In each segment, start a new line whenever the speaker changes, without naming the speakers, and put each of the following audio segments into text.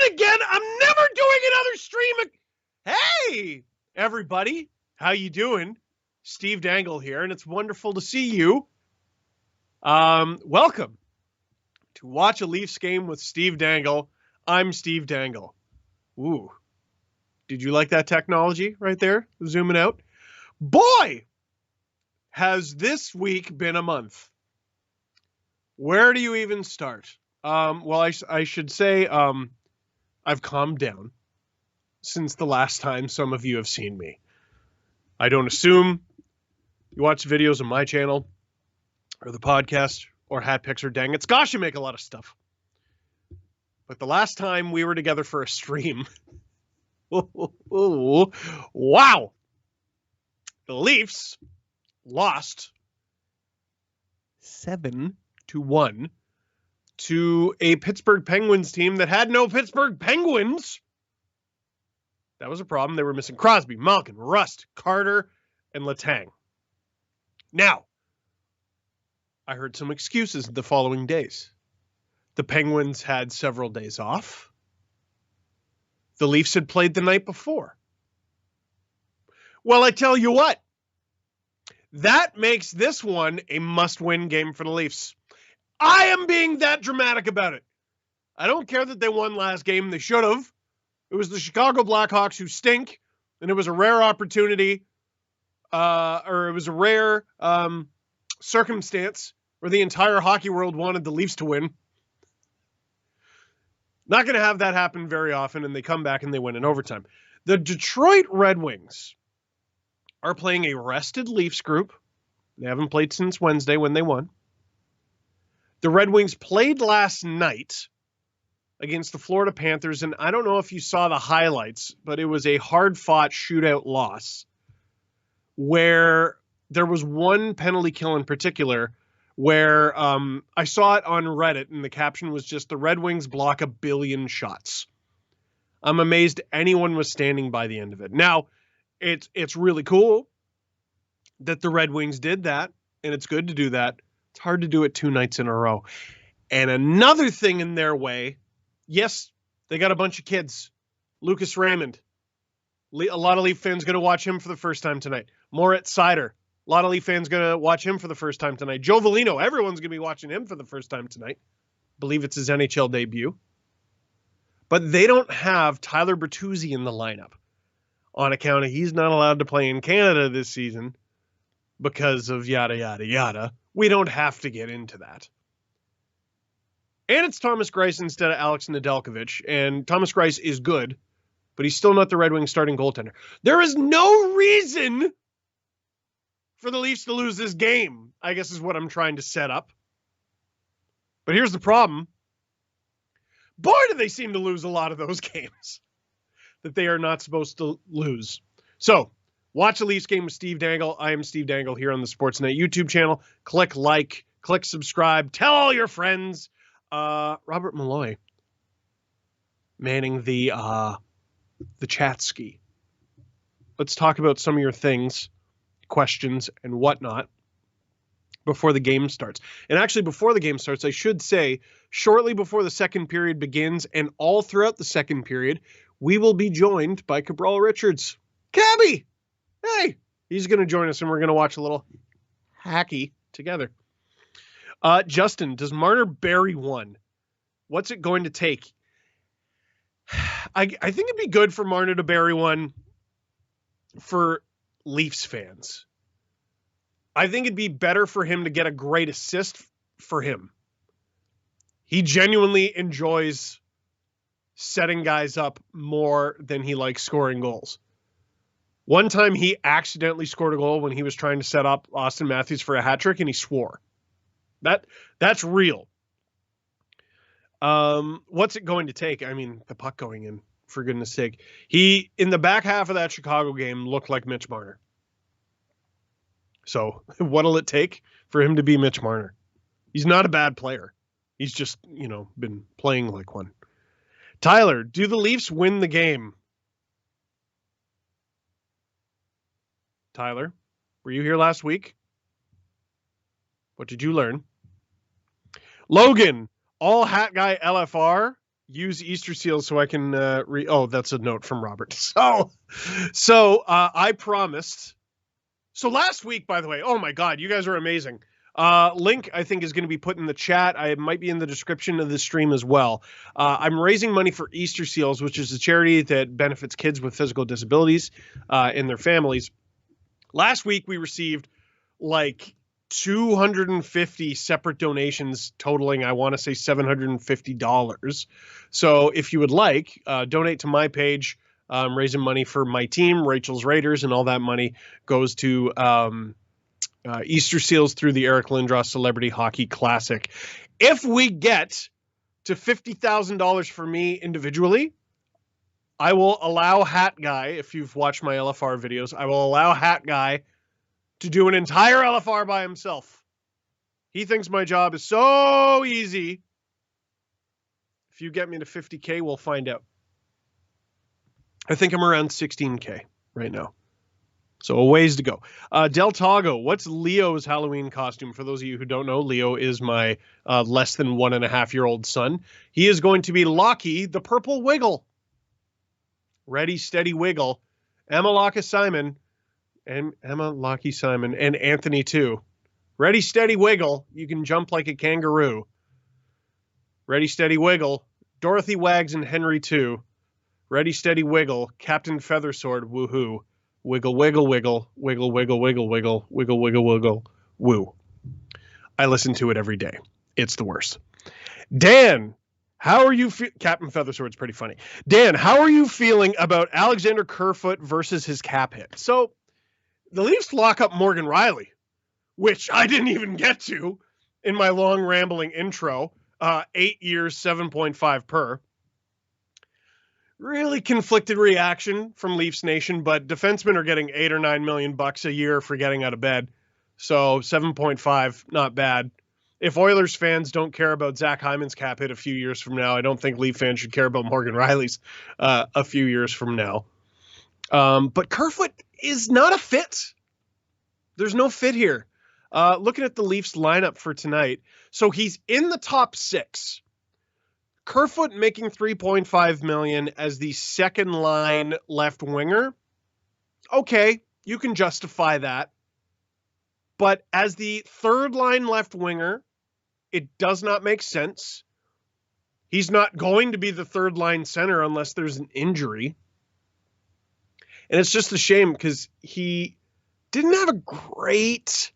it again. I'm never doing another stream. Hey, everybody. How you doing? Steve Dangle here, and it's wonderful to see you. Welcome to Watch a Leafs Game with Steve Dangle. I'm Steve Dangle. Ooh. Did you like that technology right there? Zooming out. Boy, has this week been a month. Where do you even start? Well, I should say I've calmed down since the last time some of you have seen me. I don't assume you watch videos on my channel or the podcast or Hat Picks or Dang It's. Gosh, you make a lot of stuff. But the last time we were together for a stream, wow, the Leafs lost 7-1 to a Pittsburgh Penguins team that had no Pittsburgh Penguins. That was a problem. They were missing Crosby, Malkin, Rust, Carter, and Letang. Now, I heard some excuses the following days. The Penguins had several days off. The Leafs had played the night before. Well, I tell you what, that makes this one a must-win game for the Leafs. I am being that dramatic about it. I don't care that they won last game. They should have. It was the Chicago Blackhawks who stink, and it was a rare opportunity, or it was a rare circumstance where the entire hockey world wanted the Leafs to win. Not going to have that happen very often, and they come back and they win in overtime. The Detroit Red Wings are playing a rested Leafs group. They haven't played since Wednesday when they won. The Red Wings played last night against the Florida Panthers, and I don't know if you saw the highlights, but it was a hard-fought shootout loss where there was one penalty kill in particular where I saw it on Reddit, and the caption was just, "The Red Wings block 1 billion shots." I'm amazed anyone was standing by the end of it. Now, it's really cool that the Red Wings did that, and it's good to do that. It's hard to do it 2 nights in a row. And another thing in their way, yes, they got a bunch of kids. Lucas Raymond. A lot of Leaf fans going to watch him for the first time tonight. Moritz Seider. A lot of Leaf fans going to watch him for the first time tonight. Joe Veleno. Everyone's going to be watching him for the first time tonight. Believe it's his NHL debut. But they don't have Tyler Bertuzzi in the lineup on account of he's not allowed to play in Canada this season because of yada, yada, yada. We don't have to get into that. And it's Thomas Greiss instead of Alex Nedeljkovic. And Thomas Greiss is good, but he's still not the Red Wings starting goaltender. There is no reason for the Leafs to lose this game, I guess is what I'm trying to set up. But here's the problem. Boy, do they seem to lose a lot of those games that they are not supposed to lose. So, watch the Leafs game with Steve Dangle. I am Steve Dangle here on the Sportsnet YouTube channel. Click like, click subscribe, tell all your friends. Robert Malloy manning the chat ski. Let's talk about some of your things, questions, and whatnot before the game starts. And actually, before the game starts, I should say, shortly before the second period begins and all throughout the second period, we will be joined by Cabral Richards. Cabby! Hey! He's going to join us, and we're going to watch a little hacky together. Justin, does Marner bury one? What's it going to take? I think it'd be good for Marner to bury one for Leafs fans. I think it'd be better for him to get a great assist for him. He genuinely enjoys setting guys up more than he likes scoring goals. One time he accidentally scored a goal when he was trying to set up Austin Matthews for a hat trick, and he swore. That's real. What's it going to take? I mean, the puck going in, for goodness sake. He, in the back half of that Chicago game, looked like Mitch Marner. So what'll it take for him to be Mitch Marner? He's not a bad player. He's just, been playing like one. Tyler, do the Leafs win the game? Tyler, were you here last week? What did you learn? Logan, all hat guy LFR. use Easter seals so I can oh, that's a note from Robert. So I promised. So last week, by the way, oh my God, you guys are amazing. Link, I think, is going to be put in the chat. I might be in the description of the stream as well. I'm raising money for Easter Seals, which is a charity that benefits kids with physical disabilities and their families. Last week, we received like 250 separate donations totaling, I want to say, $750. So if you would like, donate to my page. I'm raising money for my team, Rachel's Raiders, and all that money goes to Easter Seals through the Eric Lindros Celebrity Hockey Classic. If we get to $50,000 for me individually, I will allow Hat Guy, if you've watched my LFR videos, I will allow Hat Guy to do an entire LFR by himself. He thinks my job is so easy. If you get me to 50K, we'll find out. I think I'm around 16K right now. So a ways to go. Del Tago, what's Leo's Halloween costume? For those of you who don't know, Leo is my less than 1.5-year-old son. He is going to be Lockie, the Purple Wiggle. Ready, steady, wiggle. Emma Lockie Simon, and Anthony too. Ready, steady, wiggle. You can jump like a kangaroo. Ready, steady, wiggle. Dorothy Wags and Henry too. Ready, steady, wiggle. Captain Feathersword, woohoo. Wiggle, wiggle, wiggle. Wiggle, wiggle, wiggle, wiggle. Wiggle, wiggle, wiggle. Woo. I listen to it every day. It's the worst. Dan, how are you Captain Feathersword's pretty funny. Dan, how are you feeling about Alexander Kerfoot versus his cap hit? So, the Leafs lock up Morgan Riley, which I didn't even get to in my long rambling intro. 8 years, 7.5 per. Really conflicted reaction from Leafs Nation, but defensemen are getting $8 or $9 million a year for getting out of bed. So 7.5, not bad. If Oilers fans don't care about Zach Hyman's cap hit a few years from now, I don't think Leaf fans should care about Morgan Riley's a few years from now. But Kerfoot is not a fit. There's no fit here. Looking at the Leafs lineup for tonight, so he's in the top 6. Kerfoot making $3.5 million as the second line left winger. Okay, you can justify that. But as the third line left winger, it does not make sense. He's not going to be the third line center unless there's an injury. And it's just a shame because he didn't have a great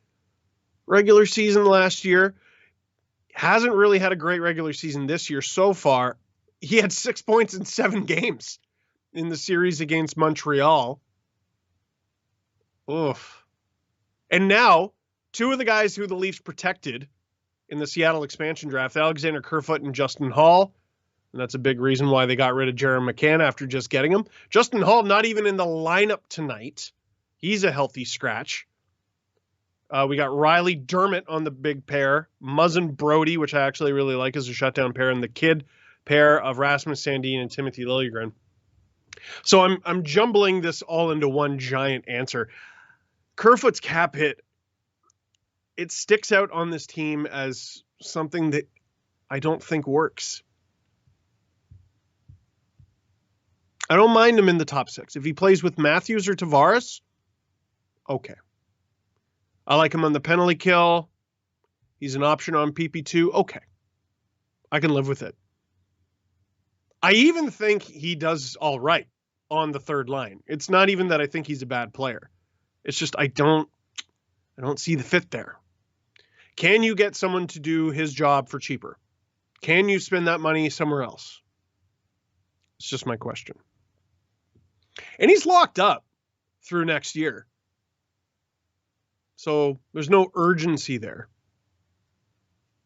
regular season last year. Hasn't really had a great regular season this year so far. He had 6 points in 7 games in the series against Montreal. Oof. And now, 2 of the guys who the Leafs protected in the Seattle expansion draft, Alexander Kerfoot and Justin Hall. And that's a big reason why they got rid of Jaron McCann after just getting him. Justin Hall not even in the lineup tonight. He's a healthy scratch. We got Riley Dermott on the big pair. Muzzin Brody, which I actually really like as a shutdown pair. And the kid pair of Rasmus Sandeen and Timothy Liljegren. So I'm jumbling this all into one giant answer. Kerfoot's cap hit, it sticks out on this team as something that I don't think works. I don't mind him in the top 6. If he plays with Matthews or Tavares, okay. I like him on the penalty kill. He's an option on PP2. Okay. I can live with it. I even think he does all right on the third line. It's not even that I think he's a bad player. It's just I don't see the fit there. Can you get someone to do his job for cheaper? Can you spend that money somewhere else? It's just my question. And he's locked up through next year. So there's no urgency there.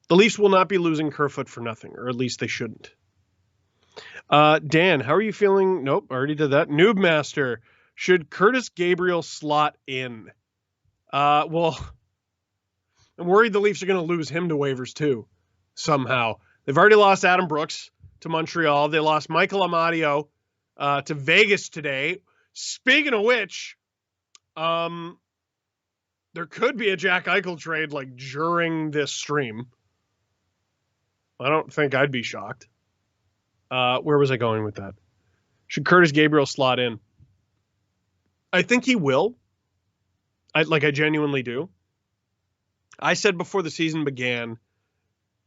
The Leafs will not be losing Kerfoot for nothing, or at least they shouldn't. Dan, how are you feeling? Nope, already did that. Noob Master, should Curtis Gabriel slot in? Well, I'm worried the Leafs are going to lose him to waivers too, somehow. They've already lost Adam Brooks to Montreal. They lost Michael Amadio to Vegas today. Speaking of which, there could be a Jack Eichel trade like during this stream. I don't think I'd be shocked. Where was I going with that? Should Curtis Gabriel slot in? I think he will. I genuinely do. I said before the season began,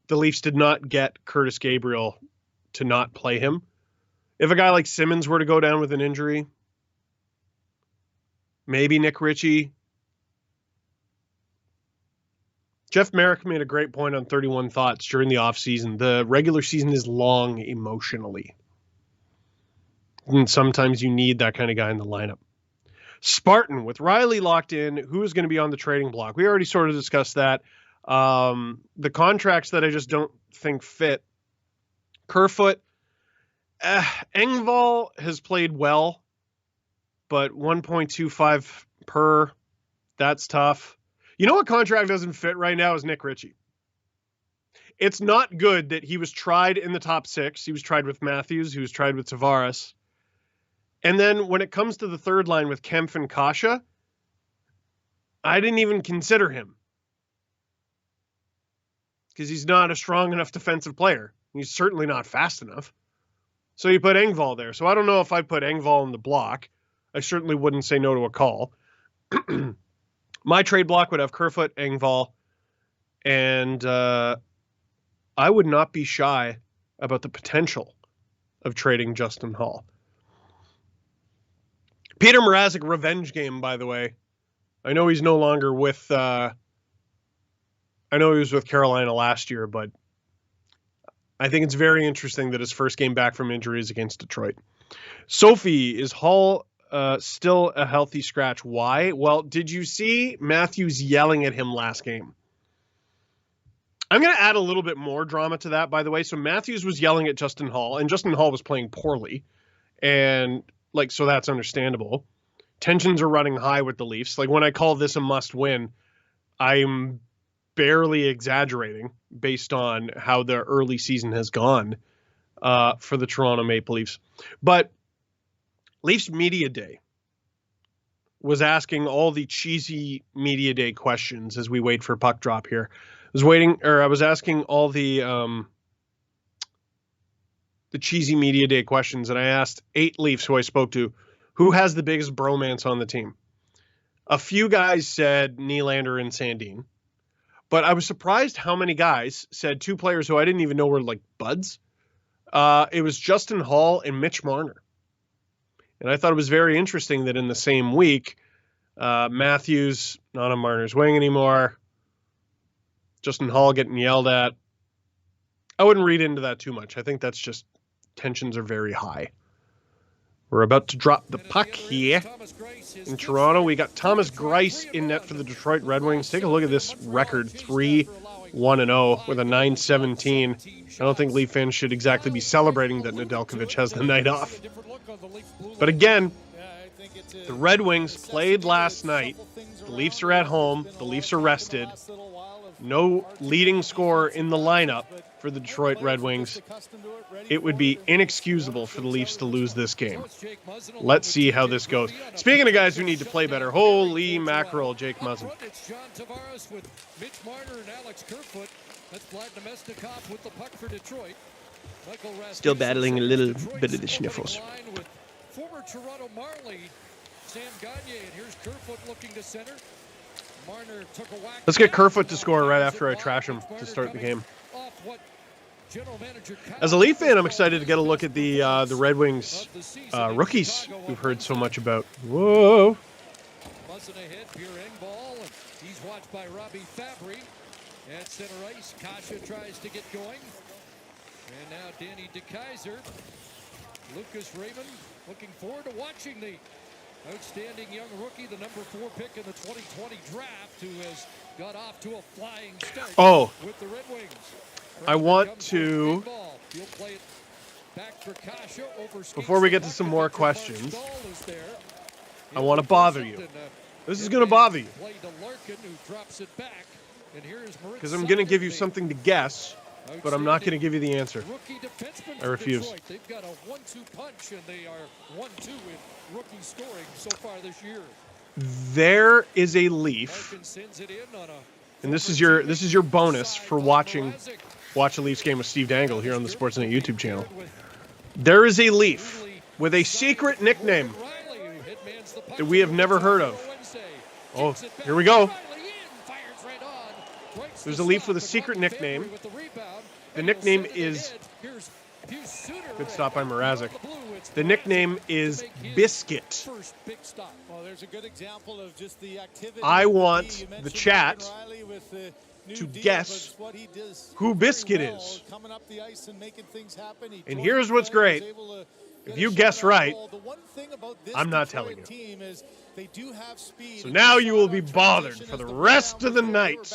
the Leafs did not get Curtis Gabriel to not play him. If a guy like Simmons were to go down with an injury, maybe Nick Ritchie. Jeff Merrick made a great point on 31 Thoughts during the offseason. The regular season is long emotionally. And sometimes you need that kind of guy in the lineup. Spartan, with Riley locked in, who is going to be on the trading block? We already sort of discussed that. The contracts that I just don't think fit. Kerfoot, Engvall has played well, but 1.25 per, that's tough. You know what contract doesn't fit right now is Nick Ritchie. It's not good that he was tried in the top 6. He was tried with Matthews. He was tried with Tavares. And then when it comes to the third line with Kempf and Kasha, I didn't even consider him. Because he's not a strong enough defensive player. He's certainly not fast enough. So you put Engvall there. So I don't know if I put Engvall in the block. I certainly wouldn't say no to a call. My trade block would have Kerfoot, Engvall, and I would not be shy about the potential of trading Justin Hall. Peter Mrazek revenge game, by the way. I know he's no longer with... I know he was with Carolina last year, but I think it's very interesting that his first game back from injury is against Detroit. Sophie, is Hall still a healthy scratch? Why? Well, did you see Matthews yelling at him last game? I'm going to add a little bit more drama to that, by the way. So Matthews was yelling at Justin Hall, and Justin Hall was playing poorly. And, so that's understandable. Tensions are running high with the Leafs. When I call this a must-win, I'm barely exaggerating based on how the early season has gone for the Toronto Maple Leafs. But Leafs Media Day was asking all the cheesy Media Day questions as we wait for puck drop here. I was asking all the cheesy Media Day questions, and I asked 8 Leafs who I spoke to, who has the biggest bromance on the team? A few guys said Nylander and Sandeen, but I was surprised how many guys said 2 players who I didn't even know were buds. It was Justin Hall and Mitch Marner. And I thought it was very interesting that in the same week, Matthews not on Marner's wing anymore, Justin Hall getting yelled at. I wouldn't read into that too much. I think that's just tensions are very high. We're about to drop the puck here in Toronto. We got Thomas Greiss in net for the Detroit Red Wings. Take a look at this record, 3-1-0 with a 9-17. I don't think Leaf fans should exactly be celebrating that Nedeljkovic has the night off. But again, the Red Wings played last night. The Leafs are at home. The Leafs are rested. No leading scorer in the lineup for the Detroit Red Wings. It would be inexcusable for the Leafs to lose this game. Let's see how this goes. Speaking of guys who need to play better, holy mackerel, Jake Muzzin. Still battling a little bit of the sniffles. Former Toronto Marley, Sam Gagner, and here's Kerfoot looking to center. Marner took a whack. Let's get Kerfoot to score right after I trash him to start the game. As a Leaf fan, I'm excited to get a look at the Red Wings rookies we've heard so much about. Whoa. He's watched by Robbie Fabry at center ice. Kasha tries to get going. And now Danny DeKeyser. Lucas Raymond looking forward to watching the outstanding young rookie, the number 4 pick in the 2020 draft, who has got off to a flying start with the Red Wings. I want to, before we get to some more questions, I want to bother you. This is going to bother you. Because I'm going to give you something to guess, but I'm not going to give you the answer. I refuse. They've got a 1-2 punch, and they are 1-2 in rookie scoring so far this year. There is a Leaf, and this is your bonus for watch a Leafs game with Steve Dangle here on the Sportsnet YouTube channel. There is a Leaf with a secret nickname that we have never heard of. Oh, here we go. There's a Leaf with a secret nickname. The nickname is... Good stop by Mrazek. The nickname is Biscuit. I want the chat to guess who Biscuit is. And here's what's great. If you guess right, I'm not telling you. So now you will be bothered for the rest of the night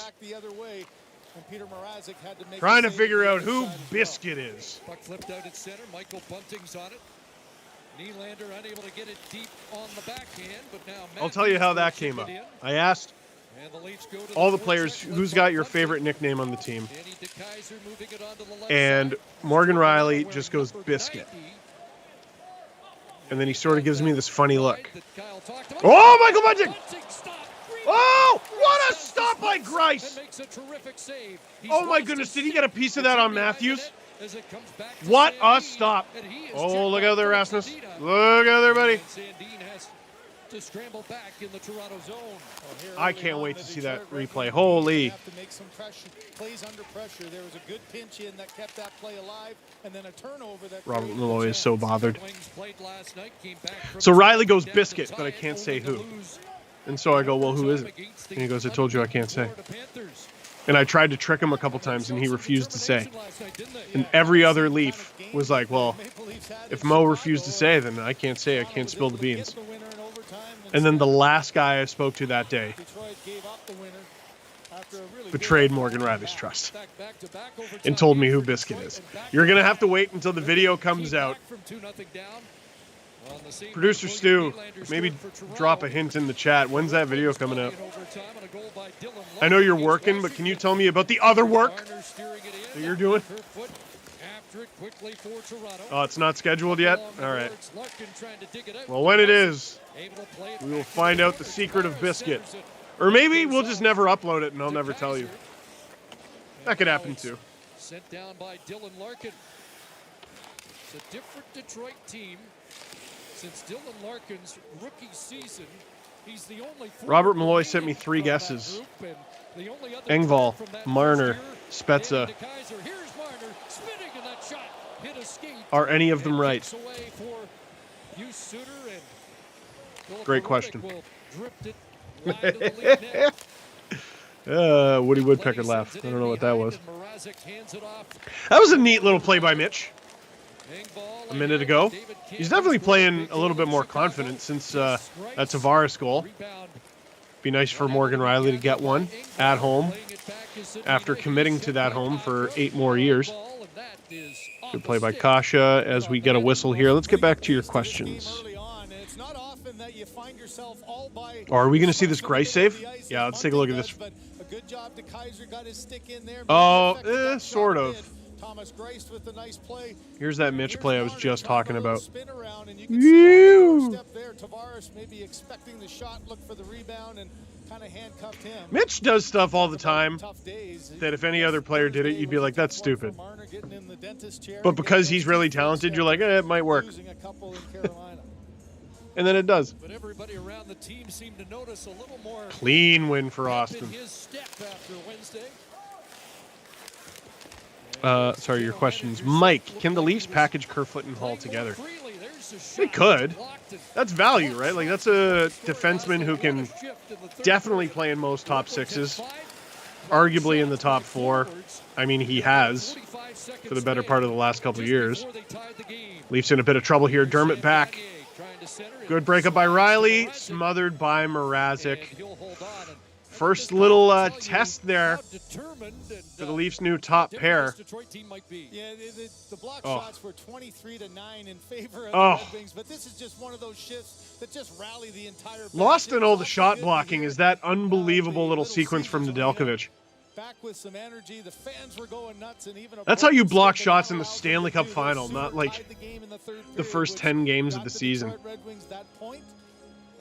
trying to figure out who Biscuit is.
Puck flipped out at center. Michael Bunting's on it. Nylander unable to get it deep on the backhand, but now
I'll tell you how that came up. I asked all the players who's got your favorite nickname on the team, and Morgan Rielly just goes Biscuit. And then he sort of gives me this funny look. Oh, Michael Bunting! Oh, what a stop by Grice! Oh my goodness, did he get a piece of that on Matthews? What a stop! Oh, look out there, Rasmus. Look out there, buddy. I can't wait to see that replay. Holy. Robert Malloy is so bothered. So Rielly goes Biscuit, but I can't say who. And so I go, well, who is it? And he goes, I told you I can't say. And I tried to trick him a couple times, and he refused to say. And every other Leaf was like, well, if Mo refused to say, then I can't say. I can't spill the beans. And then the last guy I spoke to that day betrayed Morgan Rielly's trust and told me who Biscuit is. You're going to have to wait until the video comes out. Producer Stu, maybe drop a hint in the chat. When's that video coming out? I know you're working, but can you tell me about the other work that you're doing? Oh, it's not scheduled yet? All right. Well, when it is, we will find out the secret of Biscuit. Or maybe we'll just never upload it and I'll never tell you. That could happen too.
Sent down by Dylan Larkin. It's a different Detroit team. Since Dylan Larkin's rookie season, he's the only...
Robert Malloy sent me 3 guesses. Engvall, Marner, Spezza. Are any of them right? Great question. Woody Woodpecker laugh. I don't know what that was. That was a neat little play by Mitch a minute ago. He's definitely playing a little bit more confident since that Tavares goal. Be nice for Morgan Rielly to get one at home after committing to that home for 8 more years. Good play by Kasha as we get a whistle here. Let's get back to your questions. Oh, are we going to see this Grice save? Yeah, let's take a look at this. Oh, sort of. Here's that Mitch play I was just talking about. Mitch does stuff all the time that if any other player did it, you'd be like, that's stupid. But because he's really talented, you're like, it might work. And then it does. Clean win for Austin. Sorry, your questions. Mike, can the Leafs package Kerfoot and Hall together? They could. That's value, right? Like, that's a defenseman who can definitely play in most top 6s. Arguably in the top 4. I mean, he has for the better part of the last couple of years. Leafs in a bit of trouble here. Dermott back. Good breakup by Rielly. Smothered by Mrazek. First little test there for the Leafs' new top pair.
The block shots were 23-9 in favor of the Red Wings, but this is just one of those shifts that just rally the entire...
Lost in all the shot blocking is that unbelievable little sequence from Nedeljkovic.
Back with some energy, the fans were going nuts, and even
that's how you block shots in the Stanley Cup final, not like the first 10 games of the season.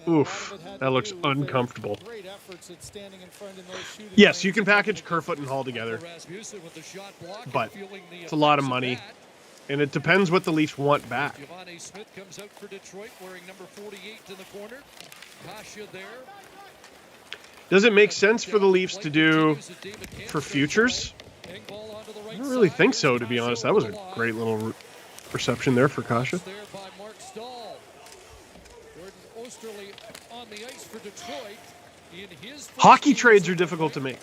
Oof, that looks uncomfortable. Yes, you can package Kerfoot and Hall together, but it's a lot of money, And it depends what the Leafs want back.
Giovanni Smith comes out for Detroit wearing number 48 in the corner. Kasha there.
Does it make sense for the Leafs to do for futures? I don't really think so, to be honest. That was a great little reception there for Kasha. Hockey trades are difficult to make.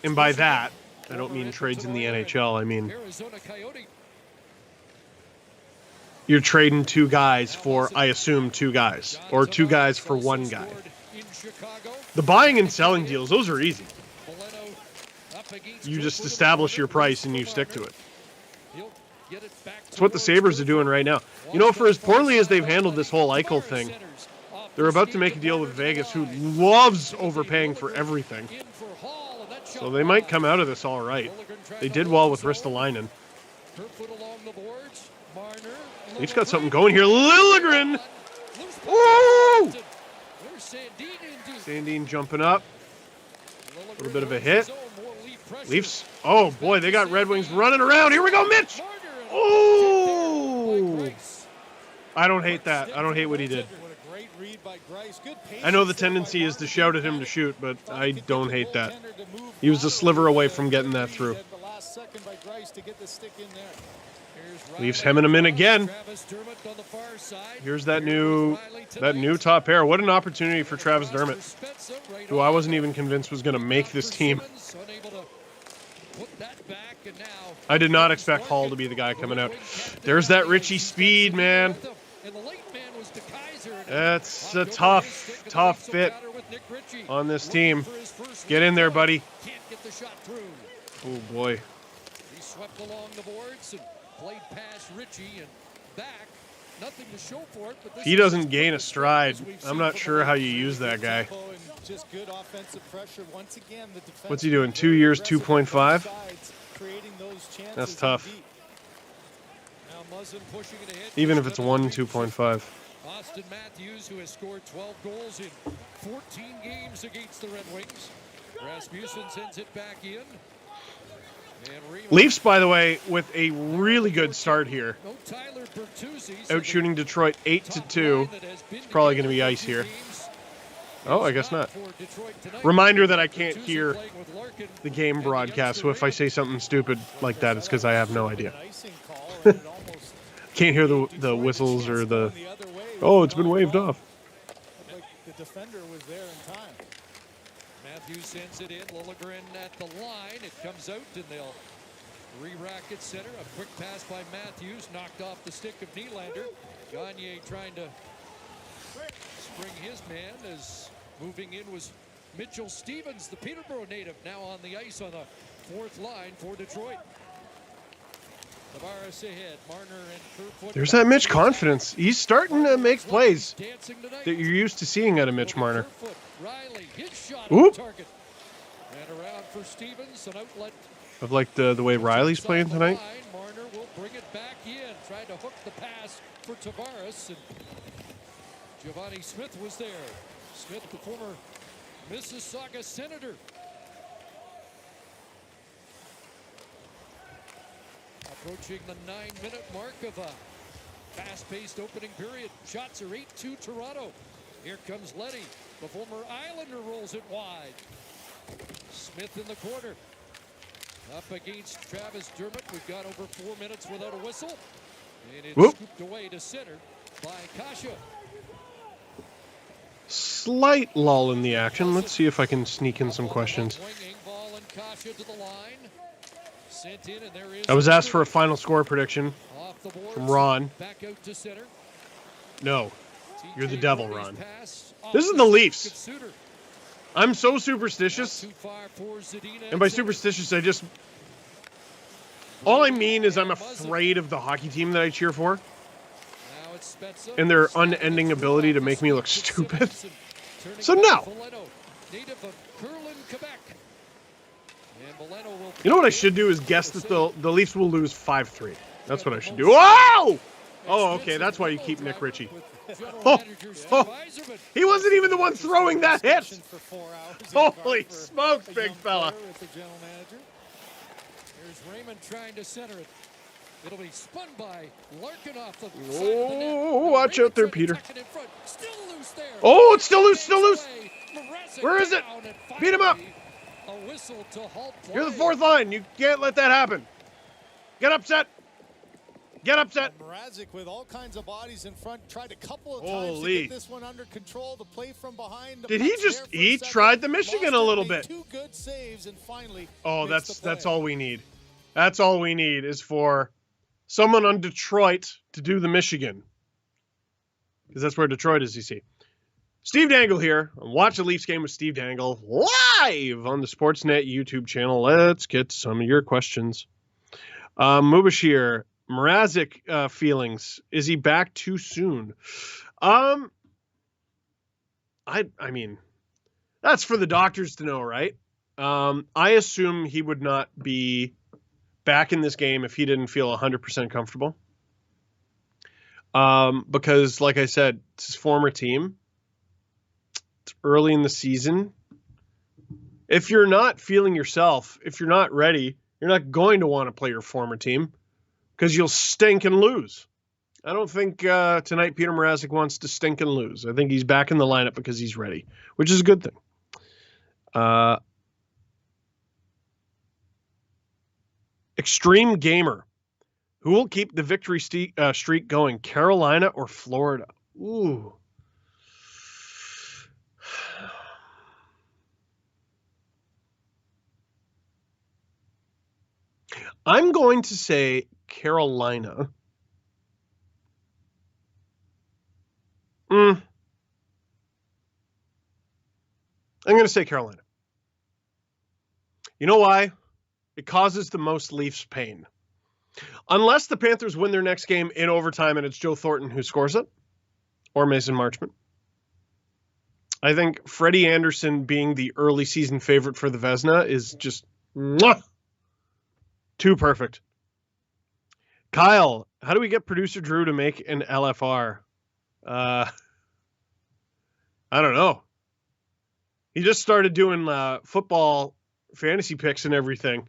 And by that, I don't mean trades in the NHL. I mean, you're trading two guys for, I assume, two guys. Or two guys for one guy. The buying and selling deals, those are easy. You just establish your price and you stick to it. That's what the Sabres are doing right now. You know, for as poorly as they've handled this whole Eichel thing, they're about to make a deal with Vegas, who loves overpaying for everything. So they might come out of this all right. They did well with Ristolainen. He's got something going here. Liljegren! Woo! Sandeen jumping up. A little bit of a hit. Leafs. Oh, boy, they got Red Wings running around. Here we go, Mitch! Oh! I don't hate that. I don't hate what he did. I know the tendency is to shout at him to shoot, but I don't hate that. He was a sliver away from getting that through. Leafs hemming him in again. Here's that new top pair. What an opportunity for Travis Dermott, who I wasn't even convinced was going to make this team. I did not expect Hall to be the guy coming out. There's that Richie speed, man. That's a tough fit on this team. Get in there, buddy. Oh, boy.
He swept along the boards and played past Richie and back. Nothing to show for it, but
he doesn't gain a stride. I'm not sure how you use that guy. What's he doing? 2 years, 2.5? That's tough. Even if it's 2.5.
Austin Matthews, who has scored 12 goals in 14 games against the Red Wings. Rasmussen sends it back in.
Leafs, by the way, with a really good start here. Out shooting Detroit 8-2. It's probably going to be ice here. Oh, I guess not. Reminder that I can't hear the game broadcast, so if I say something stupid like that, it's because I have no idea. Can't hear the whistles or the... Oh, it's been waved off.
The defender was there in time.
Matthews sends it in. Liljegren at the line. It comes out, and they'll re-rack it center. A quick pass by Matthews, knocked off the stick of Nylander. Gagne trying to spring his man, as moving in was Mitchell Stevens, the Peterborough native, now on the ice on the fourth line for Detroit. Tavares ahead. Marner and Kerfoot.
There's that Mitch confidence. He's starting to make plays that you're used to seeing out of Mitch Marner. Oop.
And around for Stevens, an outlet.
I've liked the way Riley's playing tonight.
Marner will bring it back in. Tried to hook the pass for Tavares, and Giovanni Smith was there. Smith, the former Mississauga Senator. Approaching the 9-minute mark of a fast-paced opening period. Shots are 8-2 Toronto. Here comes Leddy. The former Islander rolls it wide. Smith in the corner. Up against Travis Dermott. We've got over 4 minutes without a whistle. And it's scooped away to center by Kasha.
Slight lull in the action. Let's see if I can sneak in some questions. I was asked for a final score prediction from Ron. No, you're the devil, Ron. This is the Leafs. I'm so superstitious. And by superstitious, all I mean is I'm afraid of the hockey team that I cheer for. And their unending ability to make me look stupid. So no. You know what I should do is guess that the Leafs will lose 5-3. That's what I should do. Whoa! Oh, okay, that's why you keep Nick Ritchie. Oh, he wasn't even the one throwing that hit. Holy smokes, big fella.
Here's Raymond trying to center it. It'll be spun by Larkin off the
Oh,
side of the net.
watch out there, Peter.
Still loose there.
Oh, it's still loose, still loose. Where is it? Beat him up.
A whistle to halt play.
You're the fourth line. You can't let that happen. Get upset. Get upset.
Mrazek with all kinds of bodies in front tried a couple of times
Holy.
to get this one under control. The play from behind.
Did he just he tried the Michigan a little bit.
Two good saves and finally.
Oh, that's all we need. That's all we need is for someone on Detroit to do the Michigan. Because that's where Detroit is, you see. Steve Dangle here. Watch the Leafs game with Steve Dangle live on the Sportsnet YouTube channel. Let's get to some of your questions. Mubashir, Mrazek feelings. Is he back too soon? I mean, that's for the doctors to know, right? I assume he would not be back in this game if he didn't feel 100% comfortable. Because, like I said, it's his former team. It's early in the season. If you're not feeling yourself, if you're not ready, you're not going to want to play your former team because you'll stink and lose. I don't think tonight Peter Mrazek wants to stink and lose. I think he's back in the lineup because he's ready, which is a good thing. Extreme Gamer. Who will keep the victory streak going, Carolina or Florida? Ooh. I'm going to say Carolina. I'm going to say Carolina. You know why? It causes the most Leafs pain. Unless the Panthers win their next game in overtime and it's Joe Thornton who scores it, or Mason Marchment. I think Freddie Anderson being the early season favorite for the Vezina is just too perfect. Kyle, how do we get producer Drew to make an LFR? I don't know. He just started doing football fantasy picks and everything.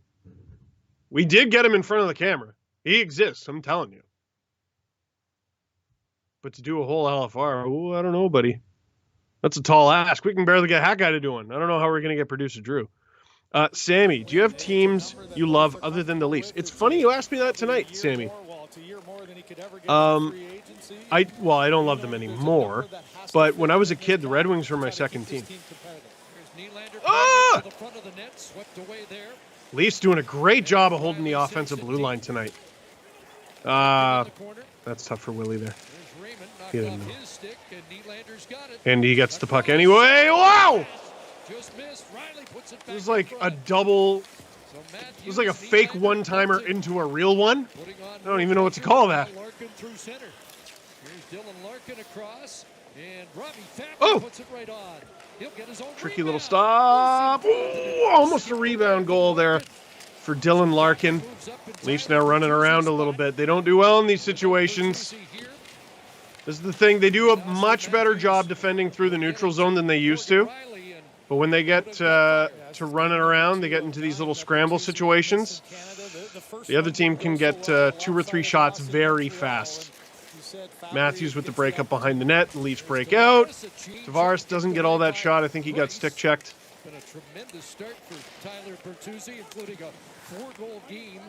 We did get him in front of the camera. He exists, I'm telling you. But to do a whole LFR, I don't know, buddy. That's a tall ask. We can barely get Hat Guy to do one. I don't know how we're going to get producer Drew. Sammy, do you have teams you love other than the Leafs? It's funny you asked me that tonight, Sammy. I don't love them anymore. But when I was a kid, the Red Wings were my second team. Ah! Leafs doing a great job of holding the offensive blue line tonight. That's tough for Willie there. He didn't know. And he gets the puck anyway. Wow! It was like a double. It was like a fake one-timer into a real one. I don't even know what to call that. Oh! Tricky little stop. Ooh, almost a rebound goal there for Dylan Larkin. Leafs now running around a little bit. They don't do well in these situations. This is the thing. They do a much better job defending through the neutral zone than they used to. But when they get to running around, they get into these little scramble situations. The other team can get 2 or 3 shots very fast. Matthews with the breakup behind the net. The Leafs break out. Tavares doesn't get all that shot. I think he got stick checked.
Been a tremendous start for Tyler Bertuzzi, including a 4-goal game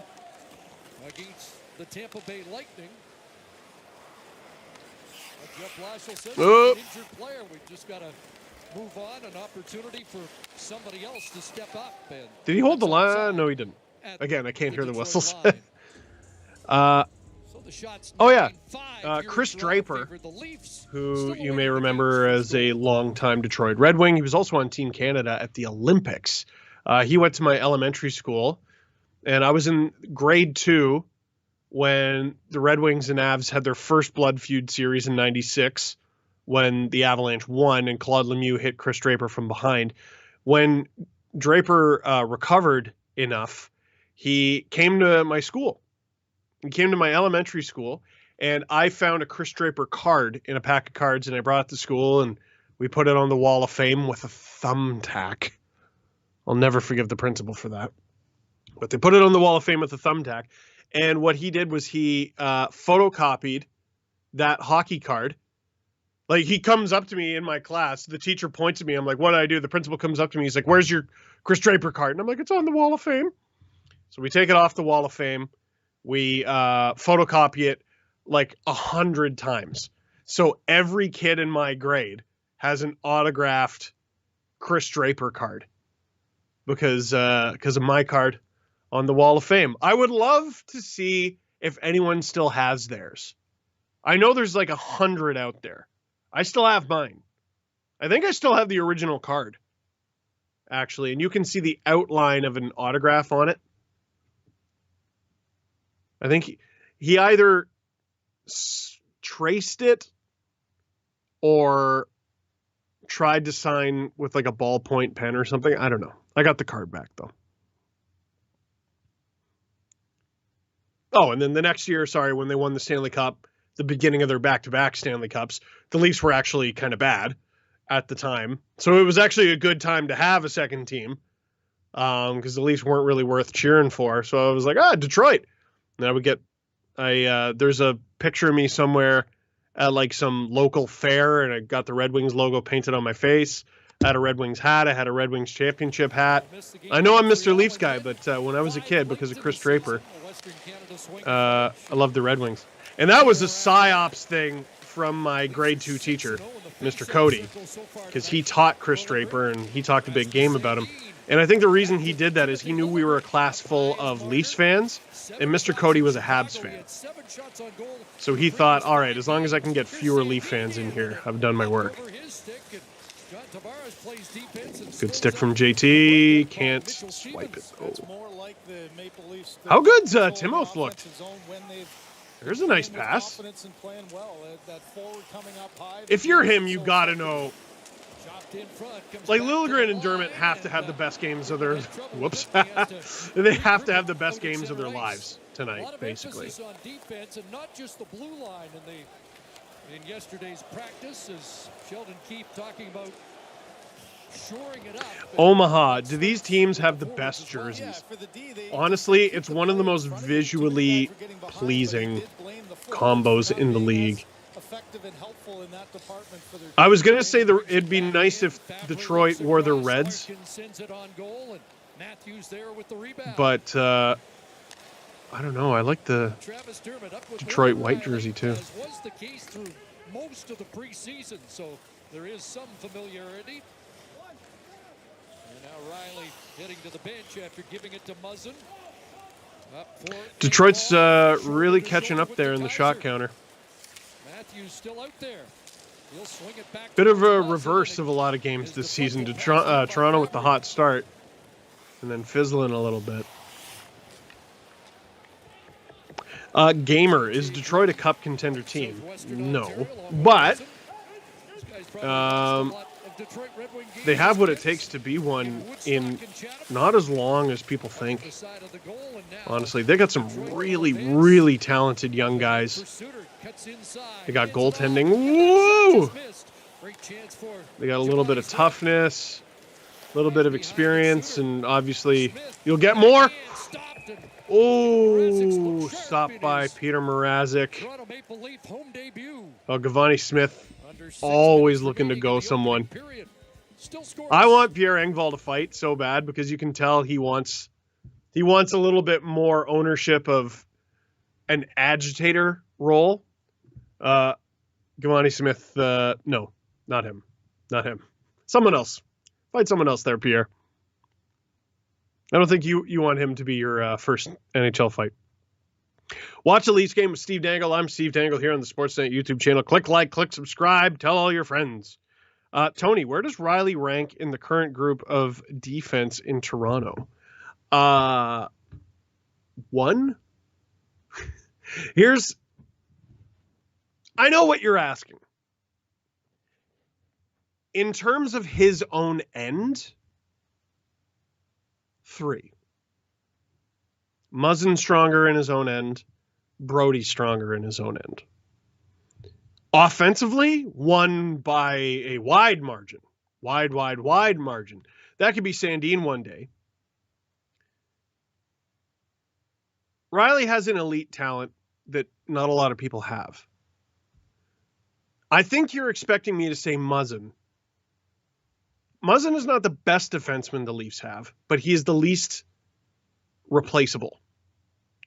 against the Tampa Bay Lightning. Jeff Blashill says he's an injured player. We've just got to move on. An opportunity for somebody else to step up. And
did he hold the line? No, he didn't. Again, I can't hear the whistles. Chris Draper, who you may remember as a longtime Detroit Red Wing. He was also on Team Canada at the Olympics. He went to my elementary school, and I was in grade 2 when the Red Wings and Avs had their first blood feud series in '96, when the Avalanche won and Claude Lemieux hit Chris Draper from behind. When Draper recovered enough, he came to my school. He came to my elementary school, and I found a Chris Draper card in a pack of cards, and I brought it to school, and we put it on the wall of fame with a thumbtack. I'll never forgive the principal for that. But they put it on the Wall of Fame with a thumbtack. And what he did was he photocopied that hockey card. Like, he comes up to me in my class. The teacher points at me. I'm like, what do I do? The principal comes up to me. He's like, where's your Chris Draper card? And I'm like, it's on the Wall of Fame. So we take it off the Wall of Fame. We photocopy it like 100 times. So every kid in my grade has an autographed Chris Draper card because of my card on the Wall of Fame. I would love to see if anyone still has theirs. I know there's like 100 out there. I still have mine. I think I still have the original card, actually, and you can see the outline of an autograph on it. I think he either traced it or tried to sign with like a ballpoint pen or something. I don't know. I got the card back, though. Oh, and then the next year, when they won the Stanley Cup, the beginning of their back-to-back Stanley Cups, the Leafs were actually kind of bad at the time. So it was actually a good time to have a second team because the Leafs weren't really worth cheering for. So I was like, Detroit. And I would get there's a picture of me somewhere at like some local fair, and I got the Red Wings logo painted on my face. I had a Red Wings hat. I had a Red Wings championship hat. I know I'm Mr. Leafs guy, but when I was a kid, because of Chris Draper, I loved the Red Wings. And that was a PsyOps thing from my grade 2 teacher, Mr. Cody, because he taught Chris Draper, and he talked a big game about him. And I think the reason he did that is he knew we were a class full of Leafs fans, and Mr. Cody was a Habs fan. So he thought, all right, as long as I can get fewer Leaf fans in here, I've done my work. Good stick from JT. Can't swipe it. Oh. How good's Timoth looked? There's a nice pass. If you're him, you got to know. Like, Liljegren and Dermott have to have the best games of their... Whoops. They have to have the best games of their lives tonight, basically.
On defense and not just the blue line in yesterday's practice, as Sheldon Keefe talking about shoring it up.
Omaha, do these teams have the best jerseys? Honestly, it's one of the most visually pleasing combos in the league. I was going to say it'd be nice if Detroit wore their Reds, but I don't know. I like the Detroit white jersey too.
Was the case through most of the preseason, so there is some familiarity. And now Riley heading to the bench after giving it to Muzzin.
Detroit's really catching up there in the shot counter.
Matthews still out there. He'll swing it back.
Bit of a reverse of a lot of games this season. Toronto with the hot start and then fizzling a little bit. Gamer, is Detroit a cup contender team? No, but they have what it takes to be one in not as long as people think. Honestly, they got some really, really talented young guys. They got goaltending. Woo! They got a little bit of toughness, a little bit of experience, and obviously you'll get more. Oh, stopped by Peter Mrazek. Oh, Gavani Smith, always looking to go someone. I want Pierre Engvall to fight so bad because you can tell he wants a little bit more ownership of an agitator role. Gavani Smith, no, not him. Someone else. Fight someone else there, Pierre. I don't think you want him to be your first NHL fight. Watch the Leafs game with Steve Dangle. I'm Steve Dangle here on the Sportsnet YouTube channel. Click like, click subscribe, tell all your friends. Tony, where does Riley rank in the current group of defense in Toronto? 1? I know what you're asking. In terms of his own end, 3. Muzzin's stronger in his own end. Brody's stronger in his own end. Offensively, 1 by a wide margin. Wide margin. That could be Sandeen one day. Riley has an elite talent that not a lot of people have. I think you're expecting me to say Muzzin. Muzzin is not the best defenseman the Leafs have, but he is the least replaceable,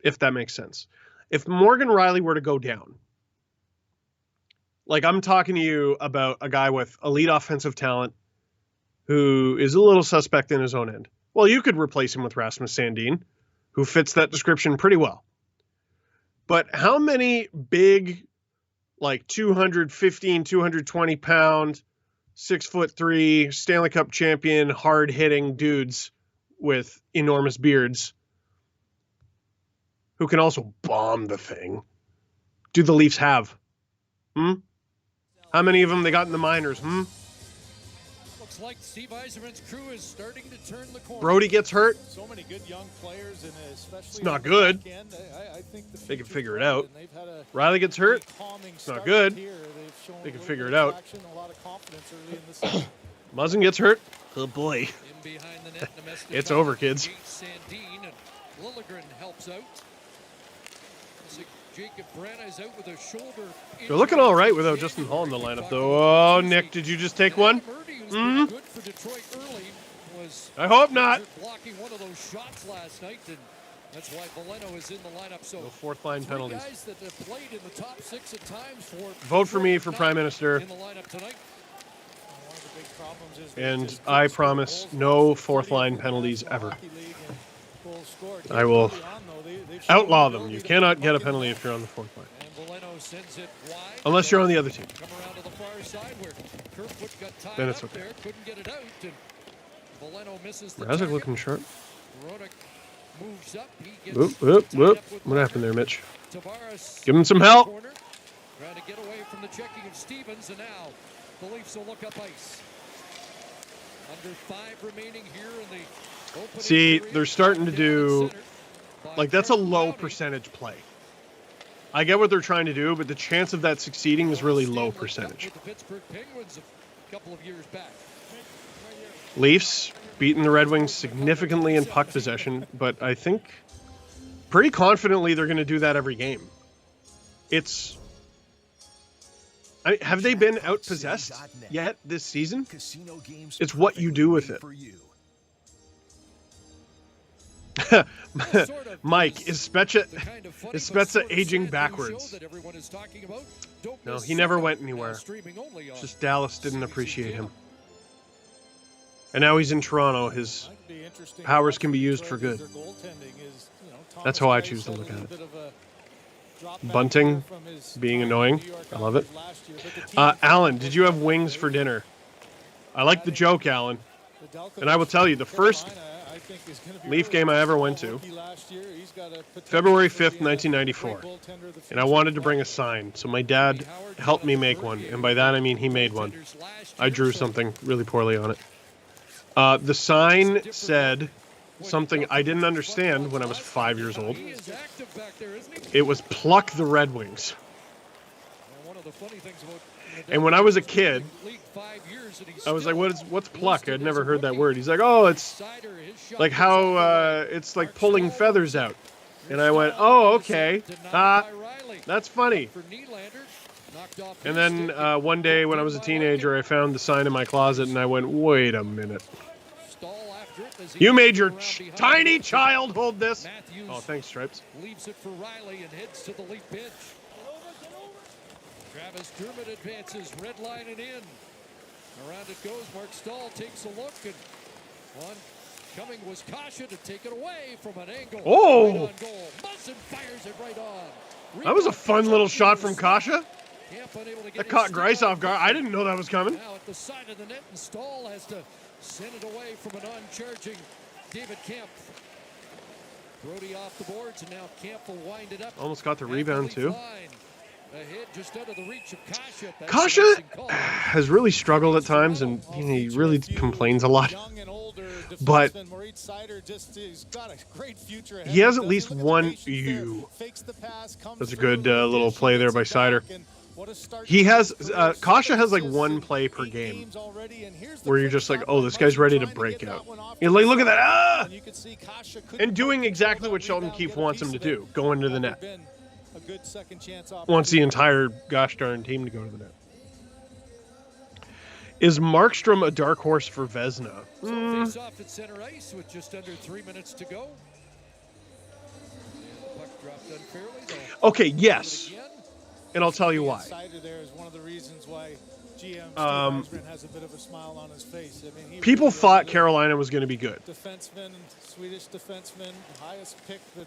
if that makes sense. If Morgan Riley were to go down, like I'm talking to you about a guy with elite offensive talent who is a little suspect in his own end. Well, you could replace him with Rasmus Sandeen, who fits that description pretty well. But how many big, like 215, 220 pound, 6'3", Stanley Cup champion, hard hitting dudes with enormous beards who can also bomb the thing do the Leafs have? How many of them they got in the minors?
Looks like Steve Yzerman's crew is starting to turn the corner.
Brody gets hurt.
So many good young players, and especially
it's not good.
I think
they can figure it out. Riley gets hurt. It's not good. They can figure it out. Muzzin gets hurt. Oh boy. It's over, kids.
Sandeen and Liljegren helps out. Jacob Branagh is out with a shoulder.
They're looking all right without Justin Hall in the lineup, though. Oh, Nick, did you just take one?
Good for Detroit early.
I hope not.
Blocking one of those shots last night, and that's why Veleno is in the lineup. So
no fourth line penalties.
Guys that have played in the top 6 at times for
vote for me for Prime Minister.
In the lineup tonight.
And I promise no fourth line penalties ever. I will outlaw them. You cannot get a penalty if you're on the fourth line. Unless you're on the other team. Then it's okay. Razik looking sharp. Whoop. What happened there, Mitch? Give him some help.
Trying to get away from the checking of Stevens, and now the Leafs will look up ice. Under 5 remaining here in the opening.
See, they're starting to do, like, that's a low percentage play. I get what they're trying to do, but the chance of that succeeding is really low percentage. Leafs beating the Red Wings significantly in puck possession, but I think pretty confidently they're going to do that every game. Have they been outpossessed yet this season? It's what you do with it. Mike, is Spezza aging backwards? No, he never went anywhere. It's just Dallas didn't appreciate him. And now he's in Toronto. His powers can be used for good. That's how I choose to look at it. Bunting being annoying. I love it. Alan, did you have wings for dinner? I like the joke, Alan. And I will tell you, the first Leaf game I ever went to, February 5th, 1994. And I wanted to bring a sign, so my dad helped me make one. And by that I mean he made one. I drew something really poorly on it. The sign said something I didn't understand when I was 5 years old. It was "Pluck the Red Wings." And when I was a kid, I was like, what's pluck? I'd never heard that word. He's like, oh, it's like how it's like pulling feathers out. And I went, oh, okay. That's funny. And then one day when I was a teenager, I found the sign in my closet and I went, wait a minute. You made your tiny child hold this? Oh, thanks, Stripes.
Leaves it for Riley and heads to the Leaf bench. Travis Dermott advances, red line and in. Around it goes. Mark Stahl takes a look, and on coming was Kasha to take it away from an angle.
Oh!
Right on goal. Muzzin fires it right on.
That was a fun little shot from Kasha. That caught Grice off guard. I didn't know that was coming.
Now at the side of the net, and Stahl has to send it away from an uncharging David Kemp. Brody off the boards, and now Kemp will wind it up.
Almost got the rebound, too.
Ahead just out of the reach of Kasha.
Kasha has really struggled at times, and he really complains a lot. But he has at least one. That's a good little play there by Sider. He has Kasha has like one play per game where you're just like, oh, this guy's ready to break out. You're like, look at that, ah! And doing exactly what Sheldon Keefe wants him to do, go into the net. Wants the entire gosh darn team to go to the net. Is Markstrom a dark horse for Vezina?
Face off at center ice with just under 3 minutes to go. And the puck dropped unfairly, though.
Okay, yes. And I'll tell you why. People thought Carolina was going to be good.
Swedish defenseman, highest pick that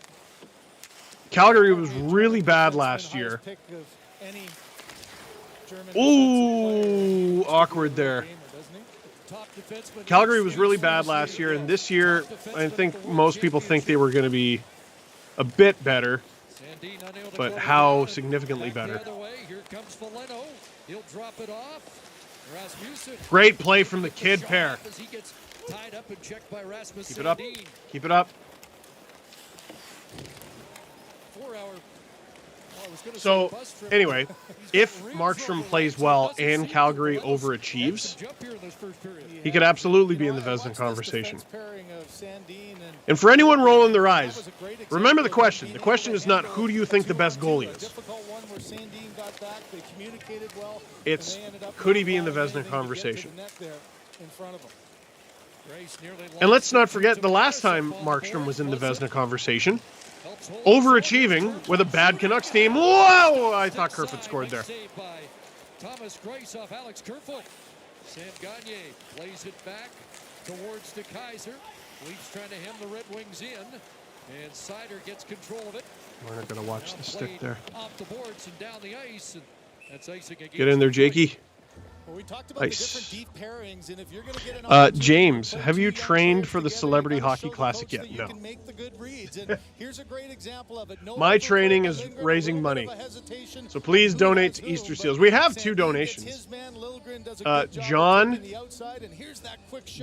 Calgary was really bad last year. Ooh, awkward there. Calgary was really bad last year, and this year, I think most people think they were going to be a bit better, but how significantly better. Great play from the kid pair. Keep it up. Keep it up. So, anyway, if Markstrom plays well and Calgary overachieves, he could absolutely be in the Vezina conversation. And for anyone rolling their eyes, remember the question. The question is not who do you think the best goalie is. It's could he be in the Vezina conversation. And let's not forget the last time Markstrom was in the Vezina conversation. Overachieving with a bad Canucks team. Whoa! I thought Kerfoot scored there.
Thomas Greiss off Alex Kerfoot. Sam Gagner plays it back towards the Kaiser. Leafs trying to hem the Red Wings in. And Sider gets control of it.
We're not going to watch the stick there.
Off the boards and down the ice. And that's icing again.
Get in there, Jakey.
Well, we talked about the different deep pairings, and if you're going to get an
James, have you trained for the Celebrity Hockey Classic yet? No.
Here's a great example of it.
My training is raising money, so please donate to Easter Seals. We have 2 donations. John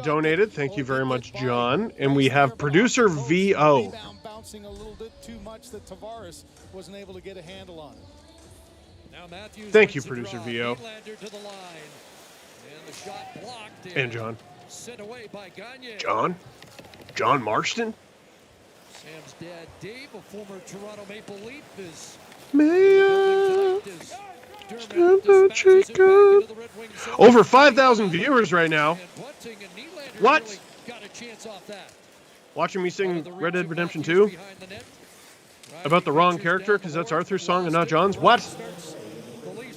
donated. Thank you very much, John. And we have producer VO.
Bouncing a little bit too much that Tavares wasn't able to get a handle on.
Thank you, producer VO. And John. John Marston.
Sam's dad, Dave, a former Toronto Maple Leaf, is
over 5,000 viewers right now. What? Watching me sing Red Dead Redemption 2? About the wrong character because that's Arthur's song and not John's? What?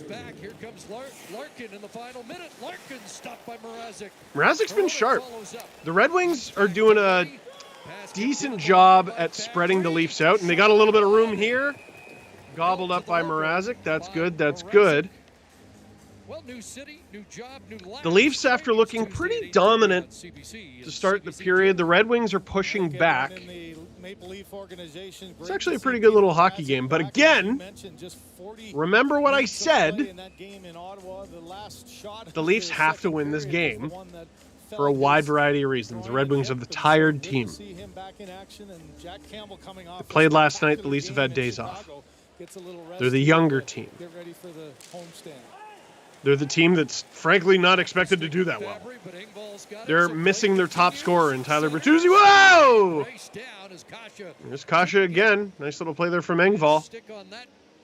Back. Here comes Larkin in the final minute. Larkin stopped by Mrazek.
Mrazek's been sharp. The Red Wings are doing a decent job at spreading the Leafs out, and they got a little bit of room here. Gobbled up by Mrazek. That's good. That's good.
Well, new city, new job, new life.
The Leafs, after looking pretty dominant to start the period, the Red Wings are pushing back. It's actually a pretty good little hockey game. But again, remember what I said. The Leafs have to win this game for a wide variety of reasons. The Red Wings are the tired team. They played last night. The Leafs have had days off. They're the younger team. They're the team that's frankly not expected to do that well. They're missing their top scorer in Tyler Bertuzzi. Whoa! There's Kasha again. Nice little play there from Engvall.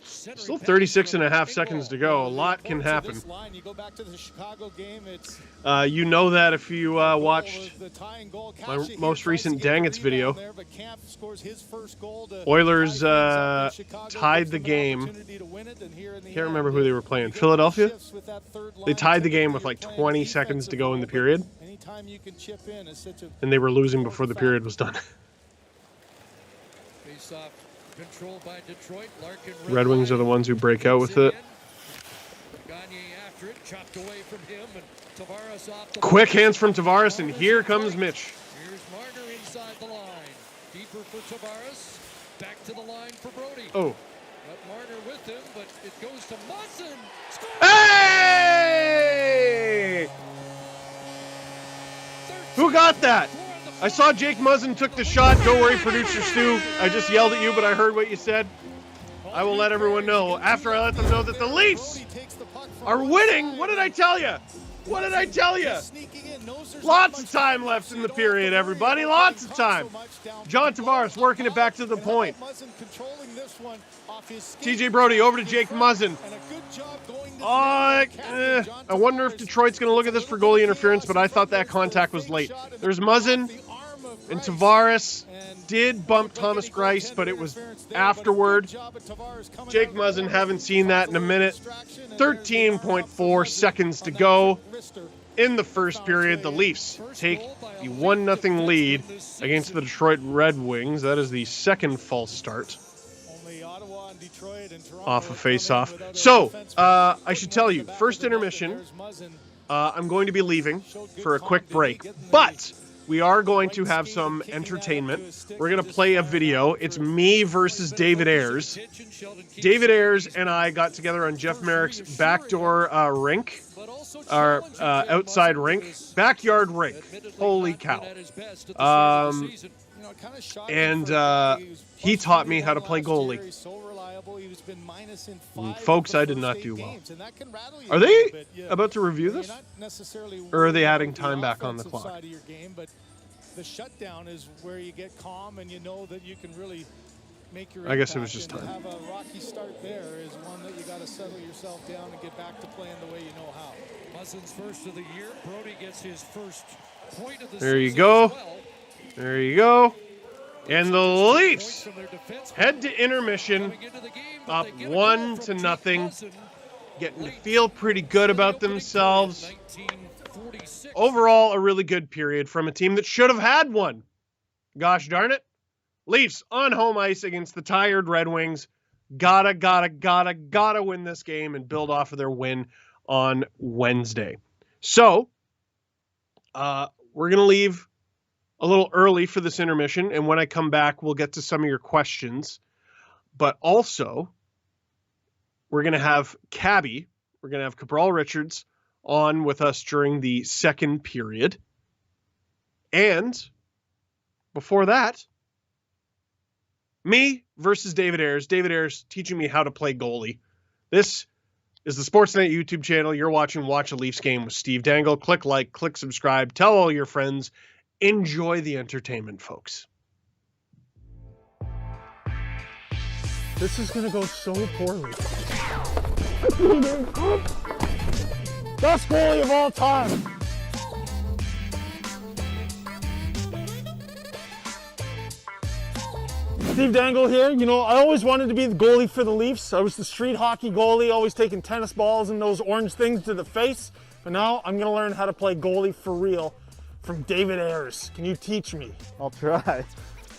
Still 36 and a half seconds to go. A lot can happen. You know that if you watched my most recent Dang It's video. Oilers tied the game. Can't remember who they were playing. Philadelphia? They tied the game with like 20 seconds to go in the period. And they were losing before the period was done.
Controlled by Detroit. Larkin
Red Wings are the ones who break out with it.
After it, chopped away from him, and Tavares off the
quick hands from Tavares, and here comes Mitch.
Here's Marner inside the line. Deeper for Tavares. Back to the line for Brody.
Oh.
Got Marner with him, but it goes to Muzzin.
Hey! Who got that? I saw Jake Muzzin took the shot. Don't worry, producer Stu. I just yelled at you, but I heard what you said. I will let everyone know after I let them know that the Leafs are winning. What did I tell you? What did I tell you? Lots of time left in the period, everybody. Lots of time. John Tavares working it back to the point. TJ Brody over to Jake Muzzin. I wonder if Detroit's going to look at this for goalie interference, but I thought that contact was late. There's Muzzin, and Tavares did bump Thomas Greiss, but it was afterward. Jake Muzzin, haven't seen that in a minute. 13.4 seconds to go in the first period. The Leafs take the 1-0 lead against the Detroit Red Wings. That is the second false start off a face-off. So, I should tell you, first intermission, I'm going to be leaving for a quick break, but we are going to have some entertainment. We're going to play a video. It's me versus David Ayres. David Ayres and I got together on Jeff Merrick's backdoor rink, our outside rink, backyard rink. Holy cow. He taught me how to play goalie. Folks, I did not do well. Are they about to review this? Or are they adding time back on the clock?
The shutdown is where you get calm and you know that you can really make your
I guess it was just time.
To have a rocky start there is one that you got to settle yourself down and get back to playing the way you know how.
Muzzin's first of the year. Brody gets his first point of the
There you
season
go.
as well.
There you go. And the Leafs head to intermission up 1-0, getting to feel pretty good about themselves. Overall, a really good period from a team that should have had one. Gosh darn it. Leafs on home ice against the tired Red Wings. Gotta win this game and build off of their win on Wednesday. So, we're going to leave a little early for this intermission, and when I come back, we'll get to some of your questions. But also, we're going to have Cabby, we're going to have Cabral Richards on with us during the second period. And before that, me versus David Ayres. David Ayres teaching me how to play goalie. This is the Sportsnet YouTube channel. You're watching Watch a Leafs Game with Steve Dangle. Click like, click subscribe, tell all your friends. Enjoy the entertainment, folks.
This is going to go so poorly. Best goalie of all time. Steve Dangle here. You know, I always wanted to be the goalie for the Leafs. I was the street hockey goalie, always taking tennis balls and those orange things to the face. But now I'm going to learn how to play goalie for real from David Ayres. Can you teach me?
I'll try.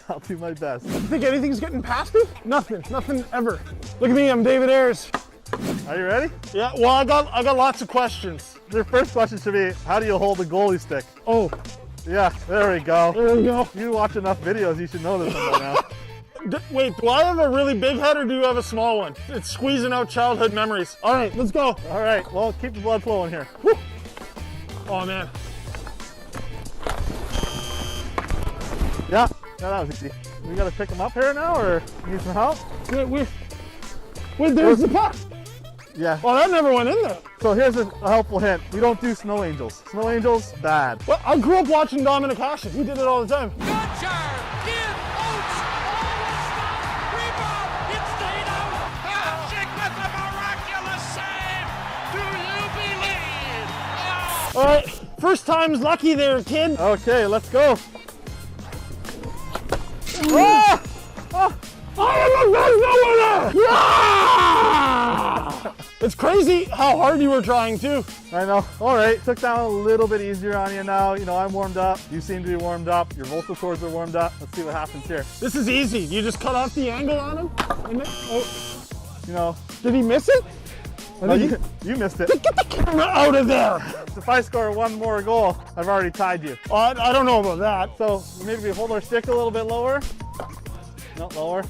I'll do my best.
You think anything's getting past me? Nothing ever. Look at me, I'm David Ayres.
Are you ready?
Yeah, well, I got lots of questions.
Your first question should be, how do you hold a goalie stick?
Oh.
Yeah, there we go.
There we go.
You watch enough videos, you should know this one by now.
Wait, do I have a really big head or do you have a small one? It's squeezing out childhood memories. All right, let's go.
All right, well, keep the blood flowing here.
Woo. Oh, man.
Yeah, that was easy. We got to pick them up here now, or need some help?
Wait, there's the puck.
Yeah.
Oh, that never went in there.
So here's a helpful hint. We don't do snow angels. Snow angels, bad.
Well, I grew up watching Dominic Hasek. We did it all the time.
Gotcha! In Oates! Almost rebound! It stayed out! Hasek with a miraculous save! Do you believe? Oh.
All right, first time's lucky there, kid.
Okay, let's go.
Ah! Oh, I am the best winner! Yeah! It's crazy how hard you were trying too.
I know. All right, took down a little bit easier on you now. You know, I'm warmed up. You seem to be warmed up. Your vocal cords are warmed up. Let's see what happens here.
This is easy. You just cut off the angle on him. And then,
You know.
Did he miss it?
No, you missed it.
Get the camera out of there.
If I score one more goal, I've already tied you.
Oh, I don't know about that.
So maybe we hold our stick a little bit lower. No, lower.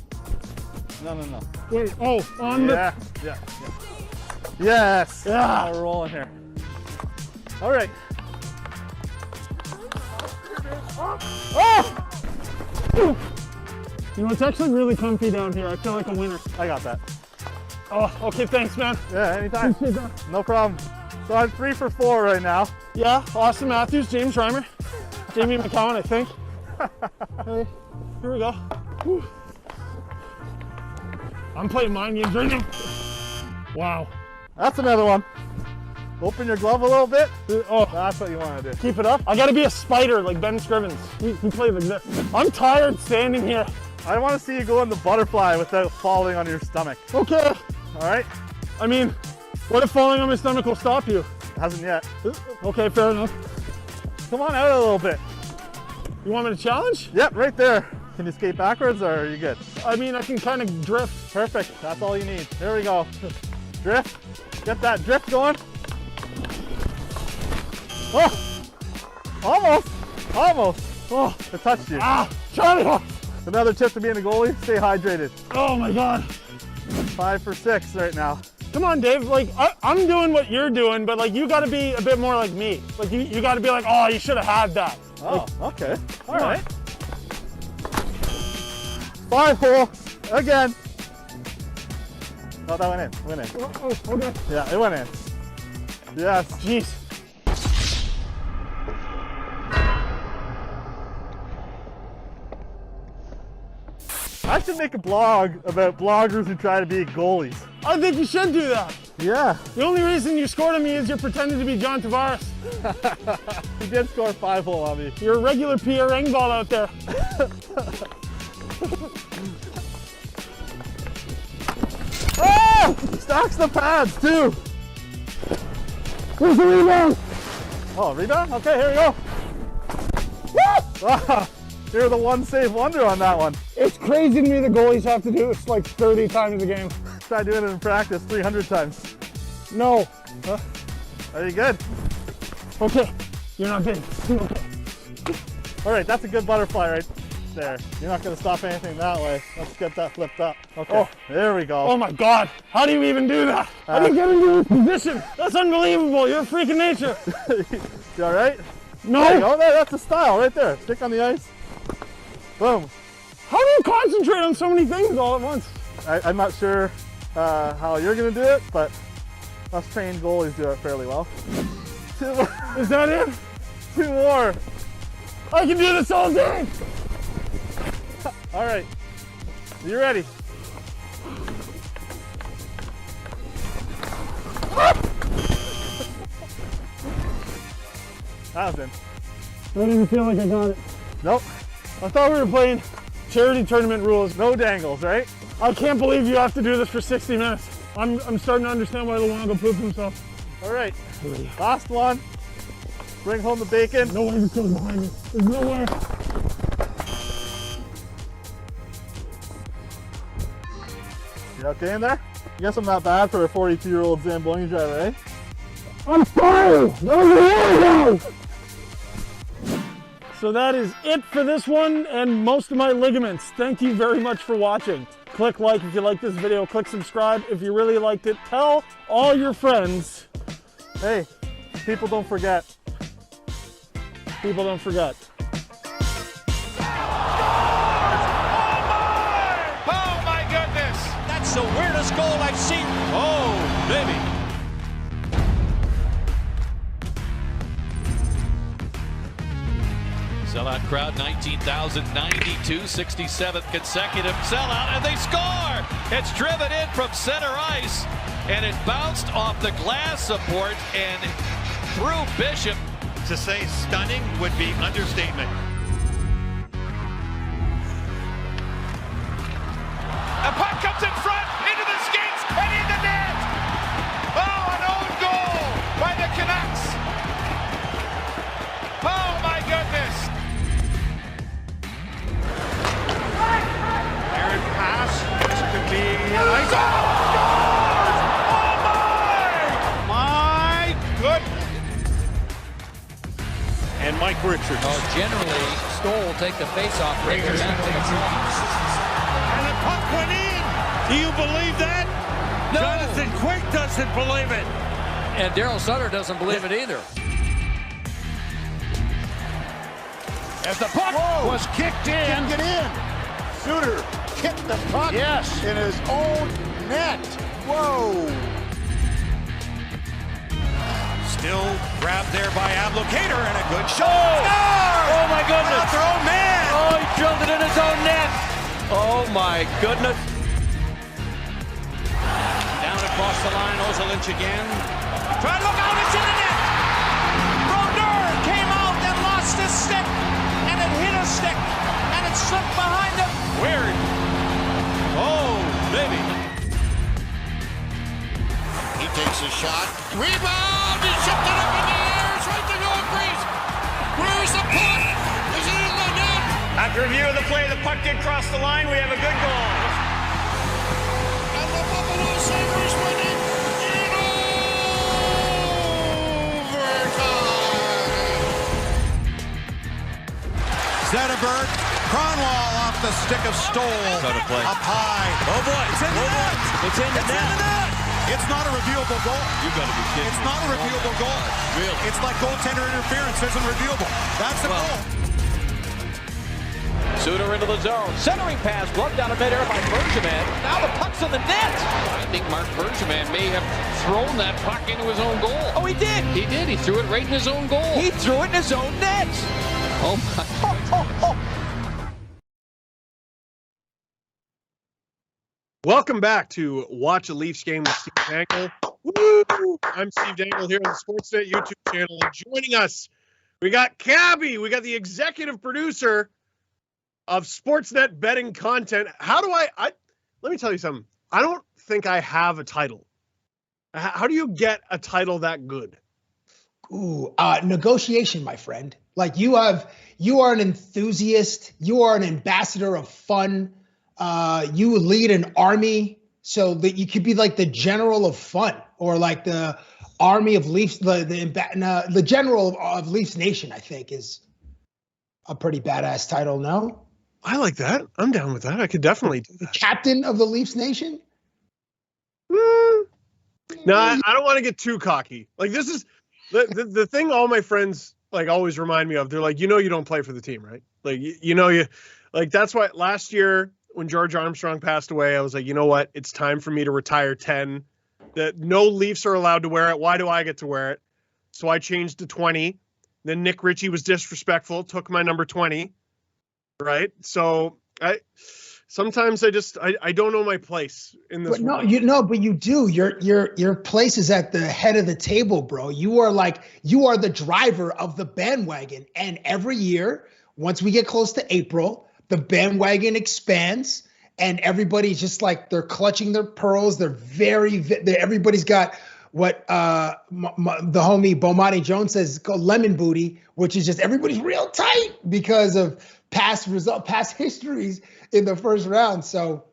No.
Wait, on
Yeah. Yes.
Yeah.
Now we're rolling here. All right.
Oh! You know, it's actually really comfy down here. I feel like a winner.
I got that.
Oh, okay, thanks, man.
Yeah, anytime. No problem. So I'm 3 for 4 right now.
Yeah, Austin Matthews, James Reimer, Jamie McCowan, I think. Hey, here we go. Whew. I'm playing mind games right now. Wow.
That's another one. Open your glove a little bit.
Oh,
That's what you want to do.
keep it up. I gotta be a spider like Ben Scrivens. He plays like this. I'm tired standing here.
I want to see you go in the butterfly without falling on your stomach.
Okay.
All right?
I mean, what if falling on my stomach will stop you?
Hasn't yet.
Okay, fair enough.
Come on out a little bit.
You want me to challenge?
Yep, right there. Can you skate backwards or are you good?
I mean, I can kind of drift.
Perfect. That's all you need. There we go. Drift. Get that drift going. Oh! Almost. Almost. Oh, it touched you.
Ah, Charlie!
Another tip to being a goalie, stay hydrated.
Oh my God.
5 for 6 right now.
Come on, Dave. Like, I'm doing what you're doing, but like, you got to be a bit more like me. Like, you got to be like, oh, you should have had that.
Oh, okay. All right. 5-hole again. Oh, that went in. Went in.
Oh, okay.
Yeah, it went in. Yes.
Jeez.
I should make a blog about bloggers who try to be goalies.
I think you should do that.
Yeah.
The only reason you scored on me is you're pretending to be John Tavares.
He did score 5-hole on me.
You're a regular Pierre Engvall out there.
Oh! Stacks the pads too.
Where's the rebound?
Oh, rebound? Okay, here we go. Woo! You're the one save wonder on that one.
It's crazy to me the goalies have to do this like 30 times a game.
Try doing it in practice 300 times.
No.
Huh? Are you good?
Okay. You're not good. Okay.
All right, that's a good butterfly right there. You're not going to stop anything that way. Let's get that flipped up. Okay,
Oh.
There we go.
Oh my God. How do you even do that? How do you get into this position? That's unbelievable. You're a freak of nature.
You all right?
No.
There you go. There, that's the style right there. Stick on the ice. Boom.
How do you concentrate on so many things all at once?
I'm not sure how you're going to do it, but us trained goalies do it fairly well. 2 more.
Is that it?
2 more.
I can do this all day.
All right. You ready? That was in.
I don't even feel like I got it.
Nope.
I thought we were playing charity tournament rules.
No dangles, right?
I can't believe you have to do this for 60 minutes. I'm starting to understand why Luongo pooped himself.
All right. Last one. Bring home the bacon.
No way this goes behind me. There's no way.
You okay in there? I guess I'm not bad for a 42-year-old Zamboni driver, eh?
I'm sorry. That was a while ago. So that is it for this one and most of my ligaments. Thank you very much for watching. Click like if you like this video. Click subscribe if you really liked it. Tell all your friends.
Hey, people don't forget.
People don't forget.
Oh my goodness! That's the weirdest goal I've seen. Oh, baby. Sellout crowd, 19,092, 67th consecutive sellout, and they score! It's driven in from center ice, and it bounced off the glass support and through Bishop.
To say stunning would be understatement.
A puck comes in front, into the skates, and in the net! Oh, an own goal by the Canucks! Oh my goodness!
Aaron pass. This could be a nice.
Oh my!
My goodness. And Mike Richards.
Oh, generally, Stoll will take the face-off. Richards
And the puck went in. Do you believe that?
No.
Jonathan Quick doesn't believe it.
And Daryl Sutter doesn't believe it either.
As the puck was kicked in.
Get in. Suter kicked the puck in his own net.
Whoa! Still grabbed there by Ablocator and a good shot.
Oh my goodness!
Off their own man.
Oh, he drilled it in his own net. Oh my goodness!
Down across the line, Ozelinch again. Try to look out, it's in the net. Brodeur came out and lost his stick, and it hit a stick, and it slipped behind him. Weird. Oh, baby. He takes a shot. Rebound! He shipped it up in the air. It's right to goal crease. Where's the puck? Is it in the net?
After review of the play, the puck did cross the line. We have a good goal.
And the Buffalo Sabres win it in overtime. Zetterberg, Cronwall off the stick of Stoll. Up high. Oh boy, it's in the net.
It's in the net.
It's not a reviewable goal.
You got to be kidding
It's
me.
not a reviewable goal.
Really?
It's like goaltender interference isn't reviewable. That's a goal.
Suter into the zone. Centering pass gloved down in midair by Bergevin. Now the puck's in the net. I think Mark Bergevin may have thrown that puck into his own goal. Oh, he did. He did. He threw it right in his own goal. He threw it in his own net. Oh, my.
Welcome back to Watch a Leafs Game with Steve Dangle. Woo! I'm Steve Dangle here on the Sportsnet YouTube channel. And joining us, we got Cabby. We got the executive producer of Sportsnet betting content. How do I let me tell you something. I don't think I have a title. How do you get a title that good?
Ooh, negotiation, my friend. Like you are an enthusiast. You are an ambassador of fun. You lead an army so that you could be like the general of fun, or like the army of Leafs, the general of Leafs Nation, I think is a pretty badass title. No?
I like that. I'm down with that. I could definitely do that.
Captain of the Leafs Nation?
No, I don't want to get too cocky. Like this is the thing all my friends like always remind me of. They're like, you don't play for the team, right? Like, you like, that's why last year when George Armstrong passed away, I was like, you know what? It's time for me to retire 10. That no Leafs are allowed to wear it. Why do I get to wear it? So I changed to 20. Then Nick Ritchie was disrespectful, took my number 20. Right. So sometimes I don't know my place in this.
But but you do. Your place is at the head of the table, bro. You are the driver of the bandwagon. And every year, once we get close to April, the bandwagon expands and everybody's just like, they're clutching their pearls. Everybody's got what the homie Bomani Jones says called lemon booty, which is just everybody's real tight because of past histories in the first round. So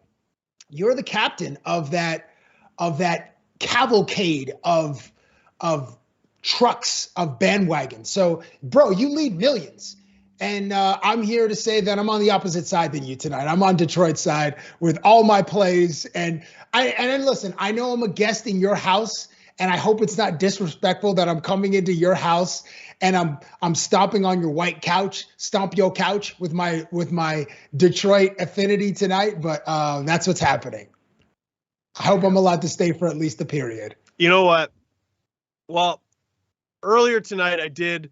you're the captain of that cavalcade of trucks, of bandwagons. So, bro, you lead millions. And I'm here to say that I'm on the opposite side than you tonight. I'm on Detroit's side with all my plays. And listen, I know I'm a guest in your house, and I hope it's not disrespectful that I'm coming into your house and I'm stomping on your white couch, stomp your couch with my Detroit affinity tonight. But that's what's happening. I hope I'm allowed to stay for at least a period.
You know what? Well, earlier tonight I did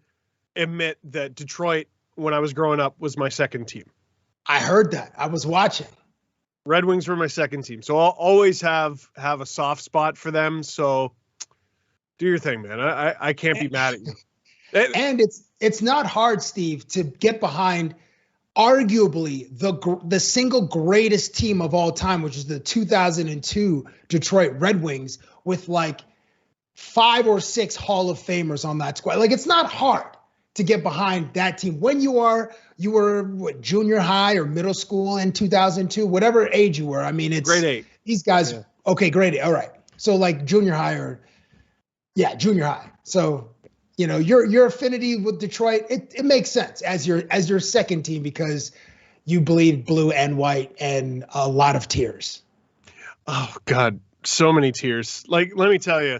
admit that Detroit, when I was growing up, was my second team.
I heard that. I was watching.
Red Wings were my second team. So I'll always have a soft spot for them. So do your thing, man. I can't be mad at you.
And it's not hard, Steve, to get behind arguably the single greatest team of all time, which is the 2002 Detroit Red Wings, with like 5 or 6 Hall of Famers on that squad. Like, it's not hard to get behind that team when you were what, junior high or middle school in 2002, whatever age you were. I mean, it's
grade 8.
These guys. Yeah. Okay, grade 8. All right. So like junior high junior high. So, your affinity with Detroit, it makes sense as your second team because you bleed blue and white and a lot of tears.
Oh God, so many tears. Like, let me tell you,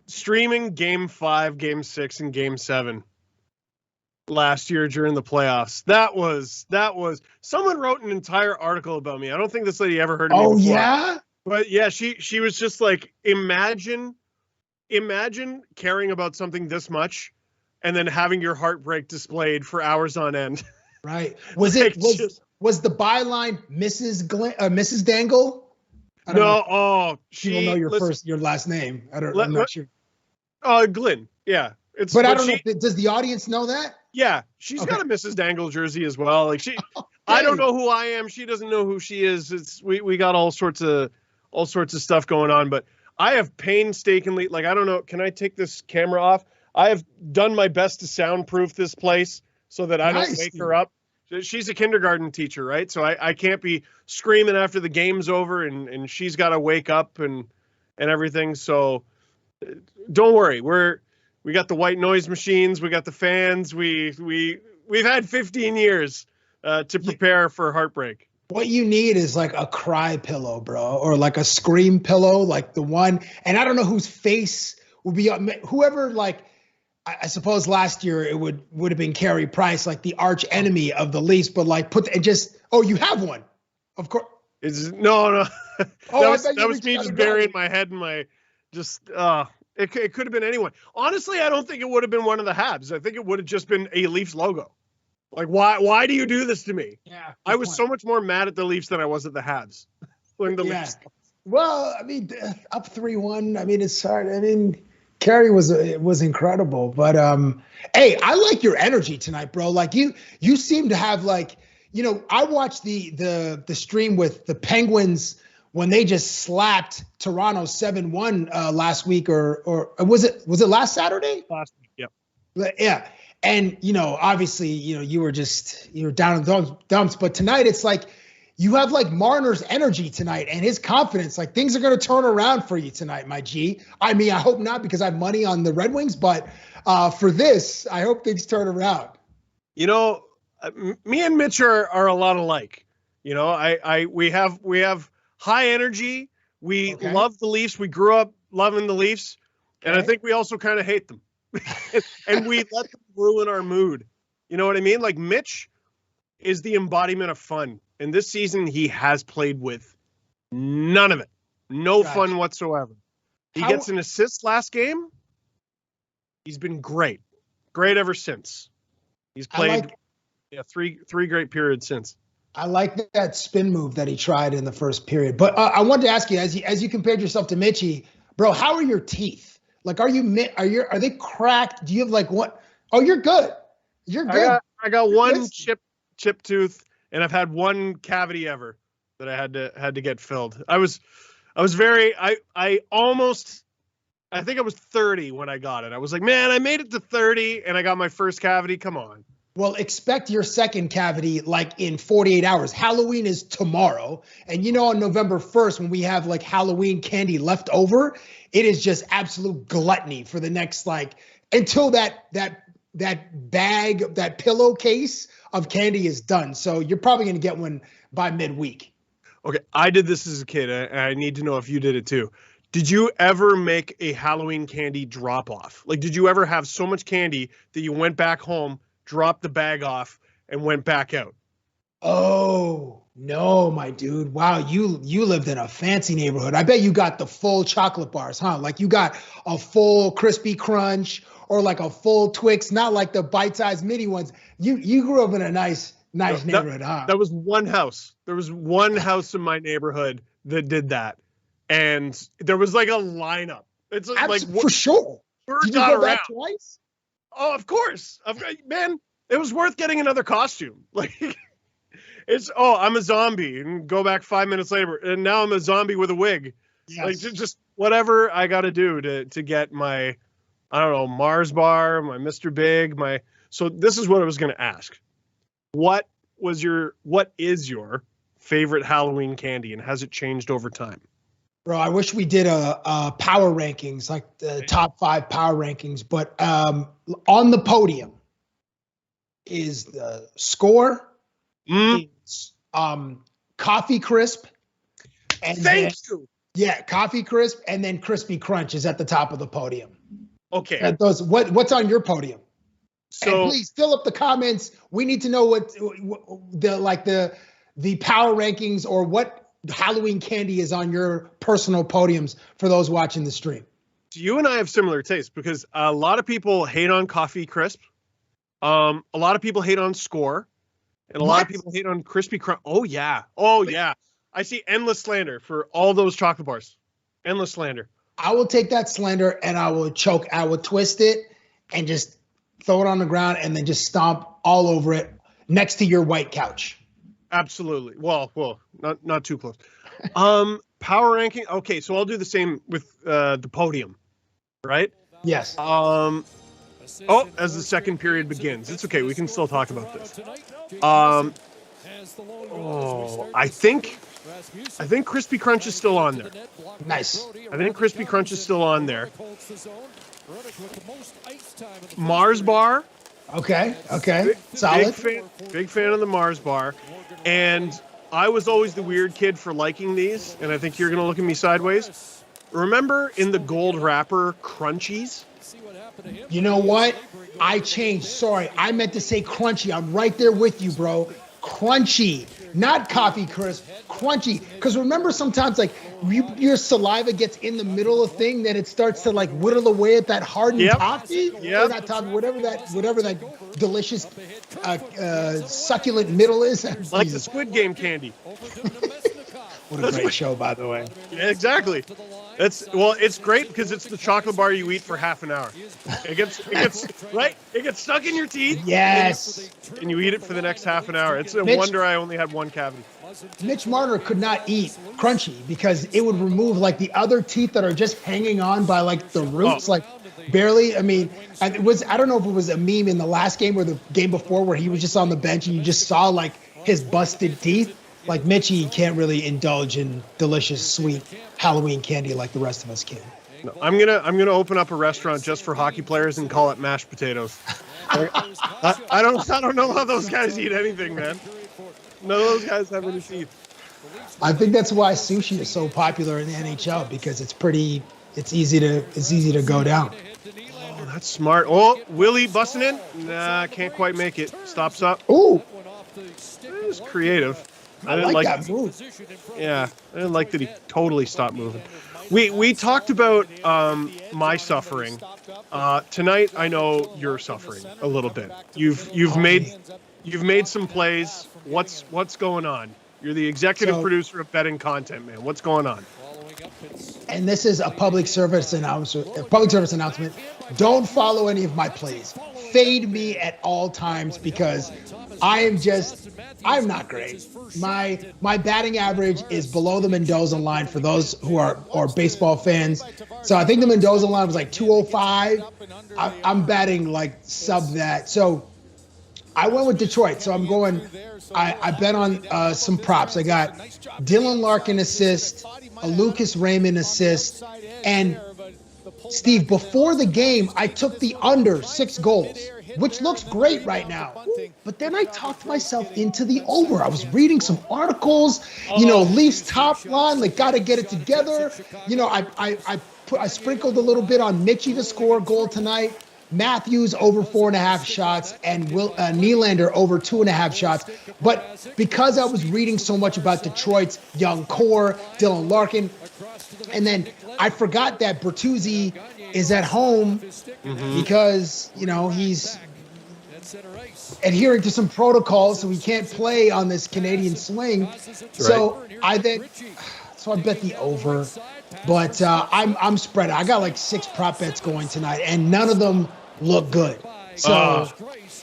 streaming Game 5, Game 6, and Game 7 last year during the playoffs. That was someone wrote an entire article about me. I don't think this lady ever heard of me before.
Yeah?
But yeah, she was just like, imagine caring about something this much and then having your heartbreak displayed for hours on end.
Right. Was the byline Mrs. Dangle? I don't know. People know your last name. I'm not sure.
Glenn. Yeah.
But I don't know. Does the audience know that?
Yeah, she's got a Mrs. Dangle jersey as well. Like I don't know who I am. She doesn't know who she is. We got all sorts of stuff going on. But I have painstakingly, like, I don't know. Can I take this camera off? I have done my best to soundproof this place so that I don't wake her up. She's a kindergarten teacher, right? So I can't be screaming after the game's over, and she's got to wake up and everything. So don't worry. We got the white noise machines. We got the fans. We've had 15 years to prepare for heartbreak.
What you need is like a cry pillow, bro, or like a scream pillow, like the one. And I don't know whose face will be whoever. Like, I suppose last year it would have been Carey Price, like the arch enemy of the Leafs. But like, you have one, of course.
No. that was me just burying my head in my It could have been anyone. Honestly, I don't think it would have been one of the Habs. I think it would have just been a Leafs logo. Like, why do you do this to me?
Yeah.
I was so much more mad at the Leafs than I was at the Habs. When the Leafs.
Well, I mean, up 3-1. I mean, it's hard. I mean, Carey was incredible. But hey, I like your energy tonight, bro. Like you seem to have like, I watched the stream with the Penguins when they just slapped Toronto 7-1 last week, or was it last Saturday?
Last week,
yeah. Yeah. And, obviously, you were down in the dumps. But tonight it's like you have like Marner's energy tonight and his confidence. Like things are going to turn around for you tonight, my G. I mean, I hope not because I have money on the Red Wings. But for this, I hope things turn around.
Me and Mitch are a lot alike. We have high energy. We love the Leafs. We grew up loving the Leafs. And I think we also kind of hate them. And we let them ruin our mood. You know what I mean? Like Mitch is the embodiment of fun. And this season he has played with none of it. No fun whatsoever. He gets an assist last game. He's been great. Great ever since. He's played three great periods since.
I like that spin move that he tried in the first period. But I wanted to ask you, as you compared yourself to Mitchie, bro, how are your teeth? Like, are they cracked? Do you have like what? Oh, you're good. You're good.
I got one chip tooth, and I've had one cavity ever that I had to get filled. I think I was 30 when I got it. I was like, man, I made it to 30 and I got my first cavity. Come on.
Well, expect your second cavity like in 48 hours. Halloween is tomorrow. And on November 1st, when we have like Halloween candy left over, it is just absolute gluttony for the next until that bag, that pillowcase of candy is done. So you're probably going to get one by midweek.
Okay. I did this as a kid. I need to know if you did it too. Did you ever make a Halloween candy drop off? Like, did you ever have so much candy that you went back home, dropped the bag off, and went back out?
Oh, no, my dude. Wow, you lived in a fancy neighborhood. I bet you got the full chocolate bars, huh? Like you got a full Crispy Crunch or like a full Twix, not like the bite-sized mini ones. You grew up in a nice neighborhood, huh?
That was one house. There was one house in my neighborhood that did that. And there was like a lineup. It's like
for sure. Did you go back twice?
Oh, of course. Man, it was worth getting another costume. Like, I'm a zombie, and go back 5 minutes later, and now I'm a zombie with a wig. Yes. Like, just whatever I got to do to get my, I don't know, Mars bar, my Mr. Big, So this is what I was going to ask. What is your favorite Halloween candy, and has it changed over time?
Bro, I wish we did a power rankings, like the top 5 power rankings. But on the podium is the Score, is, Coffee Crisp. And
Thank you.
Yeah, Coffee Crisp, and then Crispy Crunch is at the top of the podium.
Okay.
What's on your podium?
So
and please fill up the comments. We need to know what the power rankings, or what Halloween candy is on your personal podiums for those watching the stream?
You and I have similar tastes because a lot of people hate on Coffee Crisp. A lot of people hate on Score. And a lot of people hate on Crispy Crunch. Oh, yeah. Oh, yeah. I see endless slander for all those chocolate bars. Endless slander.
I will take that slander and I will twist it and just throw it on the ground and then just stomp all over it next to your white couch.
Absolutely. Well, not too close. Power ranking. Okay, so I'll do the same with the podium, right?
Yes.
As the second period begins. It's okay. We can still talk about this. I think Crispy Crunch is still on there.
Nice.
I think Crispy Crunch is still on there. Mars Bar.
Okay. Solid.
Big fan of the Mars Bar. And I was always the weird kid for liking these, and I think you're going to look at me sideways. Remember in the gold wrapper Crunchies?
You know what? I changed. Sorry. I meant to say crunchy. I'm right there with you, bro. Crunchy. Not Coffee Crisp. Crunchy. Because remember sometimes like your saliva gets in the middle of thing, then it starts to like whittle away at that hardened toffee.
Yeah.
Or not toffee, whatever that delicious succulent middle is.
Like the Squid Game candy.
What a great show, by the way.
Yeah, exactly. It's great because it's the chocolate bar you eat for half an hour. It gets right. It gets stuck in your teeth.
Yes.
And you eat it for the next half an hour. It's a wonder I only had one cavity.
Mitch Marner could not eat crunchy because it would remove like the other teeth that are just hanging on by like the roots, like barely. I mean, I don't know if it was a meme in the last game or the game before where he was just on the bench and you just saw like his busted teeth. Like Mitchie can't really indulge in delicious, sweet Halloween candy like the rest of us can.
No, I'm gonna open up a restaurant just for hockey players and call it mashed potatoes. I don't know how those guys eat anything, man. None of those guys have any teeth.
I think that's why sushi is so popular in the NHL because it's easy to go down.
Oh, that's smart. Oh, Willie busting in? Nah, can't quite make it. Stops up.
Ooh.
It was creative.
I like that move.
Yeah, I didn't like that he totally stopped moving. We talked about my suffering. Tonight, I know you're suffering a little bit. You've made some plays. What's going on? You're the executive producer of betting content, man. What's going on?
And this is a public service announcement. Don't follow any of my plays. Fade me at all times because I'm not great. My batting average is below the Mendoza line for those who are baseball fans. So I think the Mendoza line was like 205. I'm batting like sub that. So I went with Detroit. So I bet on some props. I got Dylan Larkin assist, a Lucas Raymond assist, and Steve, before the game, I took the under 6 goals, which looks great right now. But then I talked myself into the over. I was reading some articles, Leafs top line, like got to get it together. I sprinkled a little bit on Mitchie to score a goal tonight. Matthews over 4.5 shots and Nylander over 2.5 shots. But because I was reading so much about Detroit's young core, Dylan Larkin, and then I forgot that Bertuzzi is at home because, he's adhering to some protocols, so he can't play on this Canadian swing. So I bet the over. But I'm spread. I got like 6 prop bets going tonight, and none of them look good. So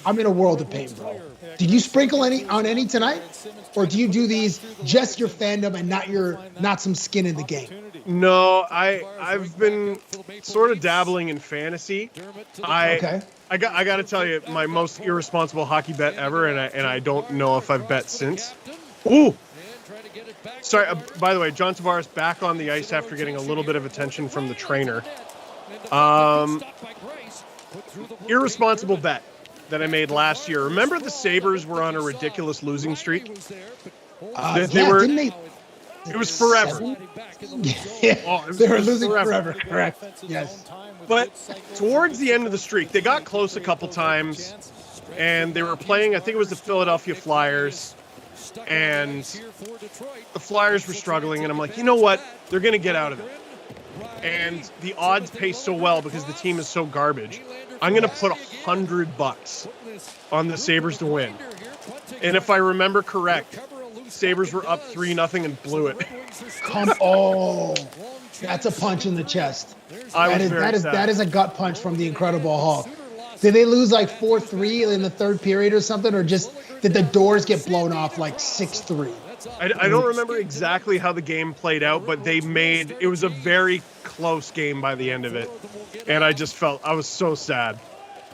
I'm in a world of pain, bro. Did you sprinkle any tonight, or do you do these just your fandom and not some skin in the game?
No, I've been sort of dabbling in fantasy. I got to tell you, my most irresponsible hockey bet ever, and I don't know if I've bet since. Ooh. Sorry, by the way, John Tavares back on the ice after getting a little bit of attention from the trainer. Irresponsible bet that I made last year. Remember the Sabres were on a ridiculous losing streak?
Didn't they?
It was forever.
They were losing forever. Correct. Yes.
But towards the end of the streak, they got close a couple times, and they were playing, I think it was the Philadelphia Flyers. and the Flyers were struggling, and I'm like, you know what? They're going to get out of it. And the odds pay so well because the team is so garbage. I'm going to put $100 on the Sabres to win. And if I remember correct, Sabres were up 3-0 and blew it.
That's a punch in the chest.
That
is a gut punch from the Incredible Hulk. Did they lose like 4-3 in the third period or something, or just did the doors get blown off like 6-3?
I don't remember exactly how the game played out, but it was a very close game by the end of it. And I just felt, I was so sad.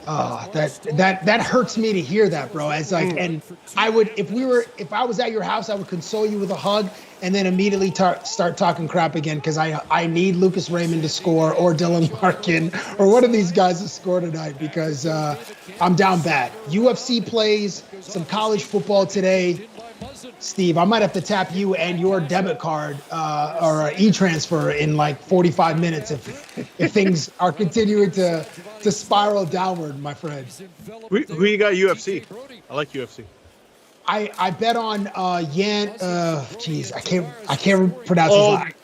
Oh, that hurts me to hear that, bro. It's like, and I would, if I was at your house, I would console you with a hug and then immediately start talking crap again, because I need Lucas Raymond to score, or Dylan Larkin, or one of these guys to score tonight, because I'm down bad. UFC plays, some college football today. Steve, I might have to tap you and your debit card or e-transfer in like 45 minutes if things are continuing to spiral downward, my friend.
Who you got UFC? I like UFC.
I bet on Yan. I can't pronounce his name.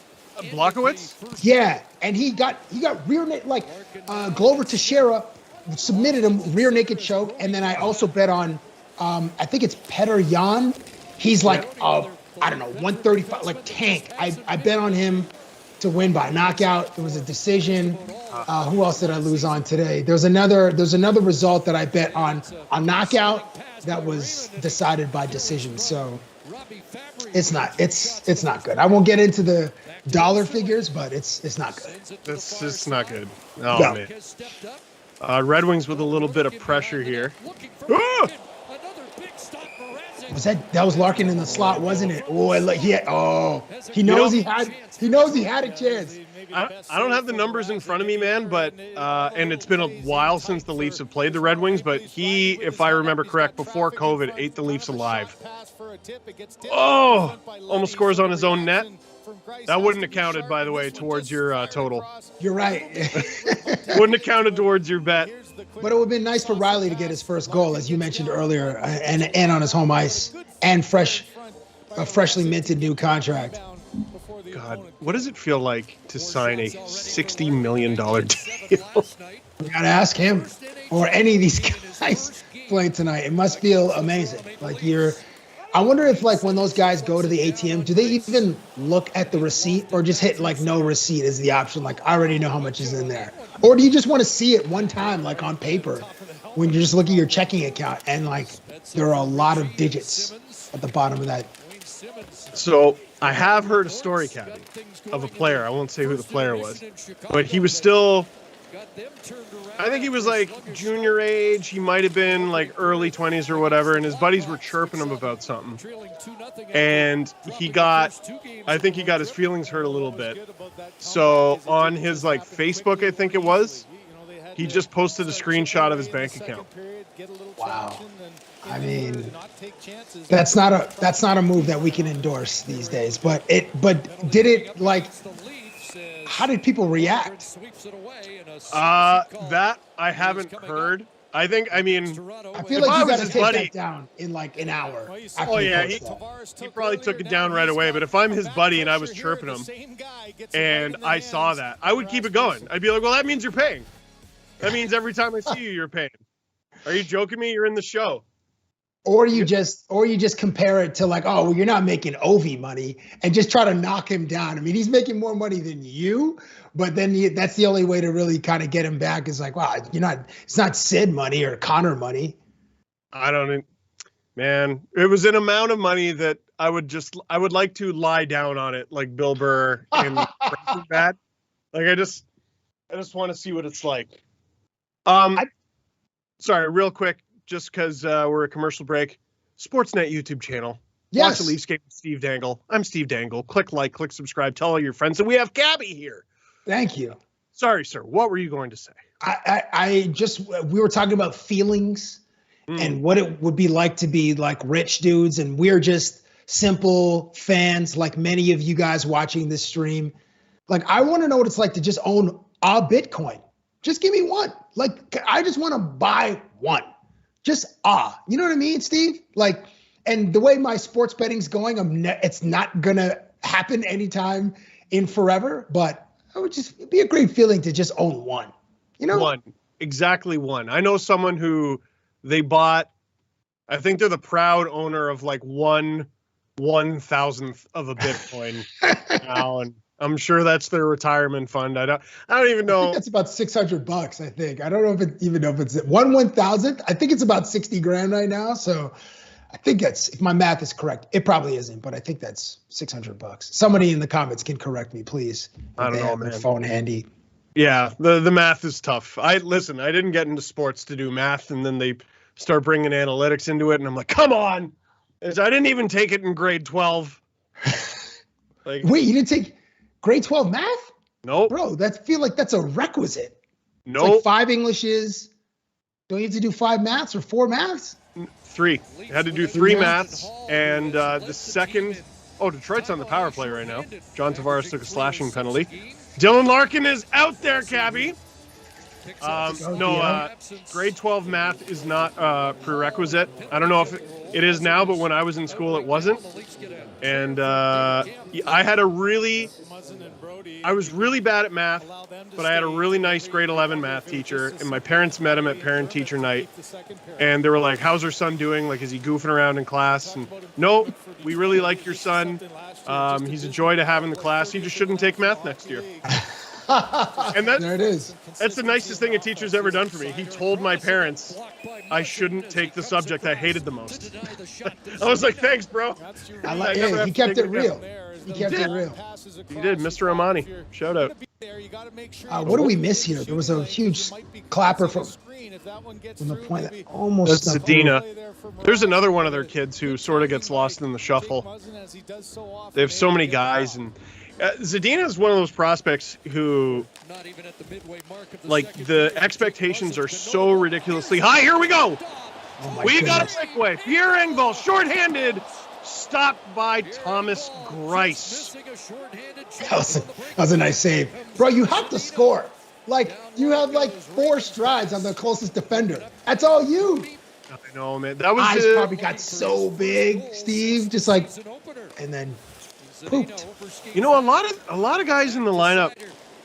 Blockowitz?
Yeah, and he got rear naked, like Glover Teixeira submitted him rear naked choke, and then I also bet on I think it's Petr Yan. He's like, I don't know, 135, like tank. I bet on him to win by knockout. It was a decision. Who else did I lose on today? There's another result that I bet on a knockout that was decided by decision. So it's not good. I won't get into the dollar figures, but it's not good.
It's not good. Oh, no. Man. Red Wings with a little bit of pressure here.
That was Larkin in the slot, wasn't it? He knows he had a chance.
I don't have the numbers in front of me, man, but and it's been a while since the Leafs have played the Red Wings, but he, if I remember correct, before COVID, ate the Leafs alive. Almost scores on his own net. That wouldn't have counted, by the way, towards your total.
You're right.
Wouldn't have counted towards your bet.
But it would have been nice for Riley to get his first goal, as you mentioned earlier, and on his home ice, and a freshly minted new contract.
God, what does it feel like to sign a $60 million deal?
You gotta ask him, or any of these guys playing tonight. It must feel amazing. I wonder if, like, when those guys go to the ATM, do they even look at the receipt, or just hit like no receipt is the option? Like, I already know how much is in there. Or do you just want to see it one time, like on paper, when you're just looking at your checking account and like there are a lot of digits at the bottom of that?
So I have heard a story, Cabby, of a player. I won't say who the player was, but he was still, I think he was like junior age. He might have been like early 20s or whatever, and his buddies were chirping him about something. And I think he got his feelings hurt a little bit. So on his like Facebook, I think it was, he just posted a screenshot of his bank account.
Wow. I mean, that's not a move that we can endorse these days. But did it, like, how did people react?
That I haven't heard. I feel like
you got to take that down in like an hour.
He probably took it down right away. But if I'm his buddy and I was chirping him and I saw that, I would keep it going. I'd be like, well, that means you're paying. That means every time I see you, you're paying. Are you joking me? You're in the show.
Or you just compare it to like, oh, well, you're not making Ovi money, and just try to knock him down. I mean, he's making more money than you, but then that's the only way to really kind of get him back is like, wow, it's not Sid money or Connor money.
Man, it was an amount of money that I would like to lie down on it like Bill Burr in Breaking Bad. Like I just want to see what it's like. Sorry, real quick. Just because we're a commercial break, Sportsnet YouTube channel.
Yes.
Watch the Leafs game with Steve Dangle. I'm Steve Dangle. Click like, click subscribe, tell all your friends. And we have Gabby here.
Thank you.
Sorry, sir. What were you going to say?
We were talking about feelings and what it would be like to be like rich dudes. And we're just simple fans like many of you guys watching this stream. Like, I want to know what it's like to just own a Bitcoin. Just give me one. Like, I just want to buy one. Just you know what I mean, Steve? Like, And the way my sports betting's going, it's not gonna happen anytime in forever. But it'd be a great feeling to just own one. You know,
exactly one. I know someone who they bought. I think they're the proud owner of like 1/1000th of a Bitcoin now, and I'm sure that's their retirement fund. I don't even know.
I think that's about $600. I think. I don't know if it's 1/1000th. I think it's about 60 grand right now. So I think if my math is correct, it probably isn't, but I think that's $600. Somebody in the comments can correct me, please.
I don't know, man.
Their phone handy.
Yeah, the math is tough. I didn't get into sports to do math, and then they start bringing analytics into it, and I'm like, come on. I didn't even take it in grade 12.
Wait, you didn't take grade 12 math?
Nope.
Bro, feel like that's a requisite.
Nope.
It's like 5 Englishes. Don't you have to do 5 maths or 4 maths?
3. I had to do 3 maths, and the second. Oh, Detroit's on the power play right now. John Tavares took a slashing penalty. Dylan Larkin is out there, Cabby. Grade 12 math is not prerequisite. I don't know if it is now, but when I was in school, it wasn't. And I was really bad at math, but I had a really nice grade 11 math teacher, and my parents met him at parent-teacher night, and they were like, how's our son doing? Like, is he goofing around in class? And no, we really like your son. He's a joy to have in the class. He just shouldn't take math next year. And
there it is.
That's the nicest thing a teacher's ever done for me. He told my parents I shouldn't take the subject I hated the most. I was like, thanks, bro.
He kept it real. He kept it real.
He did, Mr. Amani. Shout out.
What do we miss here? There was a huge clapper from the point that almost.
That's Zadina. There's another one of their kids who sort of gets lost in the shuffle. They have so many guys, and Zadina is one of those prospects who, like, the expectations are so ridiculously high. Here we go. We got a breakaway. Pierre Engvall, shorthanded, stopped by Thomas Greiss.
That was a nice save. Bro, you have to score. Like, you have like 4 strides on the closest defender. That's all you.
I know, man. That was
eyes probably got so big, Steve. Just like, and then pooped.
You know, a lot of guys in the lineup,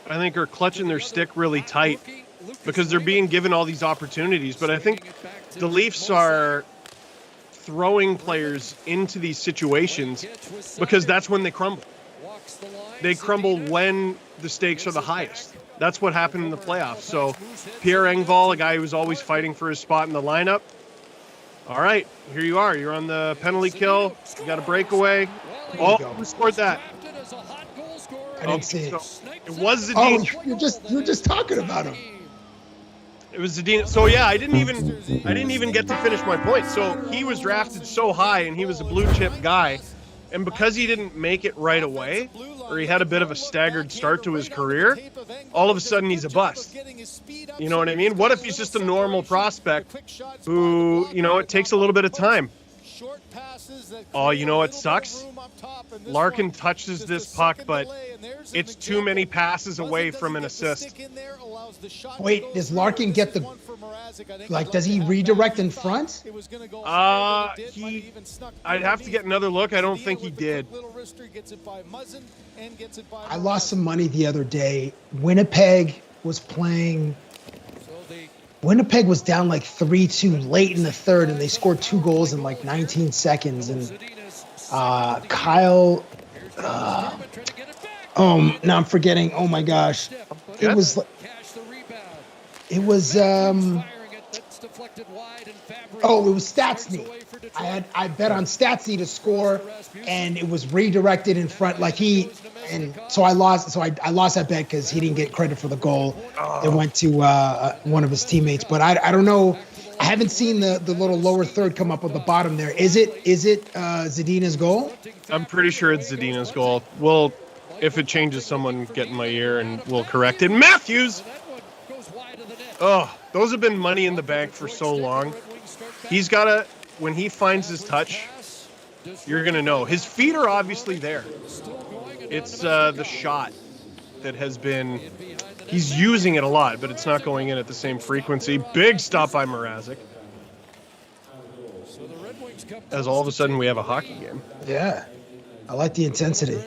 I think, are clutching their stick really tight because they're being given all these opportunities. But I think the Leafs are throwing players into these situations because that's when they crumble. They crumble when the stakes are the highest. That's what happened in the playoffs. So Pierre Engvall, a guy who was always fighting for his spot in the lineup. All right, here you are. You're on the penalty kill. You got a breakaway. Oh, who scored that?
I didn't see it.
It was Zadina.
Oh, you're just talking about him.
It was Zadina. So yeah, I didn't even get to finish my point. So he was drafted so high, and he was a blue chip guy, and because he didn't make it right away, or he had a bit of a staggered start to his career, all of a sudden he's a bust. You know what I mean? What if he's just a normal prospect who, you know, it takes a little bit of time? Oh, you know what sucks? Larkin touches this puck, but it's too many passes away from an assist.
Wait, does Larkin get the, like, does he redirect in front?
I'd have to get another look. I don't think he did.
I lost some money the other day. Winnipeg was down like 3-2 late in the third, and they scored 2 goals in like 19 seconds. And Kyle, now I'm forgetting. Oh my gosh, it was Stastny. I bet on Stastny to score, and it was redirected in front. So I lost that bet because he didn't get credit for the goal. It went to one of his teammates. But I don't know. I haven't seen the little lower third come up at the bottom there. Is it Zadina's goal?
I'm pretty sure it's Zadina's goal. Well, if it changes, someone get in my ear and we'll correct it. Matthews! Oh, those have been money in the bank for so long. He's got to, when he finds his touch, you're going to know. His feet are obviously there. It's the shot that has been, he's using it a lot, but it's not going in at the same frequency. Big stop by Mrazek. as all of a sudden we have a hockey game.
Yeah, I like the intensity.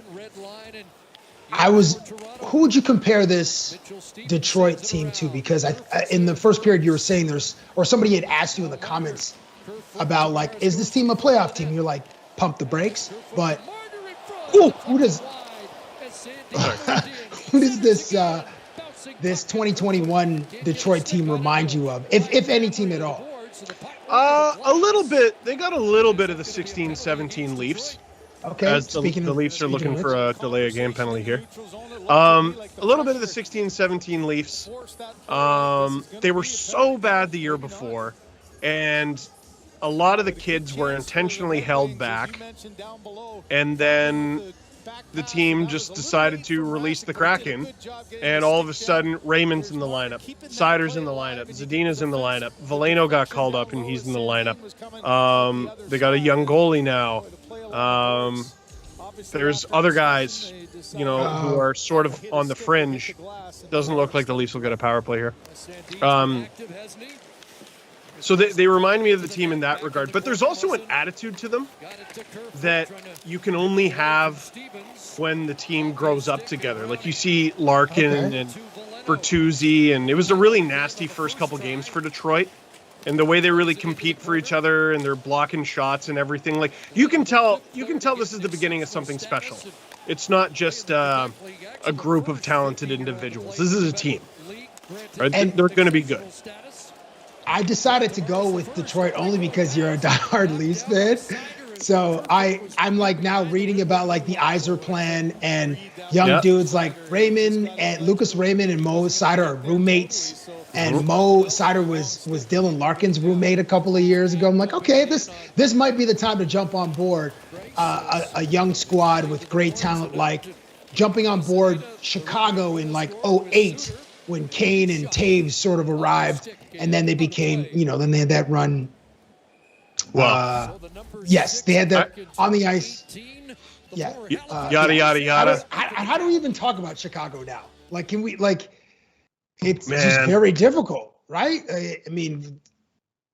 Who would you compare this Detroit team to? Because in the first period you were saying somebody had asked you in the comments about like, is this team a playoff team? You're like, pump the brakes. But who does this 2021 Detroit team remind you of, if any team at all?
A little bit. They got a little bit of the 16-17 Leafs.
Okay.
As the Leafs are looking for a delay of game penalty here. A little bit of the 16-17 Leafs. They were so bad the year before, and a lot of the kids were intentionally held back, and then the team just decided to release the Kraken, and all of a sudden Raymond's in the lineup, Seider's in the lineup, Zadina's in the lineup, Veleno got called up and he's in the lineup. They got a young goalie now. There's other guys, who are sort of on the fringe. Doesn't look like the Leafs will get a power play here. So they remind me of the team in that regard. But there's also an attitude to them that you can only have when the team grows up together. Like you see Larkin and Bertuzzi, and it was a really nasty first couple games for Detroit. And the way they really compete for each other, and they're blocking shots and everything. Like you can tell this is the beginning of something special. It's not just a group of talented individuals. This is a team. Right? And they're going to be good.
I decided to go with Detroit only because you're a diehard Leafs fan. So I'm like now reading about like the Yzer plan, and young dudes like Lucas Raymond and Mo Seider are roommates. And Mo Seider was Dylan Larkin's roommate a couple of years ago. I'm like, okay, this might be the time to jump on board a young squad with great talent, like jumping on board Chicago in like 2008 when Kane and Taves sort of arrived, and then they became, then they had that run. Yes, they had that on the ice. Yeah.
Yada, yada, yada.
How do we even talk about Chicago now? Like, can we, like, it's just very difficult, right? I mean,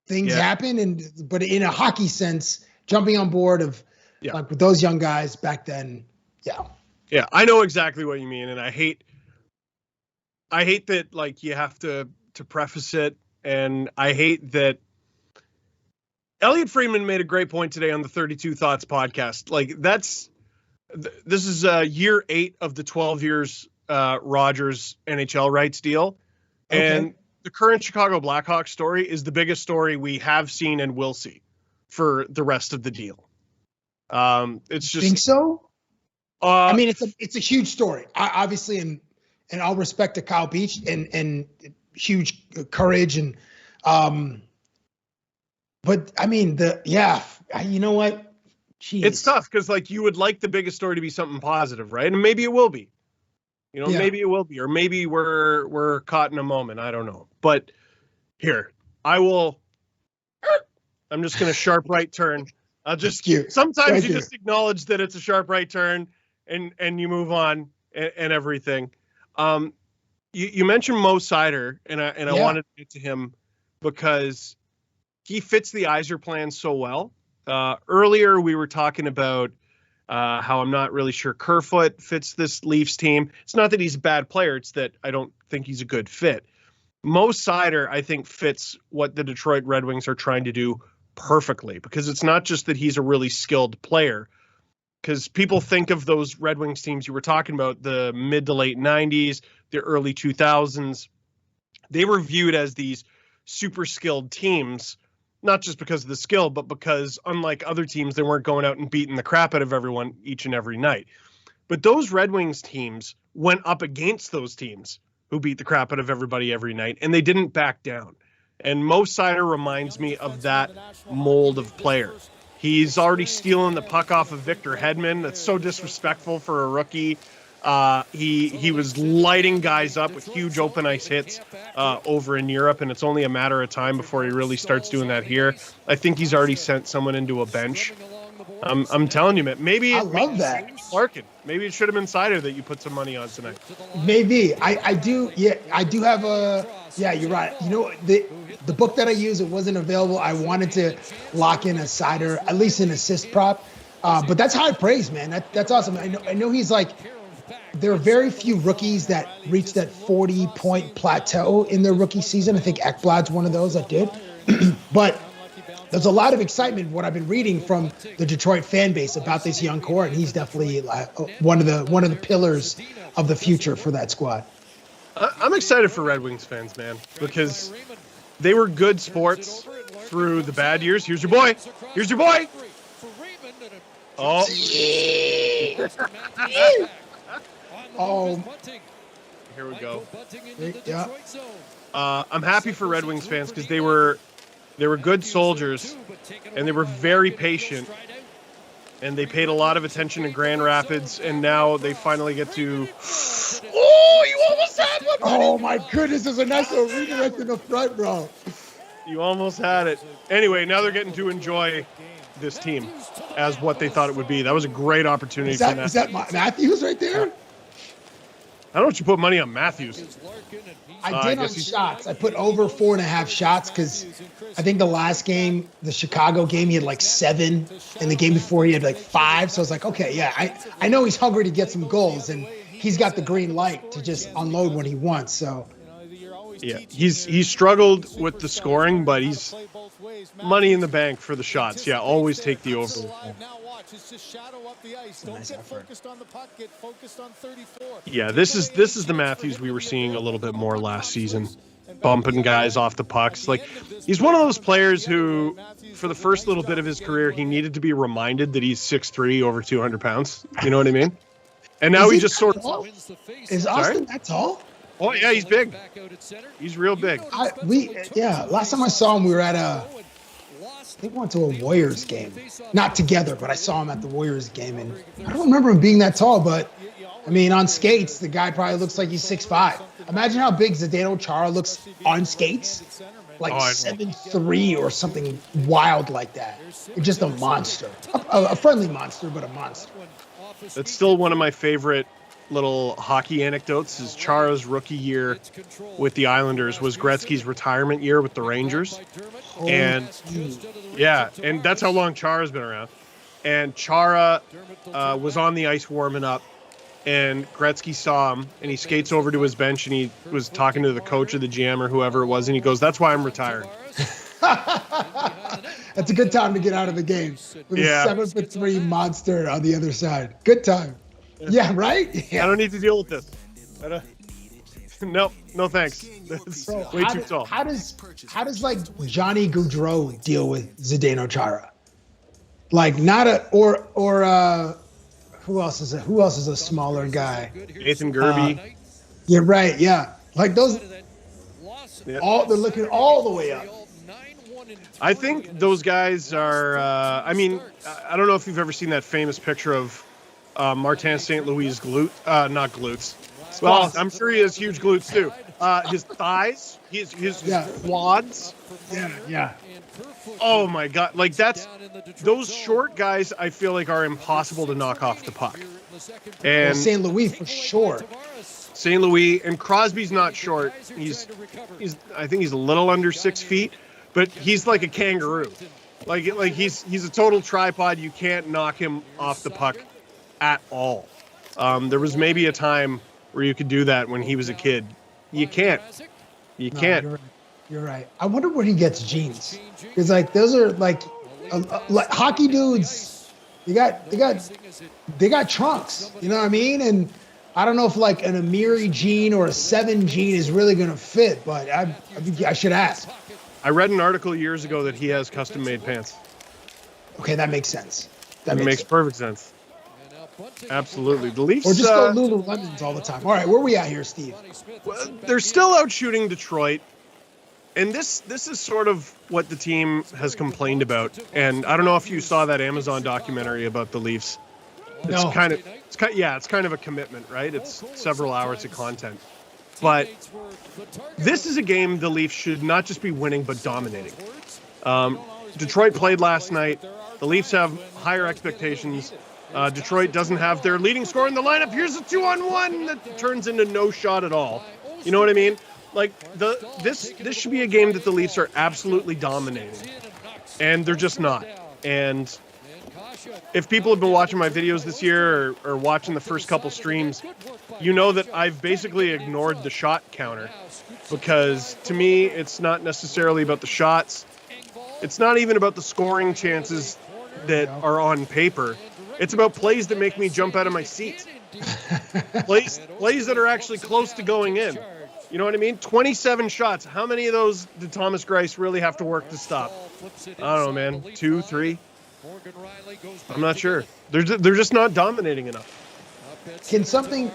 things happen, but in a hockey sense, jumping on board of like with those young guys back then,
Yeah, I know exactly what you mean, and I hate that like you have to preface it, and I hate that Elliot Friedman made a great point today on the 32 Thoughts podcast. Like this is year 8 of the 12 years Rogers NHL rights deal. And the current Chicago Blackhawks story is the biggest story we have seen and will see for the rest of the deal. It's just
think so. I mean, it's a huge story, obviously, and all respect to Kyle Beach and huge courage and but I mean you know what? Jeez.
It's tough because like you would like the biggest story to be something positive, right? And maybe it will be. Maybe it will be, or maybe we're caught in a moment. I don't know. But here, I'm just going to sharp right turn. Sometimes you just acknowledge that it's a sharp right turn and you move on and everything. You mentioned Mo Seider, and I wanted to get to him because he fits the Yzer plan so well. Earlier we were talking about how I'm not really sure Kerfoot fits this Leafs team. It's not that he's a bad player. It's that I don't think he's a good fit. Mo Seider, I think, fits what the Detroit Red Wings are trying to do perfectly, because it's not just that he's a really skilled player, because people think of those Red Wings teams you were talking about, the mid to late 90s, the early 2000s. They were viewed as these super skilled teams, not just because of the skill, but because unlike other teams, they weren't going out and beating the crap out of everyone each and every night. But those Red Wings teams went up against those teams who beat the crap out of everybody every night, and they didn't back down. And Mo Seider reminds me of that mold of player. He's already stealing the puck off of Victor Hedman. That's so disrespectful for a rookie. He was lighting guys up with huge open ice hits over in Europe, and it's only a matter of time before he really starts doing that here. I think he's already sent someone into a bench. I'm telling you, man. Maybe
I love that.
Larkin. Maybe it should have been Seider that you put some money on tonight.
Maybe I do. Yeah, I do have Yeah, you're right. You know, the book that I used, it wasn't available. I wanted to lock in a sider, at least an assist prop. But that's high praise, man. That's awesome. I know he's like, there are very few rookies that reach that 40-point plateau in their rookie season. I think Ekblad's one of those that did. But there's a lot of excitement, what I've been reading from the Detroit fan base about this young core, and he's definitely one of the pillars of the future for that squad.
I'm excited for Red Wings fans, man, because they were good sports through the bad years. Here's your boy. Here's your boy. Oh.
Oh.
Here we go.
Yeah.
I'm happy for Red Wings fans because they were good soldiers, and they were very patient, and they paid a lot of attention to Grand Rapids, and now they finally get to. Oh, you almost had one.
Oh my goodness, there's a nice little redirect in the front, bro.
You almost had it. Anyway, now they're getting to enjoy this team as what they thought it would be. That was a great opportunity.
Is that Matthews right there?
I don't know what you put money on Matthews.
I did on shots. I put over 4.5 shots because I think the last game, the Chicago game, he had like 7, and the game before he had like 5. So I was like, okay, yeah, I know he's hungry to get some goals, and he's got the green light to just unload when he wants. So
yeah, he's struggled with the scoring, but he's money in the bank for the shots. Yeah, always take the over. Yeah, this is the Matthews we were seeing a little bit more last season, bumping guys off the pucks. Like, he's one of those players who, for the first little bit of his career, he needed to be reminded that he's 6'3", over 200 pounds. You know what I mean? And now he just sort of.
Is Austin that tall?
Oh yeah, he's big. He's real big.
Last time I saw him, we were at I think we went to a Warriors game. Not together, but I saw him at the Warriors game, and I don't remember him being that tall, but I mean, on skates, the guy probably looks like he's 6'5". Imagine how big Zdeno Chara looks on skates. Like 7'3" or something wild like that. Just a monster. A friendly monster, but a monster.
That's still one of my favorite little hockey anecdotes is Chara's rookie year with the Islanders was Gretzky's retirement year with the Rangers. And and that's how long Chara's been around. And Chara was on the ice warming up, and Gretzky saw him, and he skates over to his bench, and he was talking to the coach or the GM or whoever it was, and he goes, "That's why I'm retired."
That's a good time to get out of the game with a 7'3" monster on the other side. Good time. Yeah, right? Yeah.
I don't need to deal with this. No thanks. That's way too tall.
How does like Johnny Gaudreau deal with Zdeno Chara? Like who else is a smaller guy?
Nathan Gerby.
Yeah, right. Yeah, like those. They're looking all the way up.
I think those guys are. I mean, I don't know if you've ever seen that famous picture of Martin St. Louis' not glutes. Well, I'm sure he has huge glutes too. His thighs, his quads.
Yeah.
Oh my God! Like those short guys. I feel like are impossible to knock off the puck. And
St. Louis for sure.
St. Louis and Crosby's not short. He's I think he's a little under 6 feet, but he's like a kangaroo. Like he's a total tripod. You can't knock him off the puck at all. There was maybe a time where you could do that when he was a kid. You can't.
You're right. I wonder where he gets jeans. Because like those are like hockey dudes. They got trunks. You know what I mean? And I don't know if like an Amiri jean or a 7 jean is really gonna fit, but I should ask.
I read an article years ago that he has custom-made pants.
Okay, that makes sense.
That makes perfect sense. Absolutely. The Leafs.
Or just go Lululemons all the time. All right, where are we at here, Steve?
Well, they're still out shooting Detroit. And this is sort of what the team has complained about. And I don't know if you saw that Amazon documentary about the Leafs. It's kind of a commitment, right? It's several hours of content. But this is a game the Leafs should not just be winning, but dominating. Detroit played last night. The Leafs have higher expectations. Detroit doesn't have their leading scorer in the lineup. Here's a 2-on-1 that turns into no shot at all. You know what I mean? like this should be a game that the Leafs are absolutely dominating, and they're just not. And if people have been watching my videos this year or watching the first couple streams, you know that I've basically ignored the shot counter, because to me, it's not necessarily about the shots. It's not even about the scoring chances that are on paper. It's about plays that make me jump out of my seat. plays that are actually close to going in. You know what I mean? 27 shots. How many of those did Thomas Greiss really have to work to stop? I don't know, man. 2, 3? I'm not sure. They're just not dominating enough.
Can something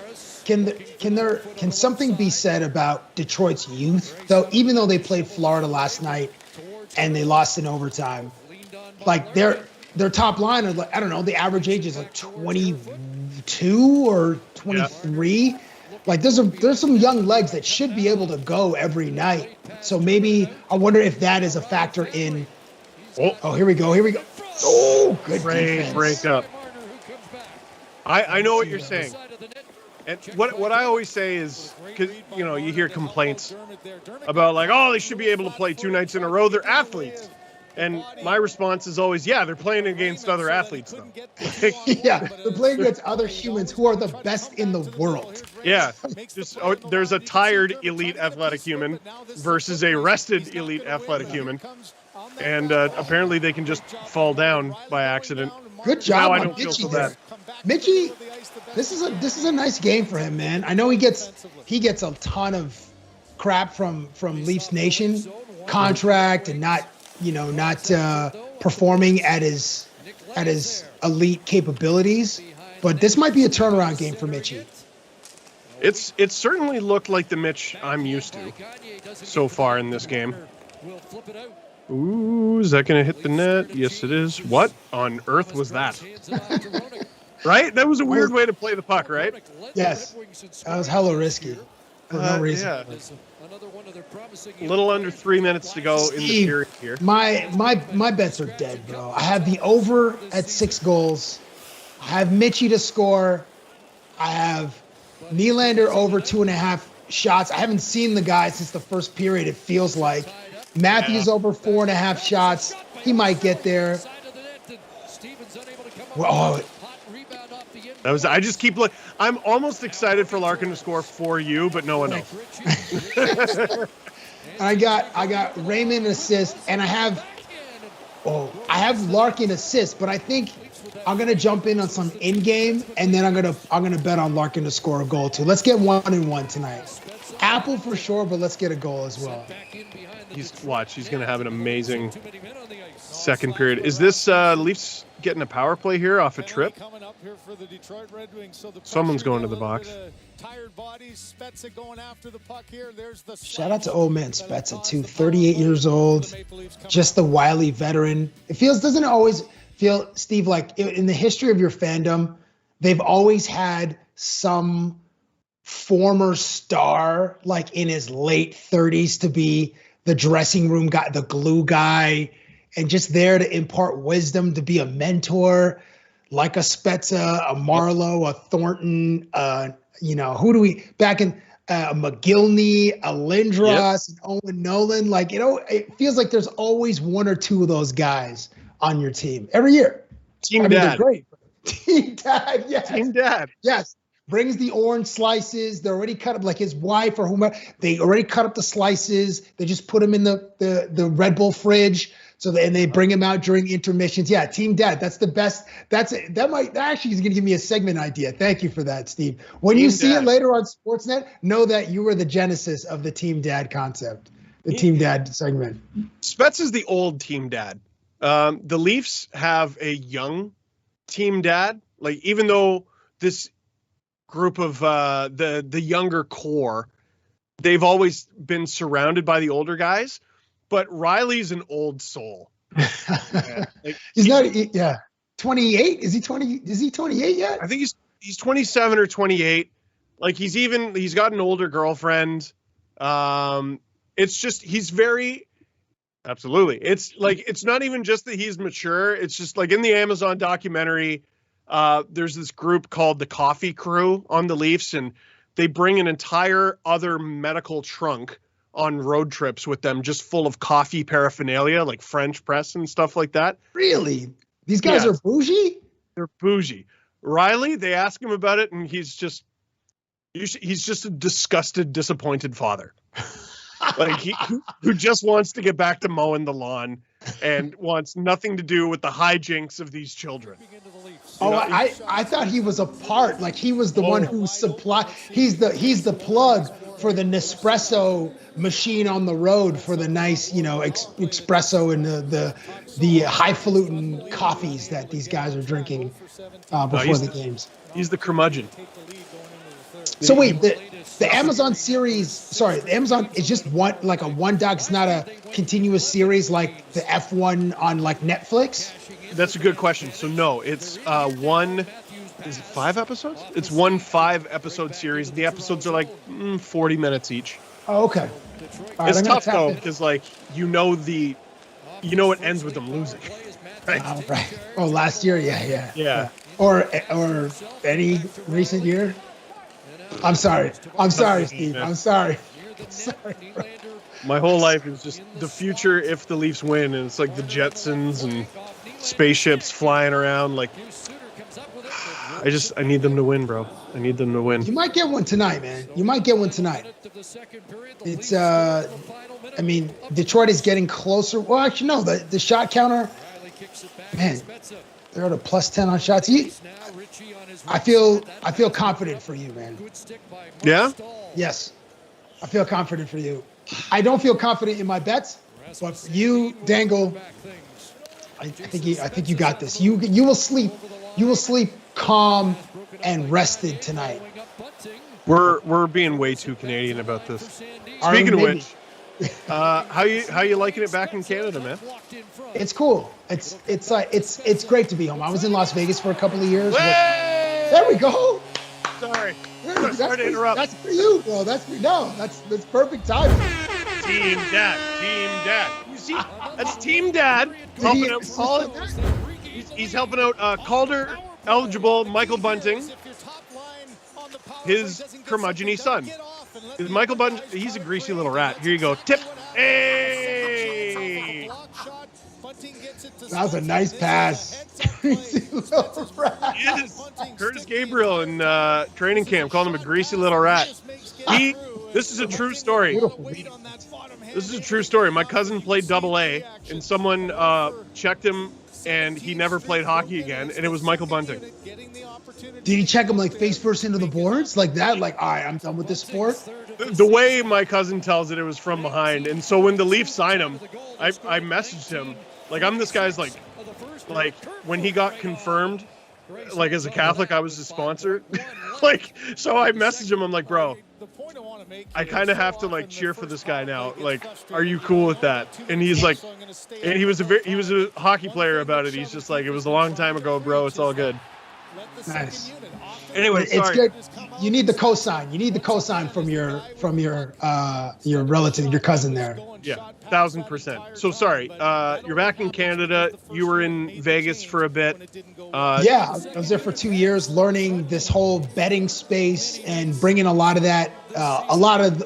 be said about Detroit's youth, though? Even though they played Florida last night and they lost in overtime, like their top line, are like, I don't know, the average age is like 22 or 23. Yeah. Like there's some young legs that should be able to go every night. So maybe I wonder if that is a factor in. Oh, here we go. Oh, good defense.
Break up. I know what you're saying. And what I always say is, because you hear complaints about like, oh, they should be able to play 2 nights in a row. They're athletes. And my response is always, yeah, they're playing against other athletes, though.
Yeah, they're playing against other humans who are the best in the world.
Yeah, there's a tired elite athletic human versus a rested elite athletic human. And apparently they can just fall down by accident.
Good job
on
I don't feel so bad. Mitchie, this is a nice game for him, man. I know he gets a ton of crap from Leafs Nation, contract and not performing at his elite capabilities, but this might be a turnaround game for Mitchie.
It's certainly looked like the Mitch I'm used to so far in this game. Ooh, is that going to hit the net? Yes, it is. What on earth was that? Right? That was a weird way to play the puck, right?
Yes. That was hella risky for no reason.
Yeah. A little under 3 minutes to go in the period here.
My bets are dead, bro. I have the over at 6 goals. I have Mitchie to score. I have Nylander over 2.5 shots. I haven't seen the guy since the first period, it feels like. Matthews over 4.5 shots. He might get there. Oh,
I just keep looking. I'm almost excited for Larkin to score for you, but no one else.
I got Raymond assist, and I have Larkin assist, but I think I'm gonna jump in on some in-game, and then I'm gonna bet on Larkin to score a goal too. Let's get 1-1 tonight. Apple for sure, but let's get a goal as well.
He's gonna have an amazing second period. Is this Leafs getting a power play here off a trip? Someone's going to the box.
Shout out to old man Spezza too, 38 years old, just the wily veteran. Doesn't it always feel, Steve, like in the history of your fandom, they've always had some former star like in his late 30s to be the dressing room guy, the glue guy, and just there to impart wisdom, to be a mentor, like a Spezza, a Marlowe, a Thornton, who do we back in McGillney, a Lindros, and Owen Nolan. Like, it feels like there's always one or two of those guys on your team every year.
Team Dad.
They're great. Team Dad, yes.
Team Dad.
Yes. Brings the orange slices. They're already cut up, like his wife or whomever. They already cut up the slices. They just put them in the Red Bull fridge. And they bring him out during intermissions. Yeah, Team Dad. That's the best. That actually is going to give me a segment idea. Thank you for that, Steve. When you see it later on Sportsnet, know that you were the genesis of the Team Dad concept, the Team Dad segment.
Spetz is the old Team Dad. The Leafs have a young Team Dad. Like, even though this group of the younger core, they've always been surrounded by the older guys. But Riley's an old soul.
He's not. 28. Is he 20? Is he 28 yet?
I think he's 27 or 28. Like, he's got an older girlfriend. It's just he's very. Absolutely. It's like, it's not even just that he's mature. It's just like in the Amazon documentary, there's this group called the Coffee Crew on the Leafs, and they bring an entire other medical trunk on road trips with them, just full of coffee paraphernalia, like French press and stuff like that.
Really? These guys are bougie?
They're bougie. Riley, they ask him about it, and he's just a disgusted, disappointed father. Like who just wants to get back to mowing the lawn and wants nothing to do with the hijinks of these children.
I thought he was a part, like he was the one who supplied. He's the plug for the Nespresso machine on the road for the nice, espresso and the highfalutin coffees that these guys are drinking before the games.
He's the curmudgeon.
So wait, the Amazon series, the Amazon is just a one doc. It's not a continuous series like the F1 on like Netflix?
That's a good question. So no, it's is it 5 episodes? It's one 5-episode series. The episodes are like 40 minutes each.
Oh, okay. Right,
it's tough though, because like, it ends with them losing. Right?
Oh, right. Oh, last year? Yeah. Or any recent year? I'm sorry, Steve. I'm sorry. Bro.
My whole life is just the future if the Leafs win, and it's like the Jetsons and spaceships flying around. Like, I need them to win, bro. I need them to win.
You might get one tonight, man. It's Detroit is getting closer. Well, actually, no. The shot counter, man, they're at a +10 on shots. I feel confident for you, man.
Yeah?
Yes. I feel confident for you. I don't feel confident in my bets, but for you, Dangle, I think you got this. You will sleep calm and rested tonight.
We're being way too Canadian about this. Speaking of which, how you liking it back in Canada, man?
It's cool. It's great to be home. I was in Las Vegas for a couple of years. There we go.
Sorry to interrupt.
That's for you, bro. That's perfect timing.
Team Dad. You see, that's Team Dad helping out Paul. He's helping out Calder eligible Michael Bunting, his curmudgeon-y son. Michael Bunting, he's a greasy little rat. Here you go. Tip. Hey!
That was a nice pass. Greasy little rat.
Yes. Curtis Gabriel in training camp called him a greasy little rat. This is a true story. This is a true story. My cousin played AA, and someone checked him, and he never played hockey again, and it was Michael Bunting.
Did he check him like face first into the boards? Like that? Like, all right, I'm done with this sport?
The way my cousin tells it was from behind. And so when the Leafs signed him, I messaged him. Like, I'm this guy's like when he got confirmed, like as a Catholic, I was his sponsor. So I messaged him. I'm like, bro, I kind of have to like cheer for this guy now. Like, are you cool with that? And he's like, and he was a hockey player about it. He's just like, it was a long time ago, bro. It's all good.
Nice.
Anyway,
it's good. You need the cosign. You need the cosign from your relative, your cousin there.
Yeah, 1000%. So sorry, you're back in Canada. You were in Vegas for a bit.
Yeah, I was there for 2 years, learning this whole betting space and bringing a lot of that,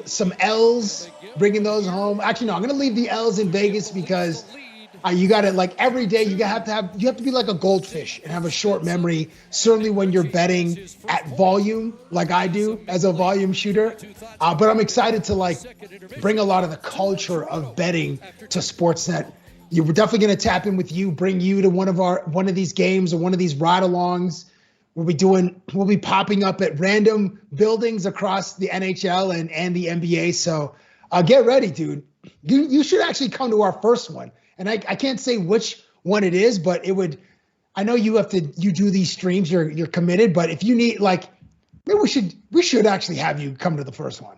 some L's, bringing those home. Actually, no, I'm gonna leave the L's in Vegas because. You got to like every day. You have to be like a goldfish and have a short memory. Certainly when you're betting at volume, like I do as a volume shooter. But I'm excited to like bring a lot of the culture of betting to Sportsnet. We're definitely going to tap in with you, bring you to one of these games or one of these ride-alongs. We'll be popping up at random buildings across the NHL and the NBA. So get ready, dude. You should actually come to our first one. And I can't say which one it is, but I know you do these streams, you're committed, but if you need maybe we should actually have you come to the first one.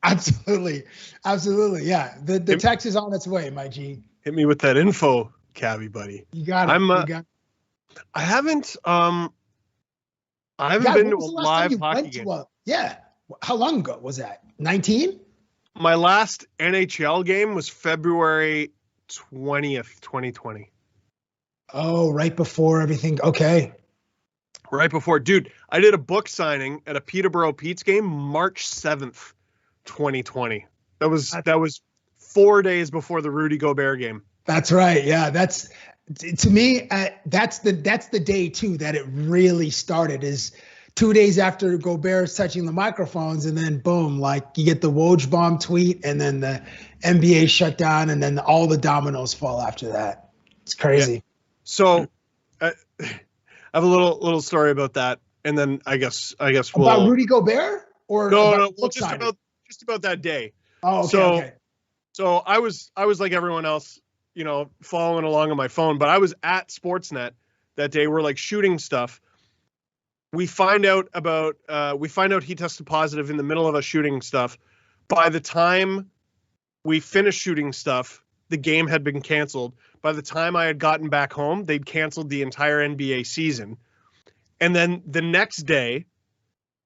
Absolutely. Yeah. The text is on its way, my G.
Hit me with that info, Cabby buddy.
You got it.
I haven't been to a live hockey game.
Yeah. How long ago was that? 19?
My last NHL game was February 20th, 2020.
Oh, right before everything. Okay.
Right before. Dude, I did a book signing at a Peterborough Pete's game March 7th, 2020. That was 4 days before the Rudy Gobert game.
That's right. Yeah, that's to me. That's the day too that it really started. Is 2 days after Gobert's touching the microphones, and then boom, like you get the Woj bomb tweet, and then the NBA shut down, and then all the dominoes fall after that. It's crazy.
Yeah. So I have a little story about that, and then I guess we'll
about Rudy Gobert or
no, just about that day.
Oh, okay.
So I was like everyone else, following along on my phone, but I was at Sportsnet that day. We're like shooting stuff. We find out he tested positive in the middle of us shooting stuff. By the time we finished shooting stuff, the game had been canceled. By the time I had gotten back home, they'd canceled the entire NBA season. And then the next day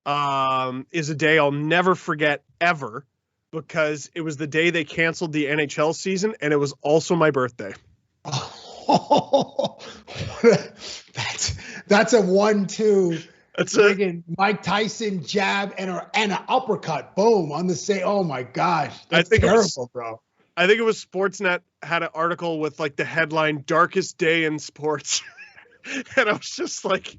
is a day I'll never forget ever, because it was the day they canceled the NHL season, and it was also my birthday.
Oh, that's a 1-2. That's a Mike Tyson jab and an uppercut. Boom on the same. Oh my gosh, that's terrible, bro.
I think it was Sportsnet had an article with like the headline "Darkest Day in Sports," and I was just like,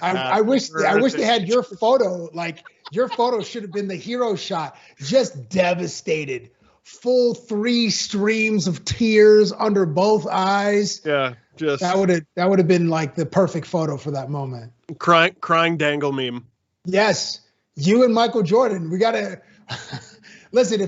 I wish they had your photo. Like your photo should have been the hero shot. Just devastated, full 3 streams of tears under both eyes.
Yeah, just
that would have been like the perfect photo for that moment.
Crying Dangle meme.
Yes, you and Michael Jordan. We gotta listen.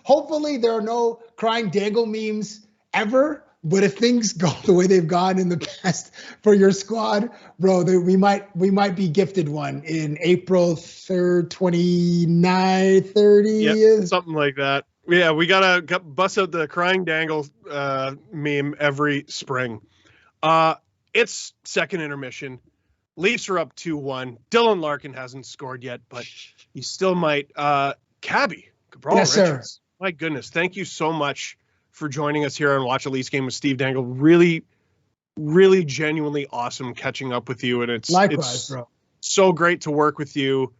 Hopefully there are no crying Dangle memes ever. But if things go the way they've gone in the past for your squad, bro, we might be gifted one in April 3rd, 29, 30.
Yep, something like that. Yeah, we gotta bust out the crying Dangle meme every spring. It's second intermission. Leafs are up 2-1. Dylan Larkin hasn't scored yet, but he still might. Cabby, Cabral
yes,
Richards.
Sir.
My goodness, thank you so much for joining us here on Watch a Leafs Game with Steve Dangle. Really, really genuinely awesome catching up with you, and it's
bro.
So great to work with you.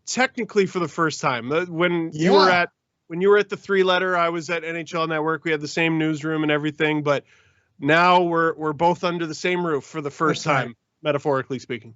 Technically for the first time, when you were at the 3-letter, I was at NHL Network. We had the same newsroom and everything, but now we're both under the same roof for the first time, metaphorically speaking.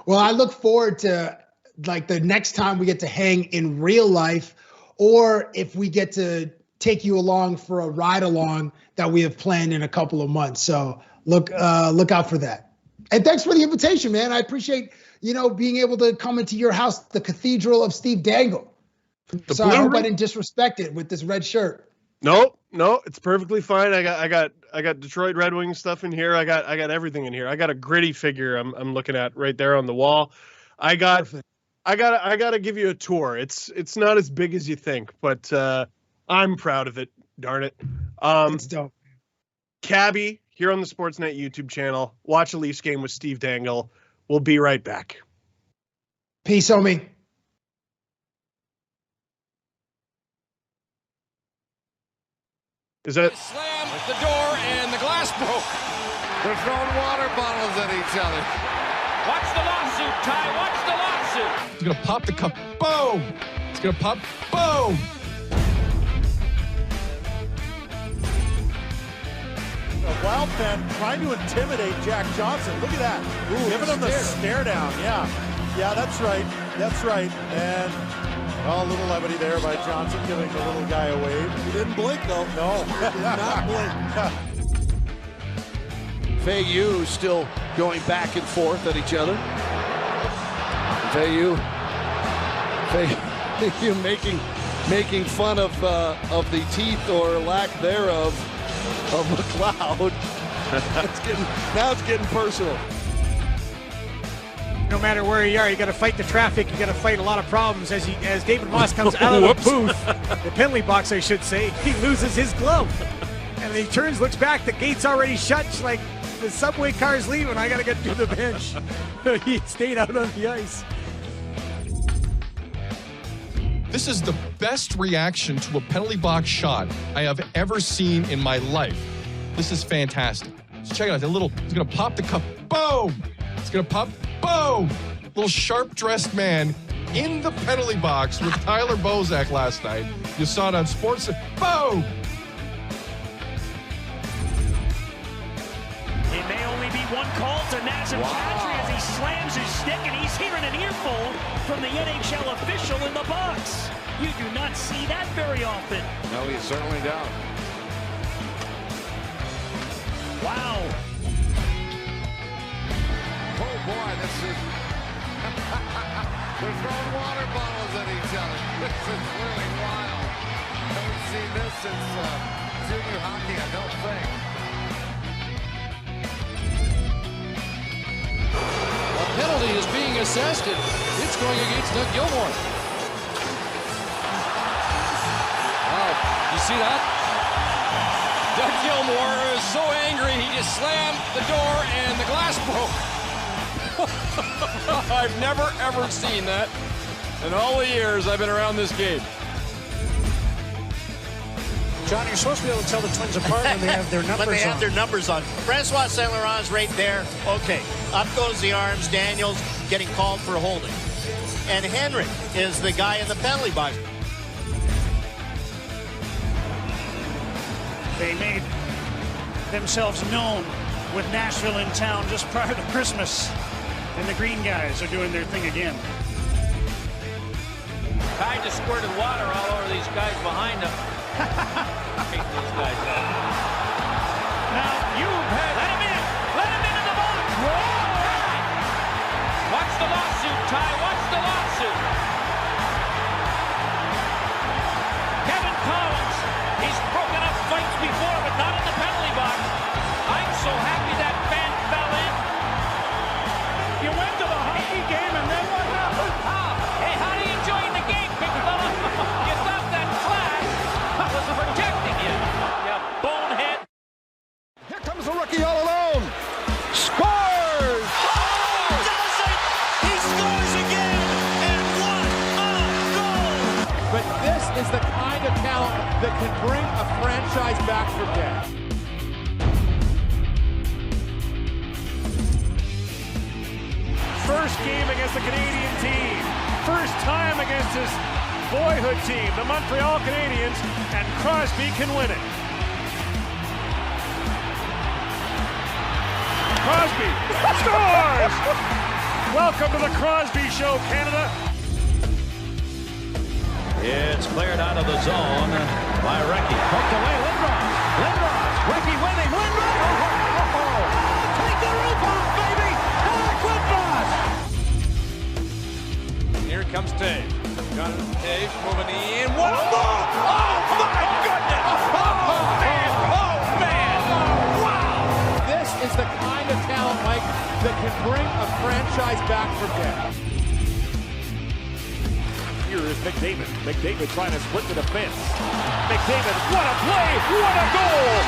Well, I look forward to like the next time we get to hang in real life, or if we get to take you along for a ride along that we have planned in a couple of months. So look out for that. And thanks for the invitation, man. I appreciate, being able to come into your house, the Cathedral of Steve Dangle. Sorry, I hope I didn't disrespect it with this red shirt.
No, it's perfectly fine. I got Detroit Red Wings stuff in here. I got everything in here. I got a Gritty figure I'm looking at right there on the wall. I got to give you a tour. It's not as big as you think, but I'm proud of it. Darn it.
It's dope.
Cabby here on the Sportsnet YouTube channel. Watch a Leafs Game with Steve Dangle. We'll be right back.
Peace, homie.
Is that
slammed the door and the glass broke? They're throwing water bottles at each other.
Watch the lawsuit, Ty. Watch the lawsuit.
It's gonna pop the cup. Boom. It's gonna pop. Boom.
A Wild fan trying to intimidate Jack Johnson. Look at that. Ooh, giving him the stare down. Yeah, that's right. And a little levity there by Johnson, giving the little guy a wave. He didn't blink, though. No, he did not blink.
Fayu still going back and forth at each other. Fayu making fun of the teeth or lack thereof of McLeod. Now it's getting personal.
No matter where you are, you got to fight the traffic. You got to fight a lot of problems. As David Moss comes out of the booth, the penalty box, I should say, he loses his glove, and he turns, looks back. The gate's already shut. It's like the subway car's leaving. I got to get to the bench. He stayed out on the ice.
This is the best reaction to a penalty box shot I have ever seen in my life. This is fantastic. So check it out. It's gonna pop the cup. Boom! It's gonna pop. Boom! Little sharp-dressed man in the penalty box with Tyler Bozak last night. You saw it on Sportsnet. Boom!
It may only be one call to Nazem Kadri as he slams his stick, and he's hearing an earful from the NHL official in the box. You do not see that very often.
No, he certainly don't.
Wow.
Oh boy, this is... They're throwing water bottles at each other. This is really wild. I haven't seen this since junior hockey, I don't think.
A penalty is being assessed, and it's going against Doug Gilmour. Wow, you see that?
Doug Gilmour is so angry he just slammed the door and the glass broke. I've never ever seen that in all the years I've been around this game.
John, you're supposed to be able to tell the Twins apart when they have their numbers on.
When they have their numbers on. Francois Saint-Laurent's right there. Okay, up goes the arms. Daniels getting called for holding. And Henrik is the guy in the penalty box.
They made themselves known with Nashville in town just prior to Christmas. And the green guys are doing their thing again.
Ty just squirted water all over these guys behind him. Hate these guys up.
Now you've had... Let him in! Let him into the box! Whoa!
Watch the lawsuit, Ty. Watch the lawsuit. Kevin Collins. He's broken up fights before, but not in the penalty box. I'm so happy that fan fell in.
You went to the hockey game and then what happened?
Hey, how do you join the game, big fella? You thought that flag was protecting you. You bonehead.
Here comes the rookie all alone. Scores!
Oh, does it? He scores again, and what a goal!
But this is the kind of talent that can bring a franchise back from dead.
First game against the Canadian team. First time against his boyhood team, the Montreal Canadiens, and Crosby can win it. Crosby scores! Welcome to the Crosby Show, Canada.
It's cleared out of the zone by Recchi. Poked away, Lindros. Recchi winning, Lindros! Take the roof off, baby! Here comes Taves. Got it. Taves moving in. What a move! Oh, my goodness! Oh, man! Oh, man! Wow!
This is the kind of talent, Mike, that can bring a franchise back from dead.
Here is McDavid. McDavid trying to split the defense. McDavid, what a play! What a goal!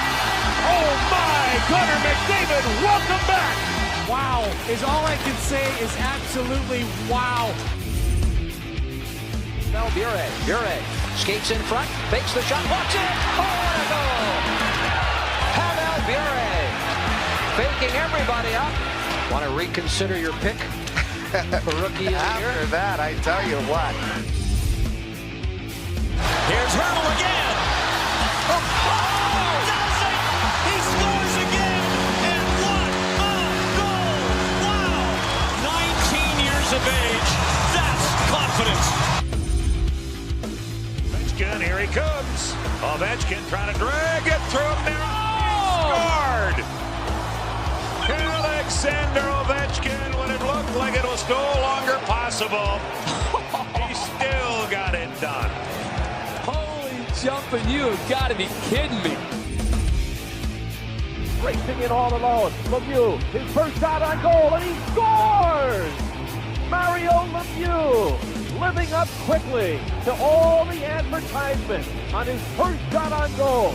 Oh, my! Connor McDavid, welcome back!
Wow is all I can say is absolutely wow.
Now Bure skates in front, fakes the shot, walks it! Oh, what a goal! Pavel Bure faking everybody up. Want to reconsider your pick for Rookie of the Year?
After that, I tell you what.
Here's Hurdle again. Oh, does it? He scores again. And what a goal. Wow. 19 years of age. That's confidence. Ovechkin, here he comes. Ovechkin trying to drag it through there. Oh! Scored. Alexander Ovechkin, when it looked like it was no longer possible, he still got it done.
Holy jumping, you have got to be kidding me.
Racing it all alone. Lemieux, his first shot on goal, and he scores! Mario Lemieux, living up quickly to all the advertisements on his first shot on goal.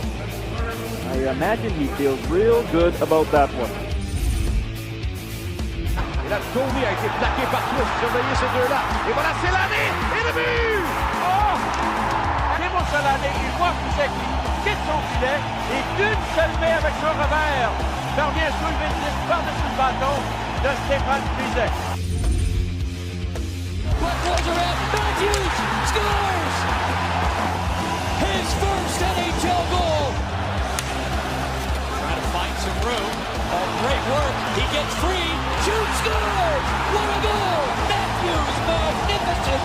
I imagine he feels real good about that one.
Et là, Tony a été plaqué par tous. Surveillez ces deux-là. Et voilà, c'est l'année. Et le but! Oh!
Timo Solani, il voit Fuseki, quitte son filet et d'une seule main avec son revers parvient à soulever le par-dessus le bâton de Stéphane Fusek.
rolls around. Matthews scores! His first NHL goal. Trying to find some room. Oh, great work. He gets free. Shoots, scores! What a goal! Matthews, magnificent.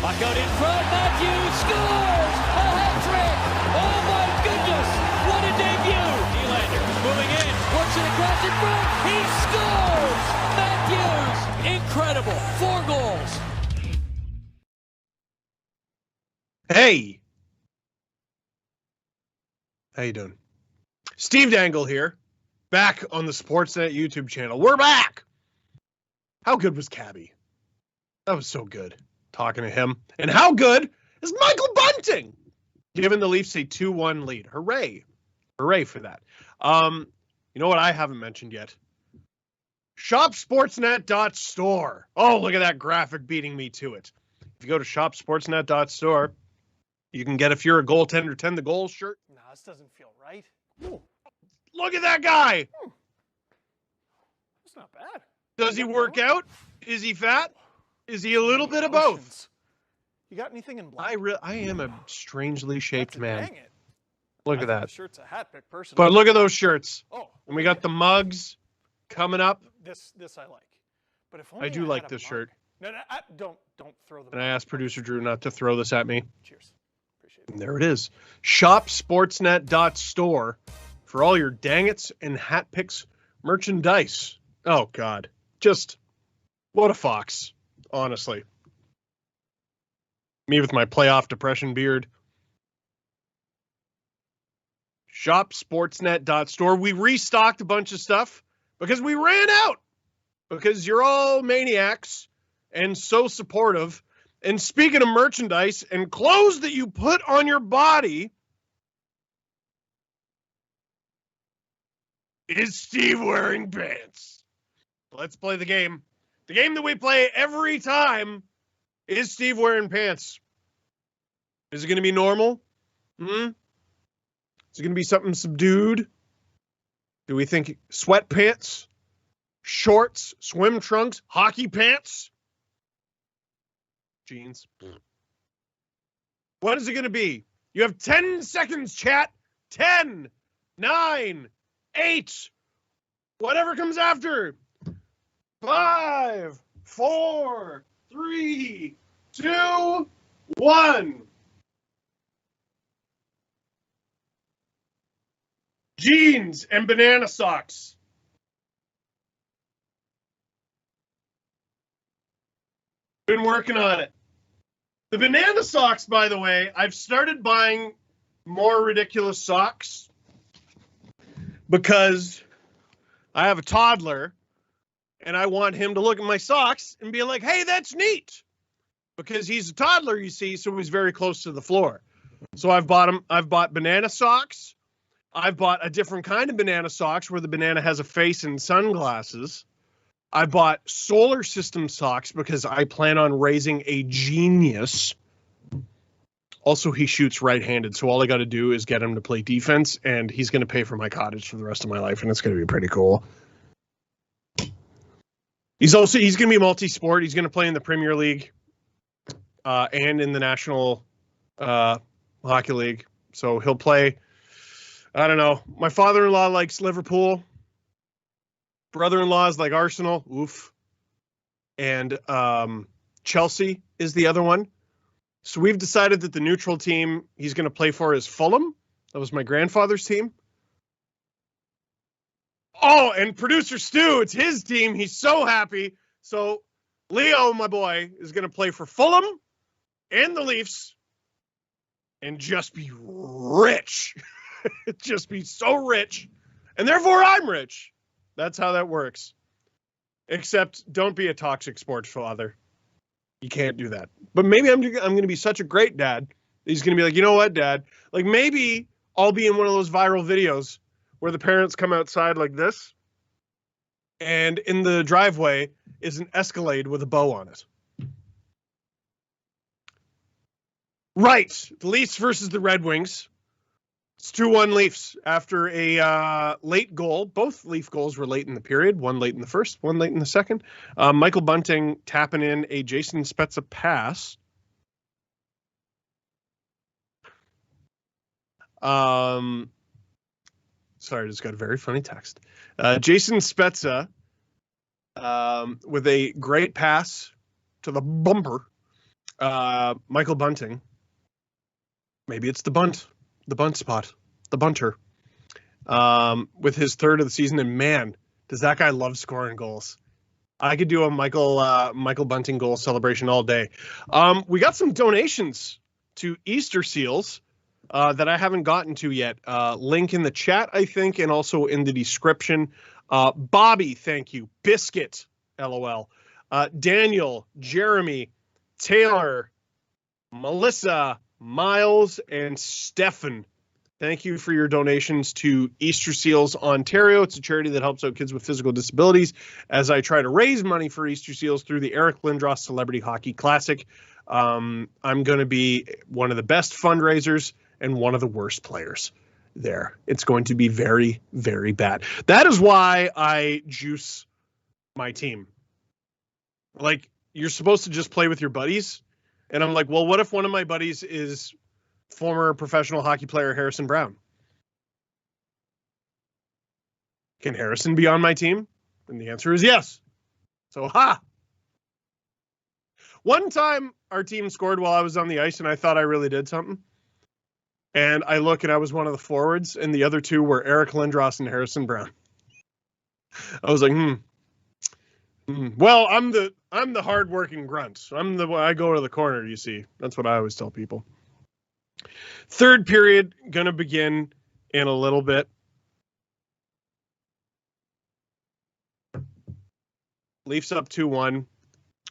Puck out in front. Matthews scores! A hat trick! Oh my goodness! What a debut! Nylander moving in, works it across in front. He scores! Matthews, incredible! 4 goals.
Hey, how you doing? Steve Dangle here, back on the Sportsnet YouTube channel. We're back. How good was Cabby? That was so good. Talking to him. And how good is Michael Bunting? Giving the Leafs a 2-1 lead. Hooray. Hooray for that. You know what I haven't mentioned yet? ShopSportsnet.store. Oh, look at that graphic beating me to it. If you go to ShopSportsnet.store, you can get, if you're a goaltender, 10 the goal shirt.
No, this doesn't feel right.
Look at that guy.
It's not bad.
Does he work out? Is he fat? Is he a little bit of both?
You got anything in black?
I am a strangely shaped man.
Dang it.
Look at that.
The shirt's a hat pick personally.
But look at those shirts.
Oh.
And we got the mugs coming up.
This I like. But if only
I do like this shirt.
No, don't throw them.
And I asked producer Drew not to throw this at me.
Cheers. Appreciate it.
And there it is. ShopSportsnet.store for all your dangits and hat picks merchandise. Oh God. Just what a fox. Honestly. Me with my playoff depression beard. ShopSportsnet.store. We restocked a bunch of stuff because we ran out. Because you're all maniacs and so supportive. And speaking of merchandise and clothes that you put on your body, is Steve wearing pants? Let's play the game. The game that we play every time is Steve wearing pants. Is it going to be normal? Is it going to be something subdued? Do we think sweatpants, shorts, swim trunks, hockey pants, jeans? What is it going to be? You have 10 seconds, chat. 10, 9, 8, whatever comes after. 5, 4, 3, 2, 1. Jeans and banana socks. Been working on it. The banana socks, by the way, I've started buying more ridiculous socks because I have a toddler and I want him to look at my socks and be like, hey, that's neat. Because he's a toddler, you see, so he's very close to the floor. So I've bought banana socks. I've bought a different kind of banana socks where the banana has a face and sunglasses. I bought solar system socks because I plan on raising a genius. Also, he shoots right-handed, so all I got to do is get him to play defense, and he's going to pay for my cottage for the rest of my life, and it's going to be pretty cool. He's going to be multi-sport. He's going to play in the Premier League and in the National Hockey League. So he'll play, I don't know. My father-in-law likes Liverpool. Brother-in-law is like Arsenal. Oof. And Chelsea is the other one. So we've decided that the neutral team he's going to play for is Fulham. That was my grandfather's team. Oh, and producer Stu, it's his team. He's so happy. So Leo, my boy, is going to play for Fulham and the Leafs and just be rich. Just be so rich. And therefore I'm rich. That's how that works. Except don't be a toxic sports father. You can't do that. But maybe I'm going to be such a great dad. He's going to be like, you know what, Dad? Like maybe I'll be in one of those viral videos where the parents come outside like this, and in the driveway is an Escalade with a bow on it. Right. The Leafs versus the Red Wings. It's 2-1 Leafs after a late goal. Both Leaf goals were late in the period. One late in the first, one late in the second. Michael Bunting tapping in a Jason Spezza pass. Sorry, I just got a very funny text. Jason Spezza with a great pass to the bumper. Michael Bunting. Maybe it's the bunt spot, the bunter. With his third of the season, and man, does that guy love scoring goals. I could do a Michael Bunting goal celebration all day. We got some donations to Easter Seals that I haven't gotten to yet. Link in the chat, I think, and also in the description. Bobby, thank you. Biscuit, LOL. Daniel, Jeremy, Taylor, Melissa, Miles, and Stefan. Thank you for your donations to Easter Seals Ontario. It's a charity that helps out kids with physical disabilities as I try to raise money for Easter Seals through the Eric Lindros Celebrity Hockey Classic. I'm going to be one of the best fundraisers and one of the worst players there. It's going to be very, very bad. That is why I juice my team. Like, you're supposed to just play with your buddies. And I'm like, well, what if one of my buddies is former professional hockey player Harrison Brown? Can Harrison be on my team? And the answer is yes. So, One time our team scored while I was on the ice and I thought I really did something. And I look and I was one of the forwards and the other two were Eric Lindros and Harrison Brown. I was like, Well, I'm the hardworking grunt. I go to the corner, you see. That's what I always tell people. Third period going to begin in a little bit. Leafs up 2-1.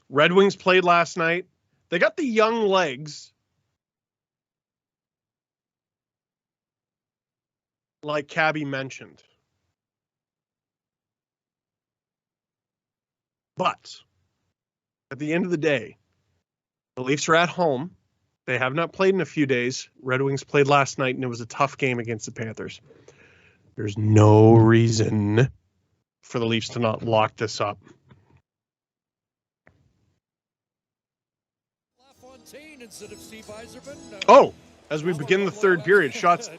Red Wings played last night. They got the young legs, like Cabby mentioned. But at the end of the day, the Leafs are at home. They have not played in a few days. Red Wings played last night, and it was a tough game against the Panthers. There's no reason for the Leafs to not lock this up. Oh, as we begin the third period, shots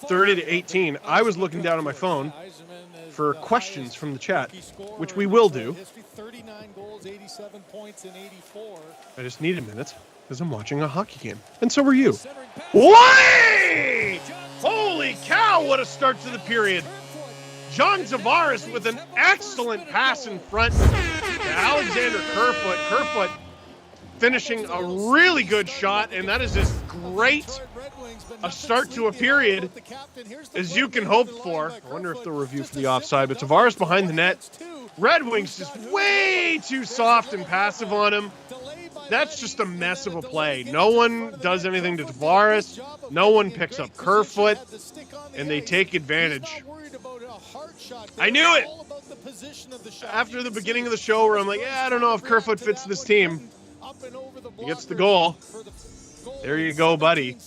30-18. I was looking down at my phone for questions from the chat, which we will do.
39 goals, 87 points in 84.
I just need a minute because I'm watching a hockey game. And so are you. Wait! Holy cow, what a start to the period. John Tavares with an excellent pass in front to Alexander Kerfoot. Kerfoot finishing a really good shot, and that is as great a start to a period as you can hope for. I wonder if they'll review for the offside, but Tavares behind the net. Red Wings just way too soft and passive on him. That's just a mess of a play. No one does anything to Tavares. No one picks up Kerfoot, and they take advantage. I knew it! After the beginning of the show where I'm like, I don't know if Kerfoot fits this team. He gets the goal. There you go, buddy.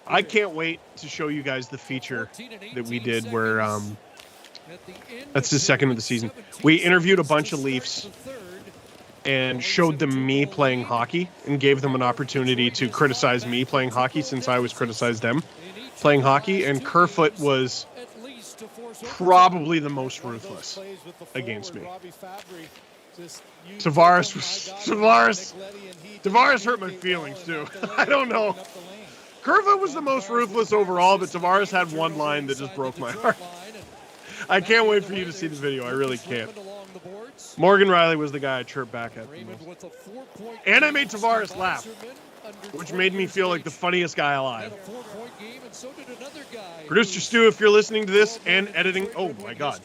I can't wait to show you guys the feature that we did where that's the second of the season. We interviewed a bunch of Leafs and showed them me playing hockey and gave them an opportunity to criticize me playing hockey since I always criticized them playing hockey. And Kerfoot was probably the most ruthless against me. Tavares hurt my feelings too. I don't know. Kerfoot was the most ruthless overall, but Tavares had one line that just broke my heart. I can't wait for you to see the video. I really can't. Morgan Riley was the guy I chirped back at the most. And I made Tavares laugh, which made me feel like the funniest guy alive. Producer Stu, if you're listening to this and editing, oh my God.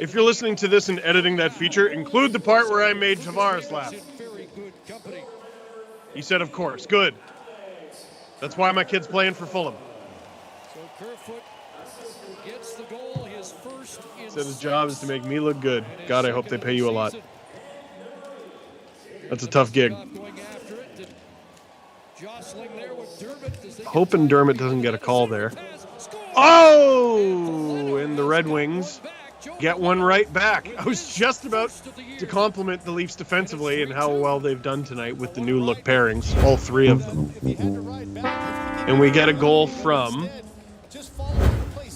If you're listening to this and editing that feature, include the part where I made Tavares laugh. He said, of course. Good. That's why my kid's playing for Fulham. Said his job is to make me look good. God, I hope they pay you a lot. That's a tough gig.
Jostling there with Dermott as they
Hoping Dermott doesn't get a call there. Oh, and the Red Wings get one right back. I was just about to compliment the Leafs defensively and how well they've done tonight with the new look pairings, all three of them. And we get a goal from,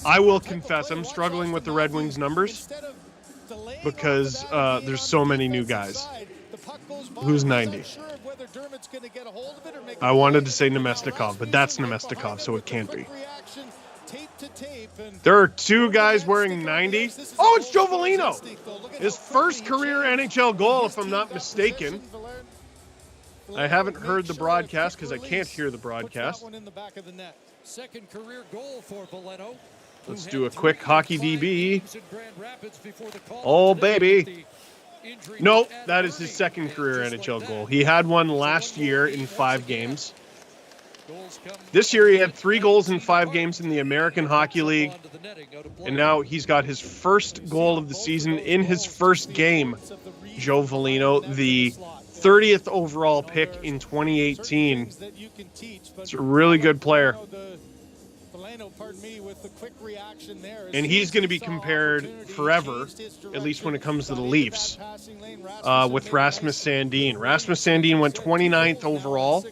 I will confess, I'm struggling with the Red Wings numbers because there's so many new guys. Who's 90? I wanted to say Nemestikov, but that's Nemestikov, so it can't be. There are two guys wearing 90. Oh, it's Joe Veleno. His first career NHL goal, if I'm not mistaken. I haven't heard the broadcast because I can't hear the broadcast.
Second career goal for Veleno.
Let's do a quick hockey DB. Oh, baby. No, that is his second career NHL goal. He had one last year in 5 games. This year he had 3 goals in 5 games in the American Hockey League. And now he's got his first goal of the season in his first game. Joe Veleno, the 30th overall pick in 2018. It's a really good player. And he's going to be compared forever, at least when it comes to the Leafs, with Rasmus Sandeen. Rasmus Sandeen went 29th overall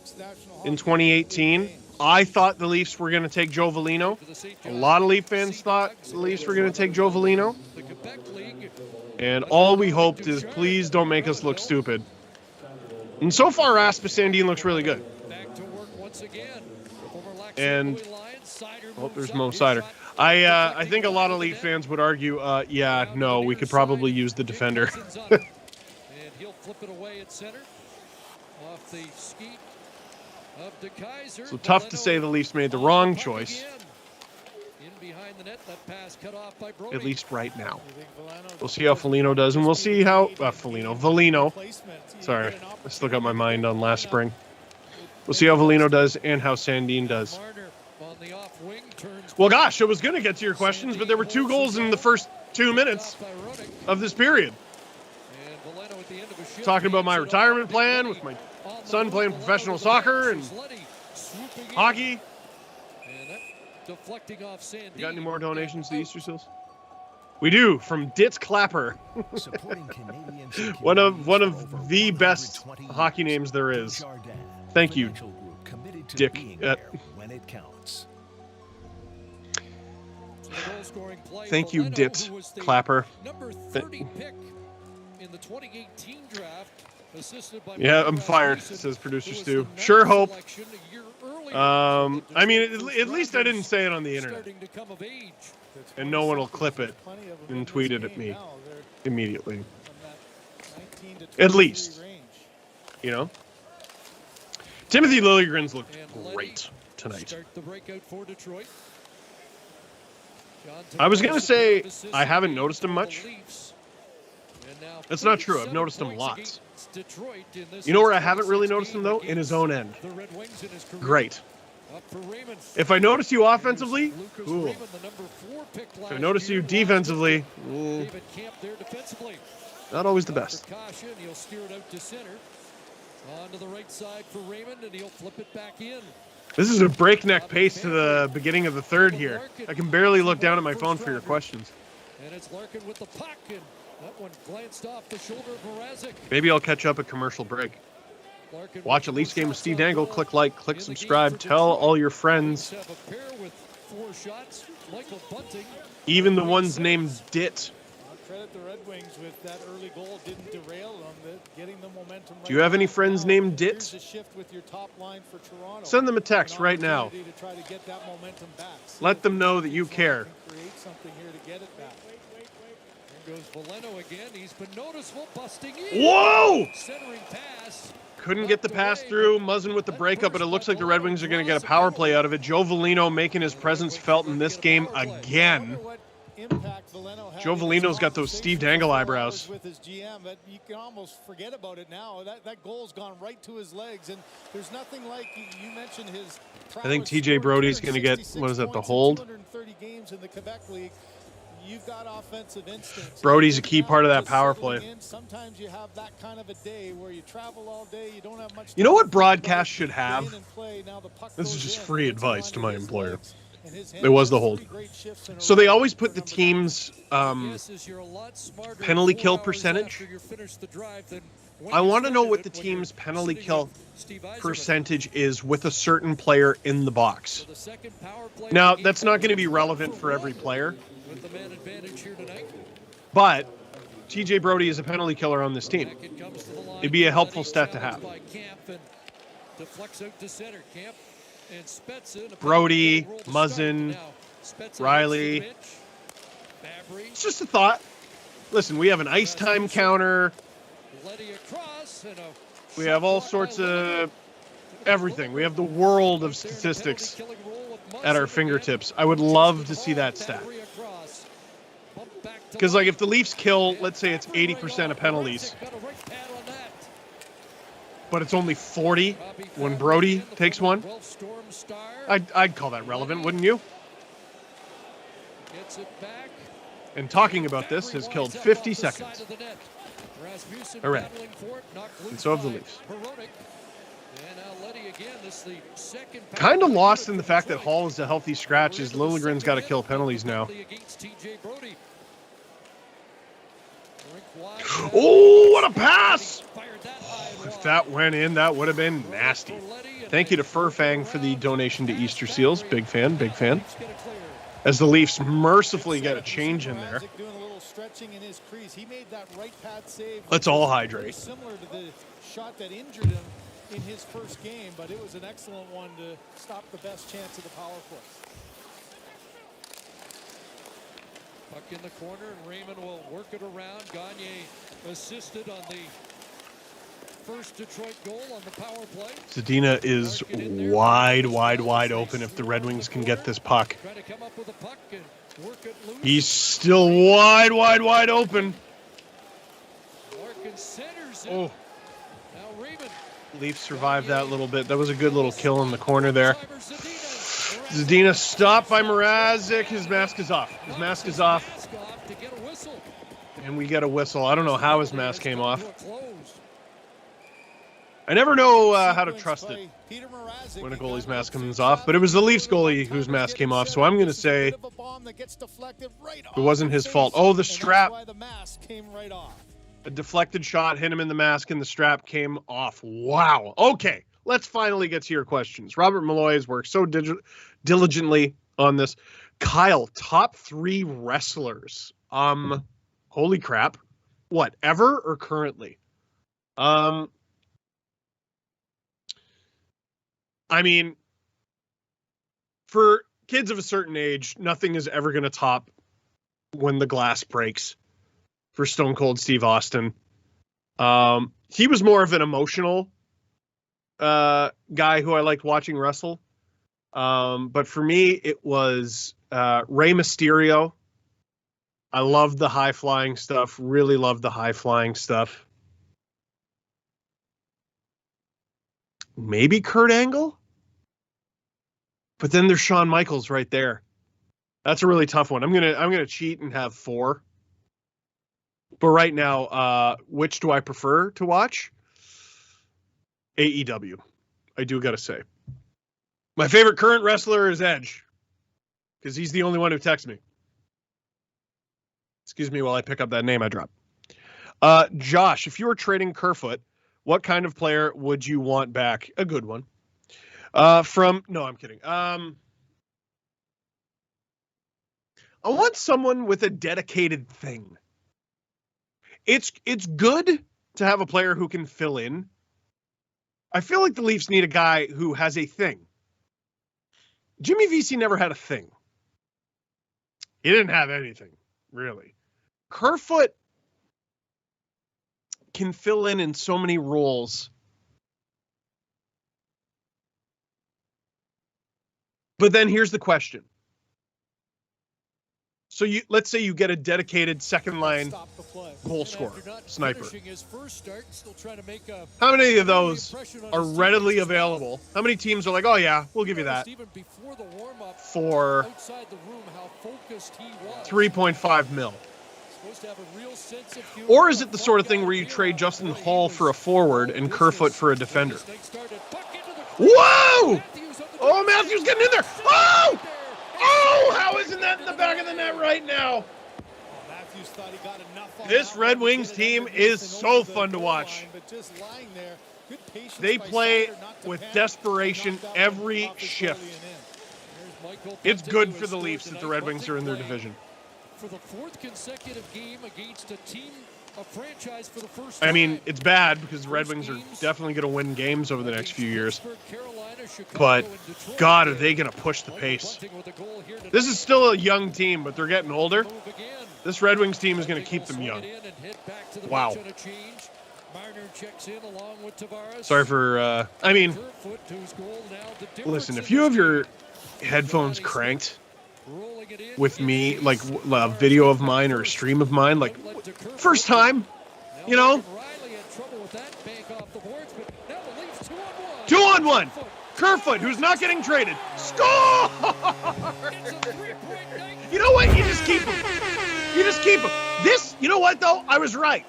in 2018. I thought the Leafs were going to take Joe Veleno. A lot of Leaf fans thought the Leafs were going to take Joe Veleno. And all we hoped is, please don't make us look stupid. And so far, Rasmus Sandeen looks really good. And oh, there's Mo Sider. I think a lot of Leaf fans would argue, yeah, no, we could probably use the defender.
And he'll flip it away at center. Off the skeet of DeKaiser.
So tough to say the Leafs made the wrong choice.
In behind the net, that pass cut off by Brody.
At least right now. We'll see how Veleno does, and we'll see how Veleno. Sorry, I still got my mind on last spring. We'll see how Veleno does and how Sandeen does. Well, gosh, I was going to get to your questions, but there were 2 goals in the first 2 minutes of this period. Talking about my retirement plan with my son playing professional soccer and hockey. You got any more donations to Easter Seals? We do, from Ditz Clapper. one of the best hockey names there is. Thank you, Dick. Thank you, Ditz Clapper. Yeah, I'm fired, says producer Stu. Sure hope. I mean, at least I didn't say it on the internet. And no one will clip it and tweet it at me immediately. At least. You know? Timothy Liljegren's looked great tonight. I was going to say I haven't noticed him much. That's not true. I've noticed him lots. You know where I haven't really noticed him, though? In his own end. Great. If I notice you offensively, cool. If I notice you defensively, not always the best.
Onto the right side for Raymond, and he'll flip it back in.
This is a breakneck pace to the beginning of the third here. I can barely look down at my phone for your questions.
And it's Larkin with the puck, and that one glanced off the shoulder of Mrazek.
Maybe I'll catch up at commercial break. Watch a Leafs game with Steve Dangle. Click like, click subscribe. Tell all your friends. Even the ones named Dit.
Credit the Red Wings with that early goal, didn't derail them, getting the momentum.
Do you have any friends named Dit? Send them a text right now. Let them know that you care.
There goes Veleno again. He's been noticeable, busting in.
Whoa!
Centering pass.
Couldn't get the pass through. Muzzin with the breakup, but it looks like the Red Wings are going to get a power play out of it. Joe Veleno making his presence felt in this game again. Joe Veleno's got those Steve Dangle eyebrows.
With his GM, but you can almost forget about it now. That goal's gone right to his legs, and there's nothing like you mentioned his.
I think TJ Brody's going to get, what is that, the hold?
230 games in the Quebec League. you've got offensive instinct.
Brody's a key part of that power play.
Sometimes you have that kind of a day where you travel all day, you don't have much.
You know what broadcast should have? This is just free advice to my employer. It was the hold. So they always put the team's penalty kill percentage. I want to know what the team's penalty kill percentage is with a certain player in the box. Now, that's not going to be relevant for every player. But TJ Brody is a penalty killer on this team. It'd be a helpful stat to have. Brody, Muzzin, Riley. It's just a thought. Listen, we have an ice time counter. We have all sorts of everything. We have the world of statistics at our fingertips. I would love to see that stat. Because, like, if the Leafs kill, let's say it's 80% of penalties, but it's only 40 when Brody takes one, I'd call that relevant, wouldn't you? And talking about this has killed 50 seconds. All right. And so have the Leafs. Kind of lost in the fact that Hall is a healthy scratch as Liljegren's got to kill penalties now. Oh, what a pass! If that went in, that would have been nasty. Thank you to Furfang for the donation to Easter Seals. Big fan, big fan. As the Leafs mercifully get a change in there. Let's all hydrate.
Similar to the shot that injured him in his first game, but it was an excellent one to stop the best chance of the power play.
Puck in the corner, and Raymond will work it around. Gagne assisted on the first Detroit goal on the power play.
Zadina is wide open if the Red Wings can get this puck. He's still wide open. Oh. Leafs survived that little bit. That was a good little kill in the corner there. Zadina stopped by Mrazek. His mask is off. His mask is off. And we get a whistle. I don't know how his mask came off. I never know how to trust it when a goalie's mask comes off, but it was the Leafs goalie whose mask came off, so I'm going to say it wasn't his fault. Oh, the strap. A deflected shot hit him in the mask, and the strap came off. Wow. Okay, let's finally get to your questions. Robert Malloy has worked so diligently on this. Kyle, top 3 wrestlers. Holy crap. What, ever or currently? I mean, for kids of a certain age, nothing is ever going to top When the Glass Breaks for Stone Cold Steve Austin. He was more of an emotional guy who I liked watching wrestle. But for me, it was Rey Mysterio. I loved the high-flying stuff. Really loved the high-flying stuff. Maybe Kurt Angle? But then there's Shawn Michaels right there. That's a really tough one. I'm gonna cheat and have 4. But right now, which do I prefer to watch? AEW. I do gotta say. My favorite current wrestler is Edge. Because he's the only one who texts me. Excuse me while I pick up that name I dropped. Josh, if you were trading Kerfoot, what kind of player would you want back? A good one. No, I'm kidding. I want someone with a dedicated thing. It's good to have a player who can fill in. I feel like the Leafs need a guy who has a thing. Jimmy Vesey never had a thing. He didn't have anything, really. Kerfoot can fill in so many roles. But then here's the question. So let's say you get a dedicated second line goal scorer, sniper. How many of those are readily available? How many teams are like, oh yeah, we'll give you that for 3.5 mil? Or is it the sort of thing where you trade Justin Hall for a forward and Kerfoot for a defender? Whoa! Oh, Matthews getting in there. Oh! Oh, how isn't that in the back of the net right now? This Red Wings team is so fun to watch. They play with desperation every shift. It's good for the Leafs that the Red Wings are in their division.
For the fourth consecutive game against a team, a franchise for the first time.
I mean, it's bad because the Red Wings are definitely going to win games over the next few years. But, God, are they going to push the pace. This is still a young team, but they're getting older. This Red Wings team is going to keep them young. Wow. Sorry for, I mean, listen, if you have your headphones cranked with me, like a video of mine or a stream of mine, like first time, you know, 2-on-1, Kerfoot, who's not getting traded, score! You know what? You just keep him. You just keep him. This, you know what though? I was right.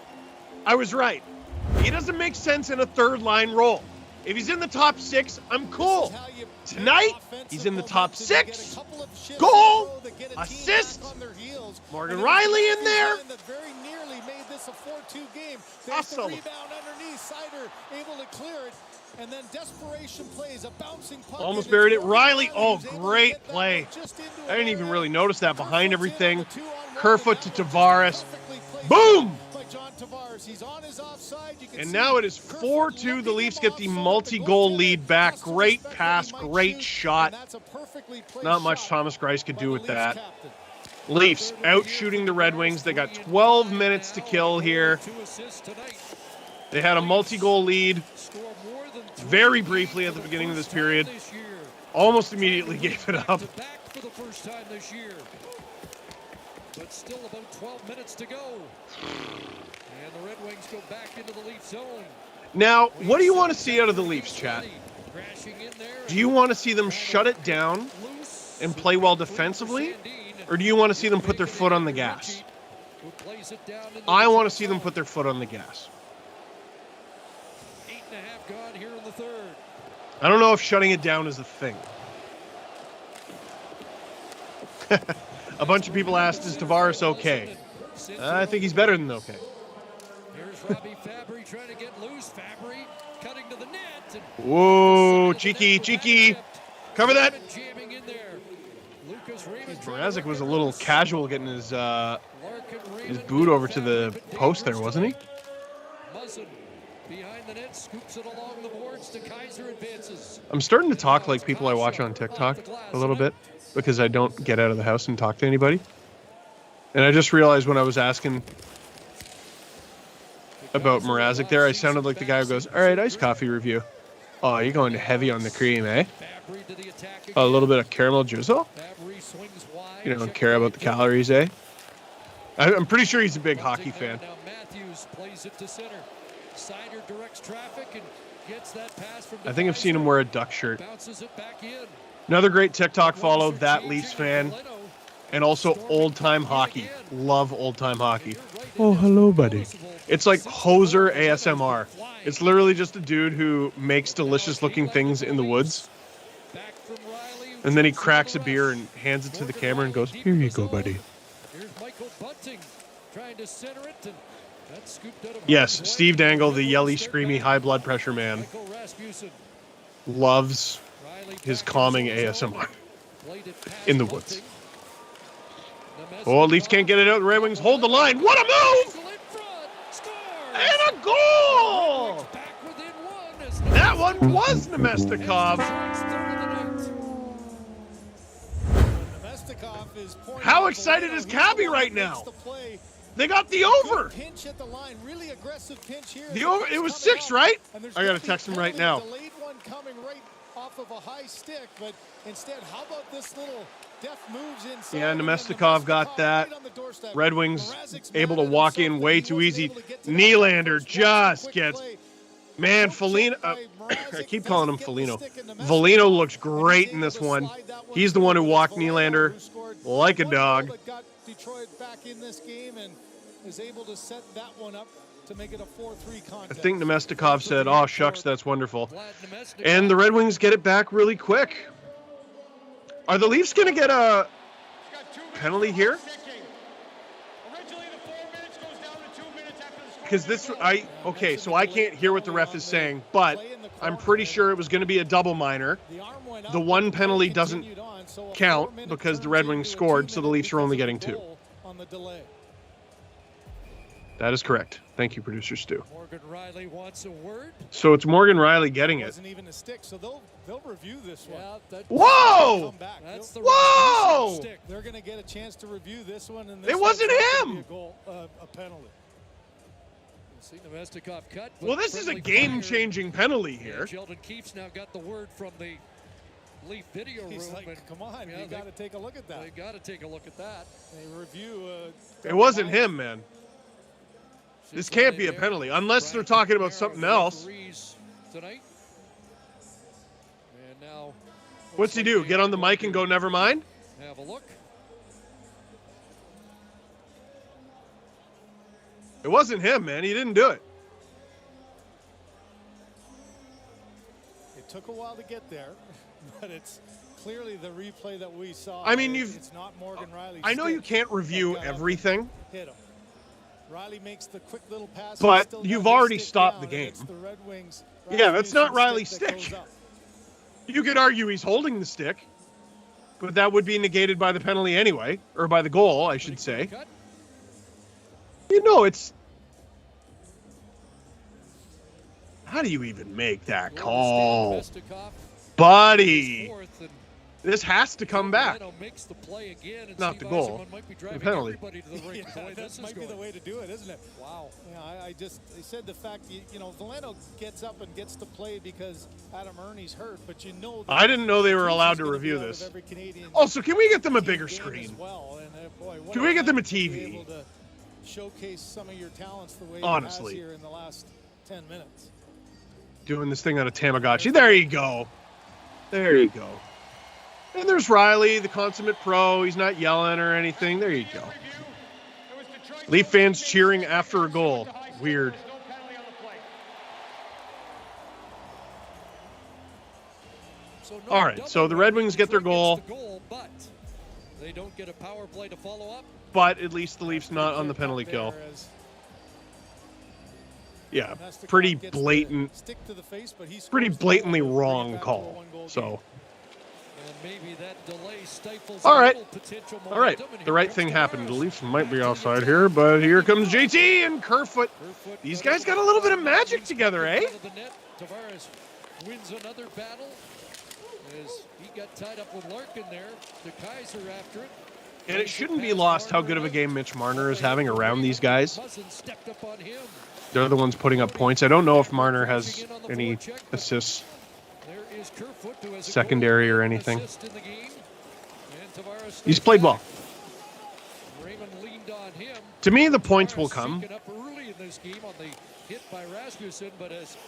He doesn't make sense in a third line role. If he's in the top 6, I'm cool. Tonight, he's in the top 6. Goal, assist, Morgan Rielly in there. Awesome. Almost buried it. Rielly, oh, great play. I didn't even really notice that behind everything. Kerfoot to Tavares. Boom! And now it is 4-2. The Leafs get the multi-goal lead back. Great pass, great shot. Not much Thomas Greiss could do with that. Leafs out shooting the Red Wings. They got 12 minutes to kill here. They had a multi-goal lead very briefly at the beginning of this period. Almost immediately gave it up.
But still about 12 minutes to go. And the Red Wings go back into the Leaf zone.
Now, what do you want to see out of the Leafs, chat? Do you want to see them shut it down and play well defensively? Or do you want to see them put their foot on the gas? I want to see them put their foot on the gas.
8.5 gone here in the third.
I don't know if shutting it down is a thing. A bunch of people asked, is Tavares okay? I think he's better than okay.
Here's Robbie Fabry trying to get loose. Fabry cutting to the net.
Whoa, cheeky. Cover that. Mrazek was a little casual getting his boot over to the post there, wasn't he?
Behind the net, scoops it along the boards to Kaiser, advances.
I'm starting to talk like people I watch on TikTok a little bit, because I don't get out of the house and talk to anybody. And I just realized when I was asking about Mrazek there, I sounded like the guy who goes, all right, iced coffee review. Oh, you're going heavy on the cream, eh? A little bit of caramel drizzle? You don't care about the calories, eh? I'm pretty sure he's a big hockey fan.
Matthews plays it to center. Sider directs traffic and gets that pass from
I think I've seen him wear a duck shirt.
bounces it back in.
Another great TikTok follow, That Leafs Fan, and also Old Time Hockey. Love Old Time Hockey. Oh, hello, buddy. It's like Hoser ASMR. It's literally just a dude who makes delicious-looking things in the woods, and then he cracks a beer and hands it to the camera and goes, here you go, buddy.
Here's Michael Bunting trying to center it, and that's scooped out of
Yes, Steve Dangle, the yelly, screamy, high blood pressure man, loves his calming ASMR in the woods. Oh, at least can't get it out. The Red Wings hold the line. What a move! And a goal! That one was Nemestikov. How excited is Cabby right now? They got the over. The over. It was 6, right? I gotta text him right now.
off of a high stick, but instead, how about this little deft moves inside?
Yeah, Nemestikov got that. Red Wings able to walk in way too easy. Nylander just gets... Man, Foligno... I keep calling him Foligno. Foligno looks great in this one. He's the one who walked Nylander like a dog.
Detroit back in this game and is able to set that one up to make it a 4-3 contest.
I think Nemestikov said, "Oh, shucks, that's wonderful." And the Red Wings get it back really quick. Are the Leafs going to get a penalty here? Because okay, so I can't hear what the ref is saying, but I'm pretty sure it was going to be a double minor. The one penalty doesn't count because the Red Wings scored, so the Leafs are only getting 2. That is correct. Thank you, producer Stu.
Morgan Riley wants a word.
So it's Morgan Riley getting it.
Wasn't even a stick, so they'll review this one.
Whoa!
That's the
Whoa!
Stick. They're going to get a chance to review this one, and
it wasn't him.
A penalty.
See Nemestikov cut.
Well, this is a game-changing penalty here.
Sheldon Keefe's now got the word from the Leaf video room.
He's like, come on, you got to take a look at that.
They got to take a look at that.
They review.
It wasn't him, man. This can't be a penalty unless they're talking about something else.
Tonight. And now,
what's he do? Get on the mic and go, never mind?
Have a look.
It wasn't him, man. He didn't do it.
It took a while to get there, but it's clearly the replay that we saw.
I mean,
it's not Morgan Riley.
I know you can't review everything.
Hit him. Riley makes the quick little pass.
But you've already stopped the game.
The Red Wings.
Yeah, that's not Riley's stick. You could argue he's holding the stick, but that would be negated by the penalty anyway, or by the goal, I should say. You know, it's... How do you even make that call? Buddy! This has to come back. Not the goal. The penalty.
That might be the way to do it, isn't it? Wow. Yeah, I said the fact, Valeno gets up and gets to play because Adam Ernie's hurt, but you know...
I didn't know they were allowed to review this. Also, can we get them a bigger screen? Can we get them a TV?
Showcase some of your talents the way
honestly
here in the last 10 minutes.
Doing this thing on a Tamagotchi. There you go. There you go. And there's Riley, the consummate pro. He's not yelling or anything. There you go. Leaf fans cheering after a goal. Weird. All right, so the Red Wings get their goal.
But they don't get a power play to follow up.
But at least the Leafs not on the penalty kill. Yeah, pretty blatant, pretty blatantly wrong call. So, all right, the right thing happened. The Leafs might be offside here, but here comes JT and Kerfoot. These guys got a little bit of magic together, eh?
Tavares wins another battle as he got tied up with Larkin there. The Kaiser after it.
And it shouldn't be lost how good of a game Mitch Marner is having around these guys. They're the ones putting up points. I don't know if Marner has any assists, secondary or anything. He's played well. To me, the points will come.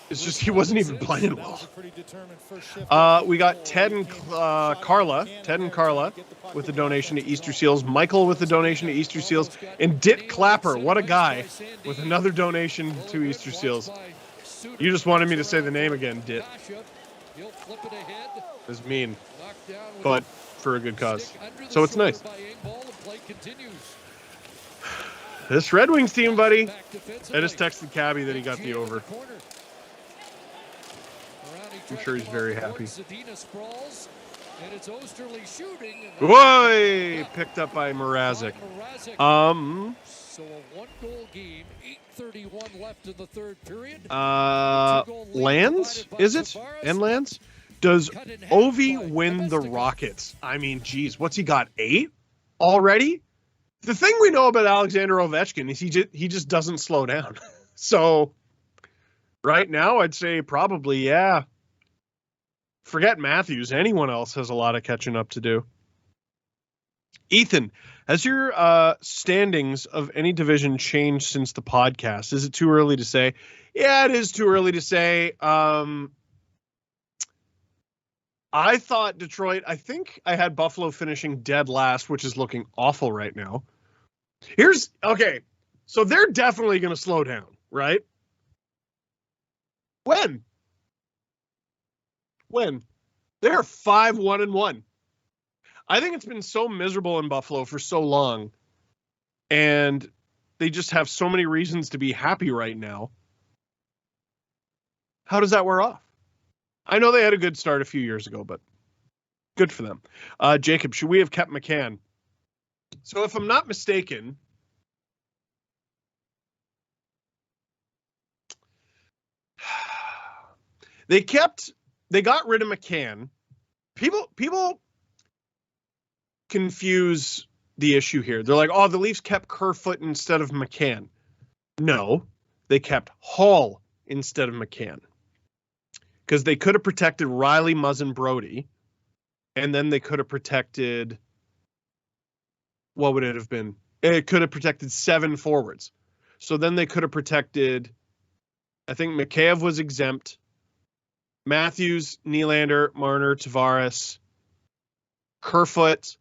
It's just he wasn't even playing well. We got Ted and Carla with a donation to Easter Seals. Michael with a donation to Easter Seals. And Dit Clapper, what a guy, with another donation to Easter Seals. You just wanted me to say the name again, Dit. It's mean, but for a good cause. So it's nice. This Red Wings team, buddy. I just texted Cabby that he got the over. I'm sure he's very happy. Whoa! Picked up by Mrazek.
So a one-goal game, 8:31 left in the third period.
Lands? Is it? And Lands? Does Ovi win the Rockets? I mean, geez, what's he got? 8 already? The thing we know about Alexander Ovechkin is he just doesn't slow down. So right now, I'd say probably, yeah. Forget Matthews. Anyone else has a lot of catching up to do. Ethan, has your standings of any division changed since the podcast? Is it too early to say? Yeah, it is too early to say. I thought Detroit, I think I had Buffalo finishing dead last, which is looking awful right now. Okay, so they're definitely going to slow down, right? When? They're 5-1-1. I think it's been so miserable in Buffalo for so long, and they just have so many reasons to be happy right now. How does that wear off? I know they had a good start a few years ago, but good for them. Jacob, should we have kept McCann? So if I'm not mistaken, they got rid of McCann. People confuse the issue here. They're like, oh, the Leafs kept Kerfoot instead of McCann. No, they kept Hall instead of McCann. Because they could have protected Riley, Muzzin, Brody, and then they could have protected, what would it have been? It could have protected 7 forwards. So then they could have protected, I think Mikheyev was exempt, Matthews, Nylander, Marner, Tavares, Kerfoot,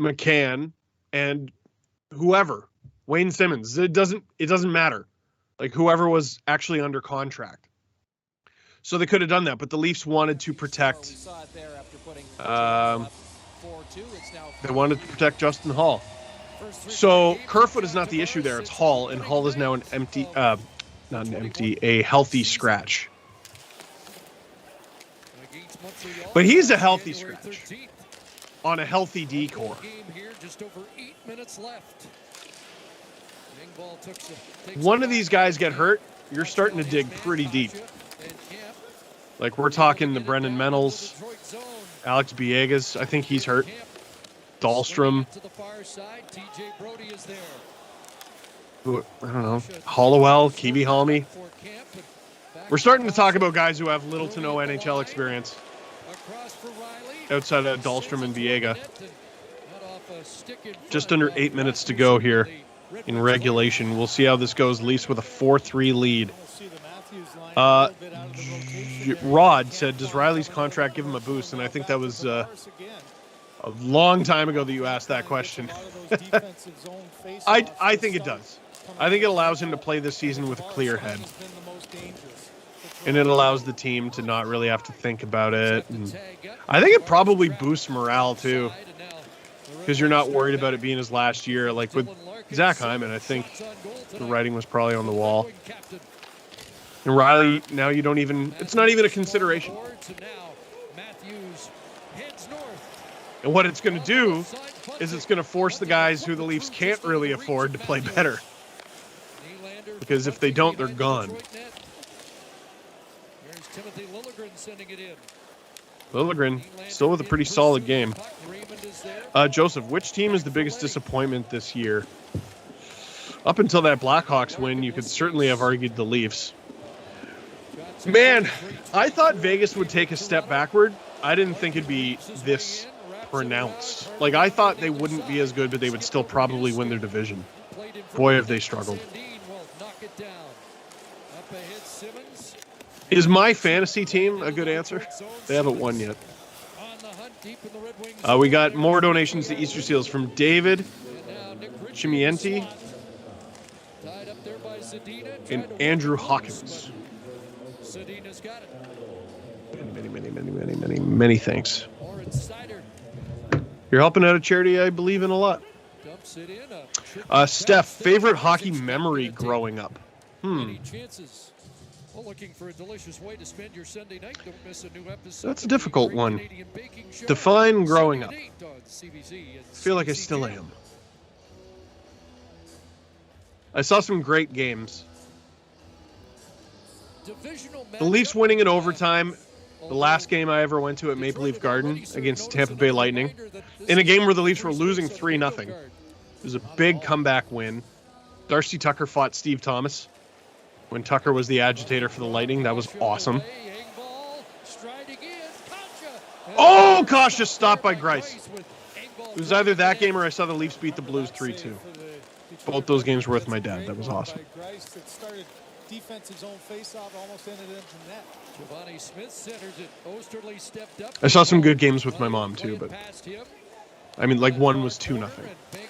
McCann, and whoever, Wayne Simmons. It doesn't matter. Like whoever was actually under contract. So they could have done that, but the Leafs wanted to protect. They wanted to protect Justin Hall. So Kerfoot is not the issue there. It's Hall, and Hall is now a healthy scratch. But he's a healthy scratch on a healthy D-core.
Just over 8 minutes left.
One of these guys get hurt, you're starting to dig pretty deep. Like we're talking the Brendan Menels, Alex Biegas, I think he's hurt. Dahlstrom. I don't know. Hollowell, Kiwi Halmy. We're starting to talk about guys who have little to no NHL experience outside of Dahlstrom and Viega. Just under 8 minutes to go here in regulation. We'll see how this goes. Leafs with a 4-3 lead. Rod said, does Riley's contract give him a boost? And I think that was a long time ago that you asked that question. I think it does. I think it allows him to play this season with a clear head. And it allows the team to not really have to think about it. And I think it probably boosts morale, too. Because you're not worried about it being his last year. Like with Zach Hyman, I think the writing was probably on the wall. And Riley, now you don't even, it's not even a consideration. And what it's going to do is it's going to force the guys who the Leafs can't really afford to play better. Because if they don't, they're gone. Liljegren, still with a pretty solid game. Joseph, which team is the biggest disappointment this year? Up until that Blackhawks win, you could certainly have argued the Leafs. Man, I thought Vegas would take a step backward. I didn't think it'd be this pronounced. Like, I thought they wouldn't be as good, but they would still probably win their division. Boy, have they struggled. Is my fantasy team a good answer? They haven't won yet. We got more donations to Easter Seals from David, Chimienti, and Andrew Hawkins. Many thanks. You're helping out a charity I believe in a lot. Steph, favorite hockey memory growing up?
Looking for a delicious way to spend your Sunday night. Don't miss a new episode.
That's a difficult one. Define growing up. I feel like I still am. I saw some great games. The Leafs winning in overtime. The last game I ever went to at Maple Leaf Garden against Tampa Bay Lightning. In a game where the Leafs were losing 3-0. It was a big comeback win. Darcy Tucker fought Steve Thomas. when Tucker was the agitator for the Lightning. That was awesome. Oh, gosh, just stopped by Grice. It was either that game or I saw the Leafs beat the Blues 3-2. Both those games were with my dad. That was awesome.
Defensive zone face-off almost ended into net.
Giovanni Smith centers it. Osterley stepped up.
I saw some good games with my mom too, but I mean, like one was 2-0.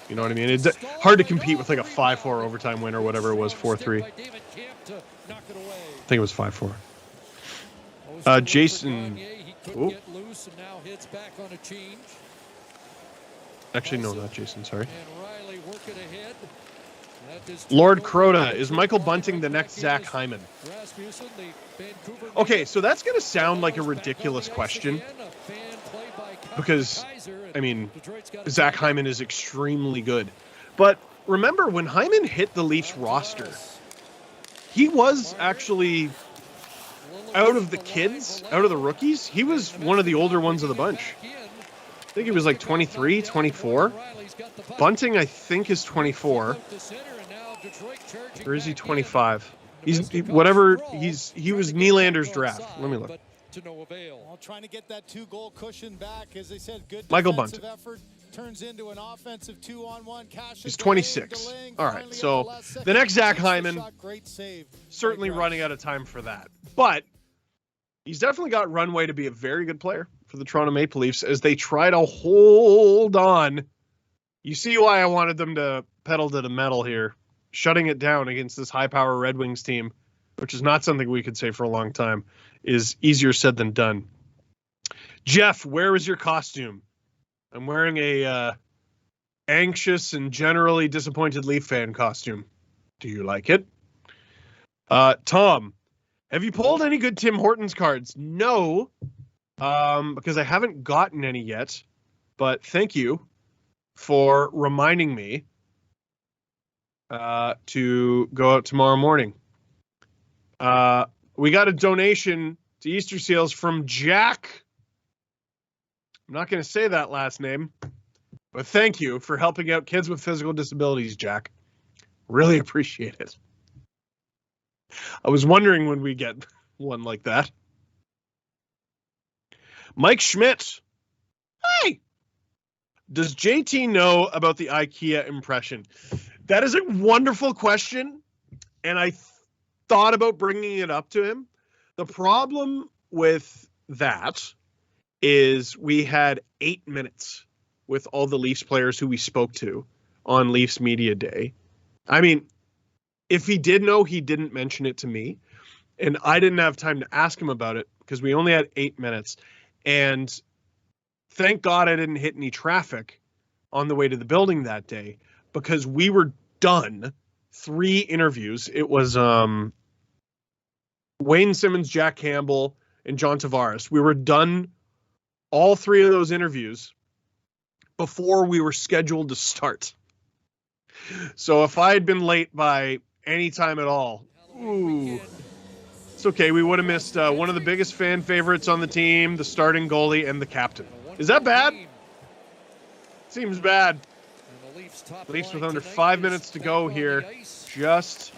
You know what I mean? It's hard to compete with like a 5-4 overtime win or whatever it was, 4-3. I think it was 5-4. Jason. Oh. Actually, no, not Jason. Sorry. Lord Crota, is Michael Bunting the next Zach Hyman? Okay, so that's going to sound like a ridiculous question because, I mean, Zach Hyman is extremely good. But remember, when Hyman hit the Leafs roster, he was actually, out of the kids, out of the rookies, he was one of the older ones of the bunch. I think he was like 23, 24. Bunting, I think, is 24. Or is he 25? He was Nylander's draft. Let me look.
Trying to get that 2-goal cushion back, as they said, good
Michael Bunting.
Effort turns into an offensive 2-on-1.
He's 26. All right, so the next Zach Hyman, certainly running out of time for that. But he's definitely got runway to be a very good player for the Toronto Maple Leafs as they try to hold on. You see why I wanted them to pedal to the metal here. Shutting it down against this high-power Red Wings team, which is not something we could say for a long time, is easier said than done. Jeff, where is your costume? I'm wearing a anxious and generally disappointed Leaf fan costume. Do you like it? Tom, have you pulled any good Tim Hortons cards? No, because I haven't gotten any yet, but thank you for reminding me to go out tomorrow morning. We got a donation to Easter Seals from Jack. I'm not going to say that last name, but thank you for helping out kids with physical disabilities, Jack. Really appreciate it. I was wondering when we get one like that. Mike Schmidt. Hey! Does JT know about the IKEA impression? That is a wonderful question, and I thought about bringing it up to him. The problem with that is we had 8 minutes with all the Leafs players who we spoke to on Leafs Media Day. I mean, if he did know, he didn't mention it to me, and I didn't have time to ask him about it because we only had 8 minutes. And thank God I didn't hit any traffic on the way to the building that day, because we were done 3 interviews. It was Wayne Simmons, Jack Campbell, and John Tavares. We were done all 3 of those interviews before we were scheduled to start. So if I had been late by any time at all, ooh, it's okay. We would have missed one of the biggest fan favorites on the team, the starting goalie, and the captain. Is that bad? Seems bad. Leafs with under 5 minutes to go here. Just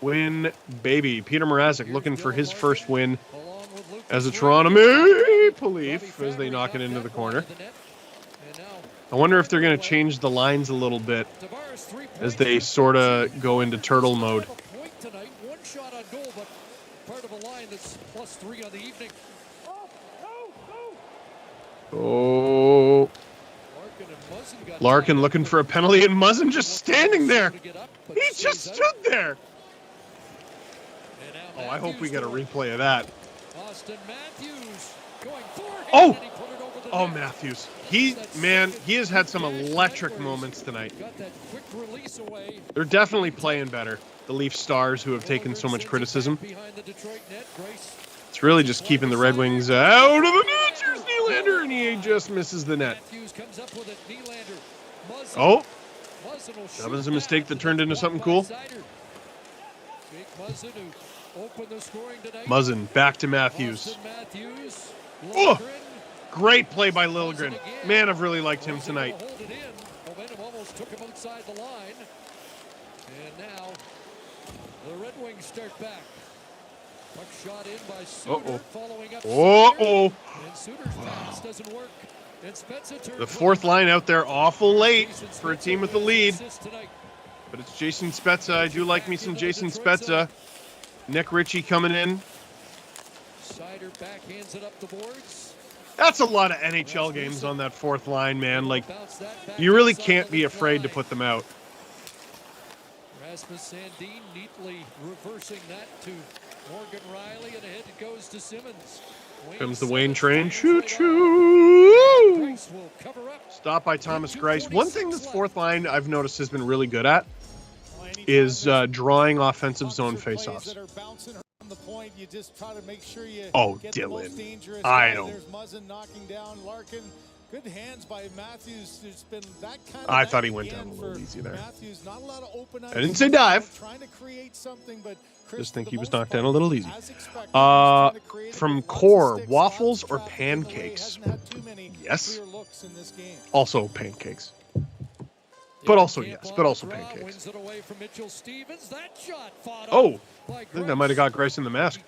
win, baby. Peter Mrazek looking for his first win as a Toronto Maple Leaf as they knock it into the corner. I wonder if they're going to change the lines a little bit as they sort of go into turtle mode.
One shot on goal, but part of a line that's +3 on the evening.
Oh. Larkin looking for a penalty, and Muzzin just standing there. He just stood there. Oh, I hope we get a replay of that. Oh! Oh, Matthews. He has had some electric moments tonight. They're definitely playing better. The Leafs stars who have taken so much criticism. It's really just keeping the Red Wings out of the net. Here's Nylander, and he just misses the net. Oh, that was a mistake that turned into something cool. Muzzin back to Matthews. Oh, great play by Liljegren. Man, I've really liked him tonight.
The Red Wings start back. Puck shot in by Suter, following up.
Uh-oh.
And Suter's pass doesn't work. And Spezza turns.
The fourth line out there awful late for a team with a lead. But it's Jason Spezza. I do like me some Jason Spezza. Nick Ritchie coming in.
Sider backhands it up the boards.
That's a lot of NHL games on that fourth line, man. Like, you really can't be afraid to put them out.
Rasmus Sandeen neatly reversing that to Morgan Riley, and ahead it goes to Simmons.
Comes the Wayne train. Choo-choo! Stop by Thomas Greiss. One thing this fourth line I've noticed has been really good at is drawing offensive zone faceoffs. Oh, Dylan. I know.
Good hands by Matthews. There's been that kind of
I thought he went down a little easy there.
Matthews, not a lot of open
I didn't say dive.
Trying to create something, but
Just think he was knocked down a little easy. From Core, waffles or pancakes? Yes. Also pancakes. But also yes, but also pancakes. Oh, I think that might have got Greiss in the mask.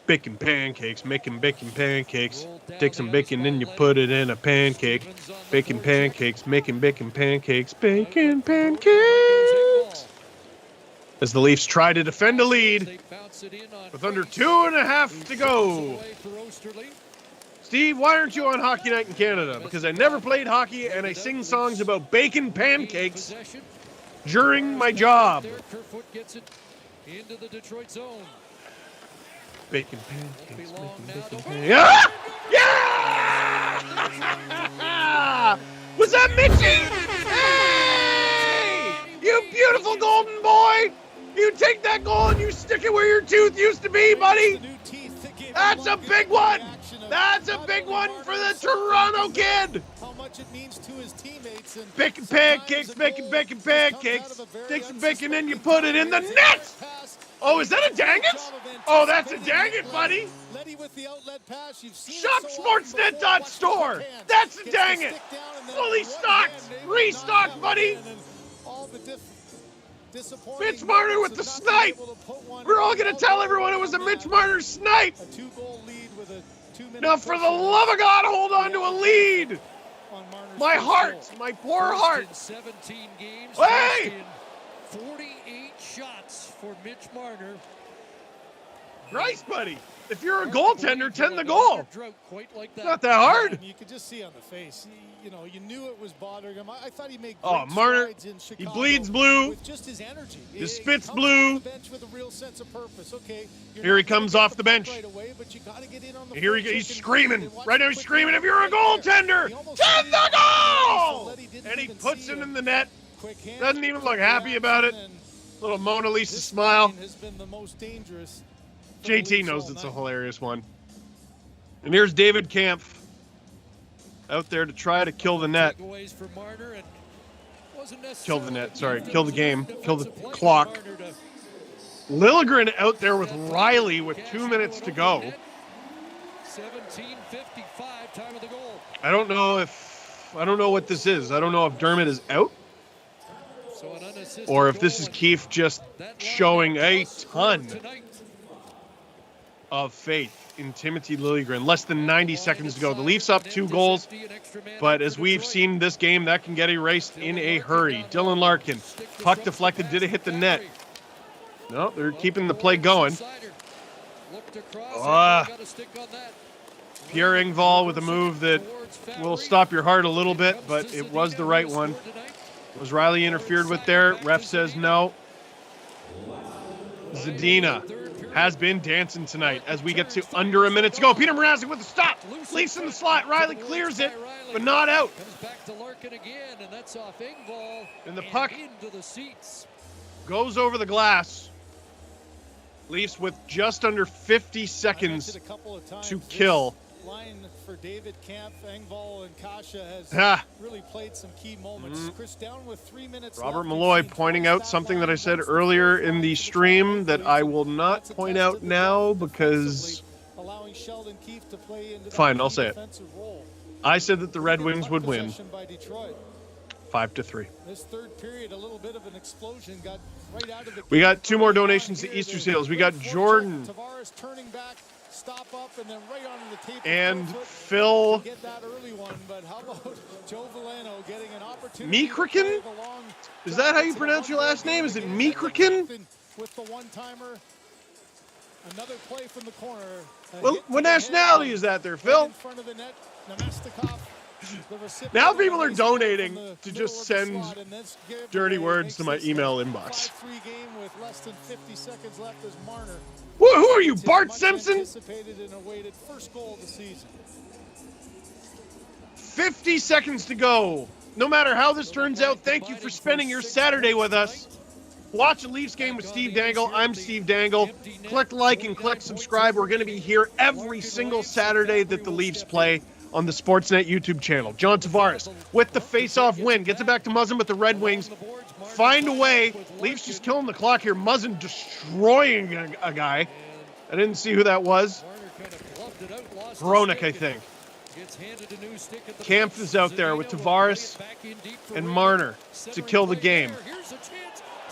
Bacon pancakes, making bacon pancakes. Take some bacon and you put it in a pancake. Bacon pancakes, making bacon pancakes, bacon pancakes. As the Leafs try to defend a lead with under 2.5 to go. Steve, why aren't you on Hockey Night in Canada? Because I never played hockey and I sing songs about bacon pancakes during my job.
Kerfoot gets it into the Detroit zone.
Bacon pancakes, bacon pancakes. Yeah! Yeah! Was that Mitchie? Hey! You beautiful golden boy! You take that goal and you stick it where your tooth used to be, buddy! That's a big one! That's a big one for the Toronto kid!
How much it means to his teammates. And
bacon pancakes, bacon pancakes. Take some bacon and you put it in the net! Oh, is that a Dangle? Oh, that's a Dangle, buddy. Shop Sportsnet.store. That's a Dangle. Fully stocked. Restocked, buddy. Mitch Marner with the snipe. We're all going to tell everyone it was a Mitch Marner snipe. Now, for the love of God, hold on to a lead. My heart. My poor heart.
17 games.
Hey!
48 shots for Mitch Marner.
Nice, buddy. If you're a goaltender, tend the goal. Not that hard.
You could just see on the face. You knew it was bothering him. I thought he made
great strides in Chicago. He bleeds blue.
With just his energy.
His spits blue.
With a real sense of purpose. Okay.
Here he comes off the bench. Here he's screaming. Right now he's screaming, if you're a goaltender, tend the goal! And he puts it in the net. Doesn't even look happy about it. Little Mona Lisa smile. JT knows it's a hilarious one. And here's David Kampf out there to try to kill the net. Kill the net, sorry. Kill the game. Kill the clock. Liljegren out there with Riley with 2 minutes to go.
17:55, time of the goal.
I don't know what this is. I don't know if Dermott is out. Or if this is Keefe just showing a ton of faith in Timothy Liljegren. Less than 90 seconds to go. The Leafs up 2 goals, but as we've seen this game, that can get erased in a hurry. Dylan Larkin, puck deflected, did it hit the net? No, they're keeping the play going. Pierre Engvall with a move that will stop your heart a little bit, but it was the right one. Was Riley interfered with there? Ref says no. Zadina has been dancing tonight as we get to under a minute to go. Peter Mrazek with a stop. Leafs in the slot. Riley clears it, but not out.
Comes back to Larkin again, and that's off Engvall.
And the puck
into the seats.
Goes over the glass. Leafs with just under 50 seconds to kill.
Line for David Kampf, Engvall, and Kasha has really played some key moments. Chris down with 3 minutes.
Robert Malloy pointing out something that I said earlier in the stream that I will not point out now because. Fine, I'll say it. I said that the Red Wings would win. 5-3.
This third period, a little bit of an explosion got right out of the.
We got 2 more donations to Easter Seals. We got Jordan.
Tavares turning back, stop up, and then right onto the tape.
And Phil.
Get that early one, but how about Joe Villano getting an opportunity?
Meekriken? Is that how you pronounce your last name? Is it Meekriken?
With the one-timer. Another play from the corner.
Well, what nationality is that there, Phil?
In front of the net, Namestnikov.
Now people are donating to just send dirty words to my email inbox.
5-3 game with less than 50 seconds left as Marner.
Who are you, Bart Simpson?
Anticipated and awaited first goal of the season.
50 seconds to go. No matter how this turns out, thank you for spending your Saturday with us. Watch a Leafs game with Steve Dangle. I'm Steve Dangle. Click like and click subscribe. We're going to be here every single Saturday that the Leafs play on the Sportsnet YouTube channel. John Tavares with the face-off win. Gets it back to Muzzin with the Red Wings. Find a way. Leafs just killing the clock here. Muzzin destroying a guy. I didn't see who that was. Hronek, I think. Kampf is out there with Tavares and Marner to kill the game.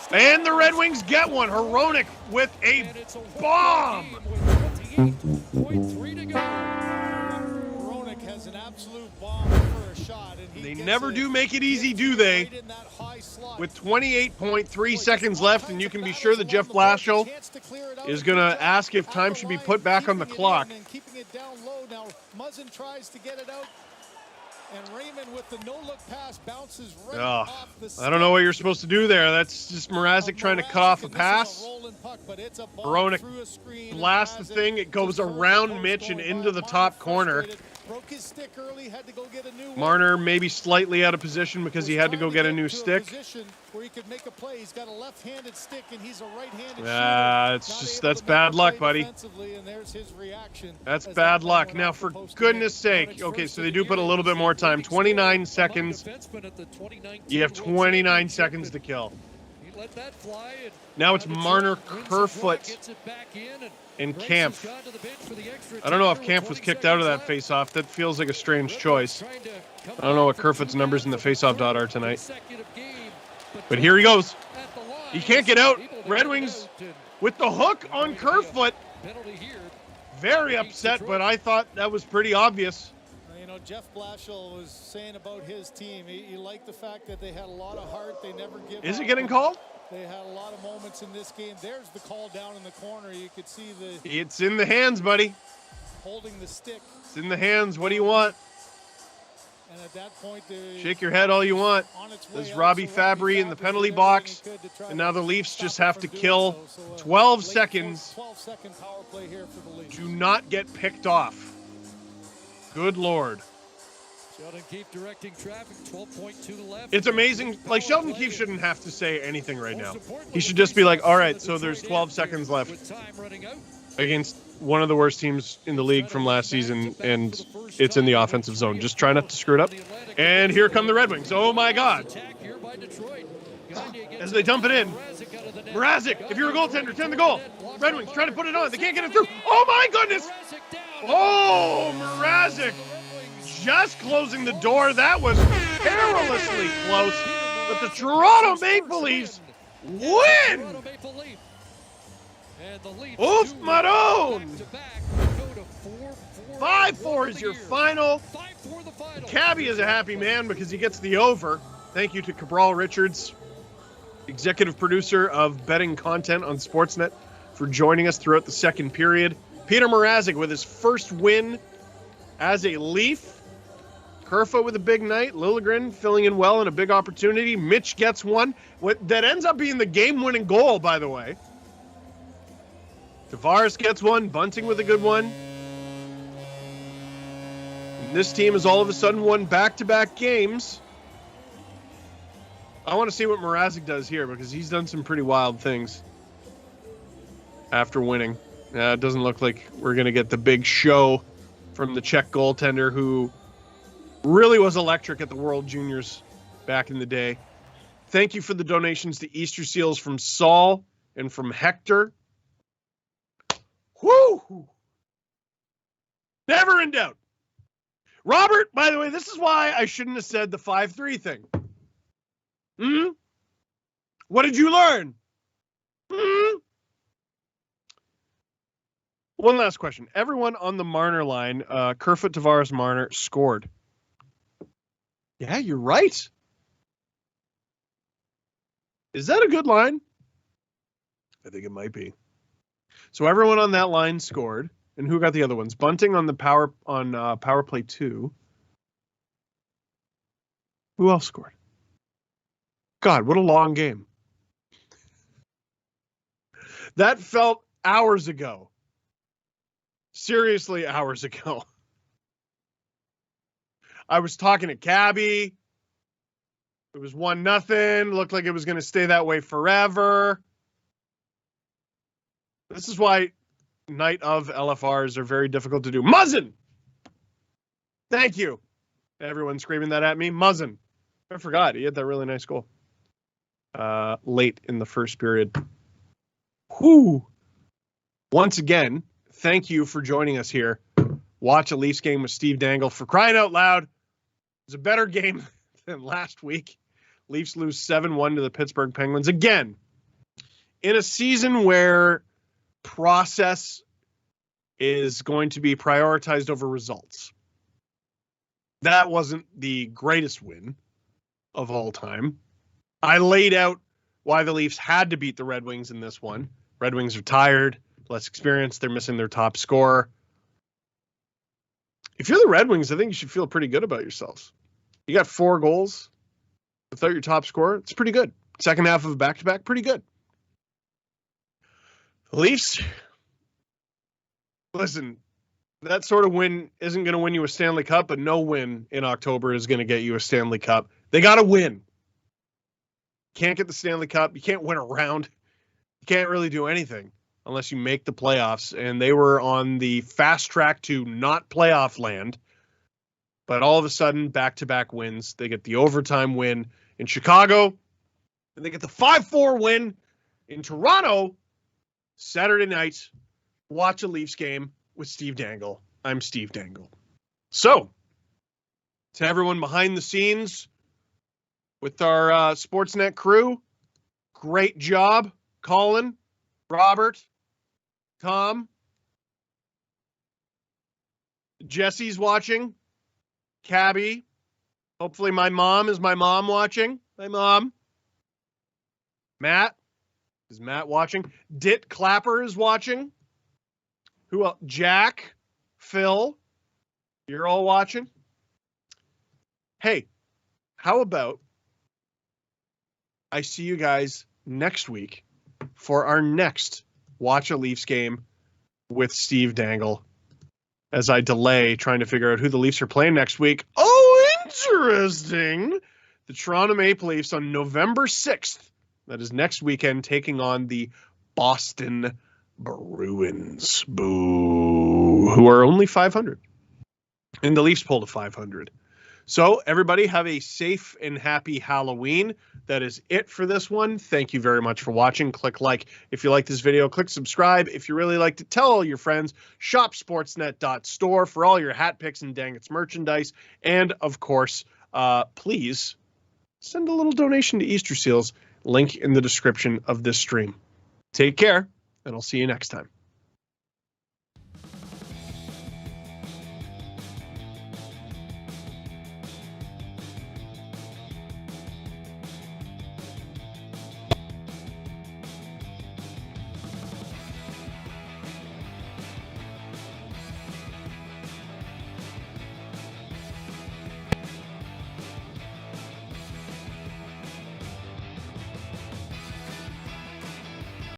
And the Red Wings get one. Hronek with a bomb.
Hronek has an absolute bomb for a shot. And
they never do make it easy, do they? With 28.3 seconds left, and you can be sure that Jeff Blashill is going to ask if time should be put back on the clock.
Keeping it down low now. Muzzin tries to get it out. And Raymond with the no-look pass bounces right off the
I don't know what you're supposed to do there. That's just Mrazek trying to cut off a pass. Hronek blasts the thing. It goes around Mitch and into the top corner.
Broke his stick early, had to go get a new one.
Marner maybe slightly out of position because he had to go get a new stick.
Where he could make a play. He's got a left-handed stick and he's a right-handed
that's bad luck, buddy.
And there's his reaction.
That's bad luck. Now, for goodness sake, okay, so they do put a little bit more time. 29 seconds. You have 29 seconds to kill. Now it's Marner, Kerfoot, and Kampf. I don't know if Kampf was kicked out of that face-off. That feels like a strange choice. I don't know what Kerfoot's numbers in the face-off dot are tonight. But here he goes. He can't get out. Red Wings with the hook on Kerfoot. Very upset, but I thought that was pretty obvious.
You know, Jeff Blashill was saying about his team, he liked the fact that they had a lot of heart. They never give up.
Is it getting called?
They had a lot of moments in this game. There's the call down in the corner. You could see the...
It's in the hands, buddy.
Holding the stick.
It's in the hands. What do you want?
And at that point,
shake your head all you want. There's Robbie Fabry in the penalty box. And now the Leafs just have to kill 12 seconds.
12-second power play here for the Leafs.
Do not get picked off. Good Lord.
Sheldon Keefe directing traffic, 12.2 left.
It's amazing. Like, Sheldon Keefe shouldn't have to say anything right now. He should just be like, all right, so there's 12 seconds left against one of the worst teams in the league from last season, and it's in the offensive zone. Just try not to screw it up. And here come the Red Wings. Oh, my God. As they dump it in. Mrazek, if you're a goaltender, tend the goal. Red Wings trying to put it on. They can't get it through. Oh, my goodness. Oh, Mrazek. Just closing the door. That was perilously close. But the Toronto Maple Leafs win. Oof, Maroon. 5-4 is your final. Cabby is a happy man because he gets the over. Thank you to Cabral Richards, executive producer of betting content on Sportsnet, for joining us throughout the second period. Peter Mrazek with his first win as a Leaf. Kerfoot with a big night. Liljegren filling in well in a big opportunity. Mitch gets one. That ends up being the game-winning goal, by the way. Tavares gets one. Bunting with a good one. And this team has all of a sudden won back-to-back games. I want to see what Mrazek does here because he's done some pretty wild things after winning. It doesn't look like we're going to get the big show from the Czech goaltender who really was electric at the World Juniors back in the day. Thank you for the donations to Easter Seals from Saul and from Hector. Woo! Never in doubt. Robert, by the way, this is why I shouldn't have said the 5-3 thing. What did you learn? One last question. Everyone on the Marner line, Kerfoot, Tavares, Marner, scored. Yeah, you're right. Is that a good line? I think it might be. So everyone on that line scored. And who got the other ones? Bunting on the power play 2. Who else scored? God, what a long game. That felt hours ago. Seriously, hours ago. I was talking to Cabby. It was 1-0. Looked like it was going to stay that way forever. This is why night of LFRs are very difficult to do. Muzzin! Thank you. Everyone screaming that at me. Muzzin. I forgot. He had that really nice goal. Late in the first period. Whew. Once again, thank you for joining us here. Watch a Leafs game with Steve Dangle. For crying out loud, it was a better game than last week. Leafs lose 7-1 to the Pittsburgh Penguins. Again, in a season where process is going to be prioritized over results. That wasn't the greatest win of all time. I laid out why the Leafs had to beat the Red Wings in this one. Red Wings are tired, less experienced. They're missing their top scorer. If you're the Red Wings, I think you should feel pretty good about yourselves. You got 4 goals without your top scorer. It's pretty good. Second half of a back-to-back, pretty good. The Leafs, listen, that sort of win isn't going to win you a Stanley Cup, but no win in October is going to get you a Stanley Cup. They got to win. Can't get the Stanley Cup. You can't win a round. You can't really do anything unless you make the playoffs. And they were on the fast track to not playoff land. But all of a sudden, back-to-back wins. They get the overtime win in Chicago. And they get the 5-4 win in Toronto. Saturday night, watch a Leafs game with Steve Dangle. I'm Steve Dangle. So, to everyone behind the scenes with our Sportsnet crew, great job. Colin, Robert, Tom, Jesse's watching, Cabby. Hopefully my mom is watching. My mom. Matt. Is Matt watching? Dit Clapper is watching. Who else? Jack, Phil, you're all watching. Hey, how about I see you guys next week for our next Watch a Leafs game with Steve Dangle as I delay trying to figure out who the Leafs are playing next week. Oh, interesting. The Toronto Maple Leafs on November 6th. That is next weekend, taking on the Boston Bruins. Boo. Who are only 500. And the Leafs pulled a 500. So everybody have a safe and happy Halloween. That is it for this one. Thank you very much for watching. Click like if you like this video. Click subscribe if you really like to. Tell all your friends. Shop sportsnet.store for all your hat picks and Dang It's merchandise. And, of course, please send a little donation to Easter Seals. Link in the description of this stream. Take care, and I'll see you next time.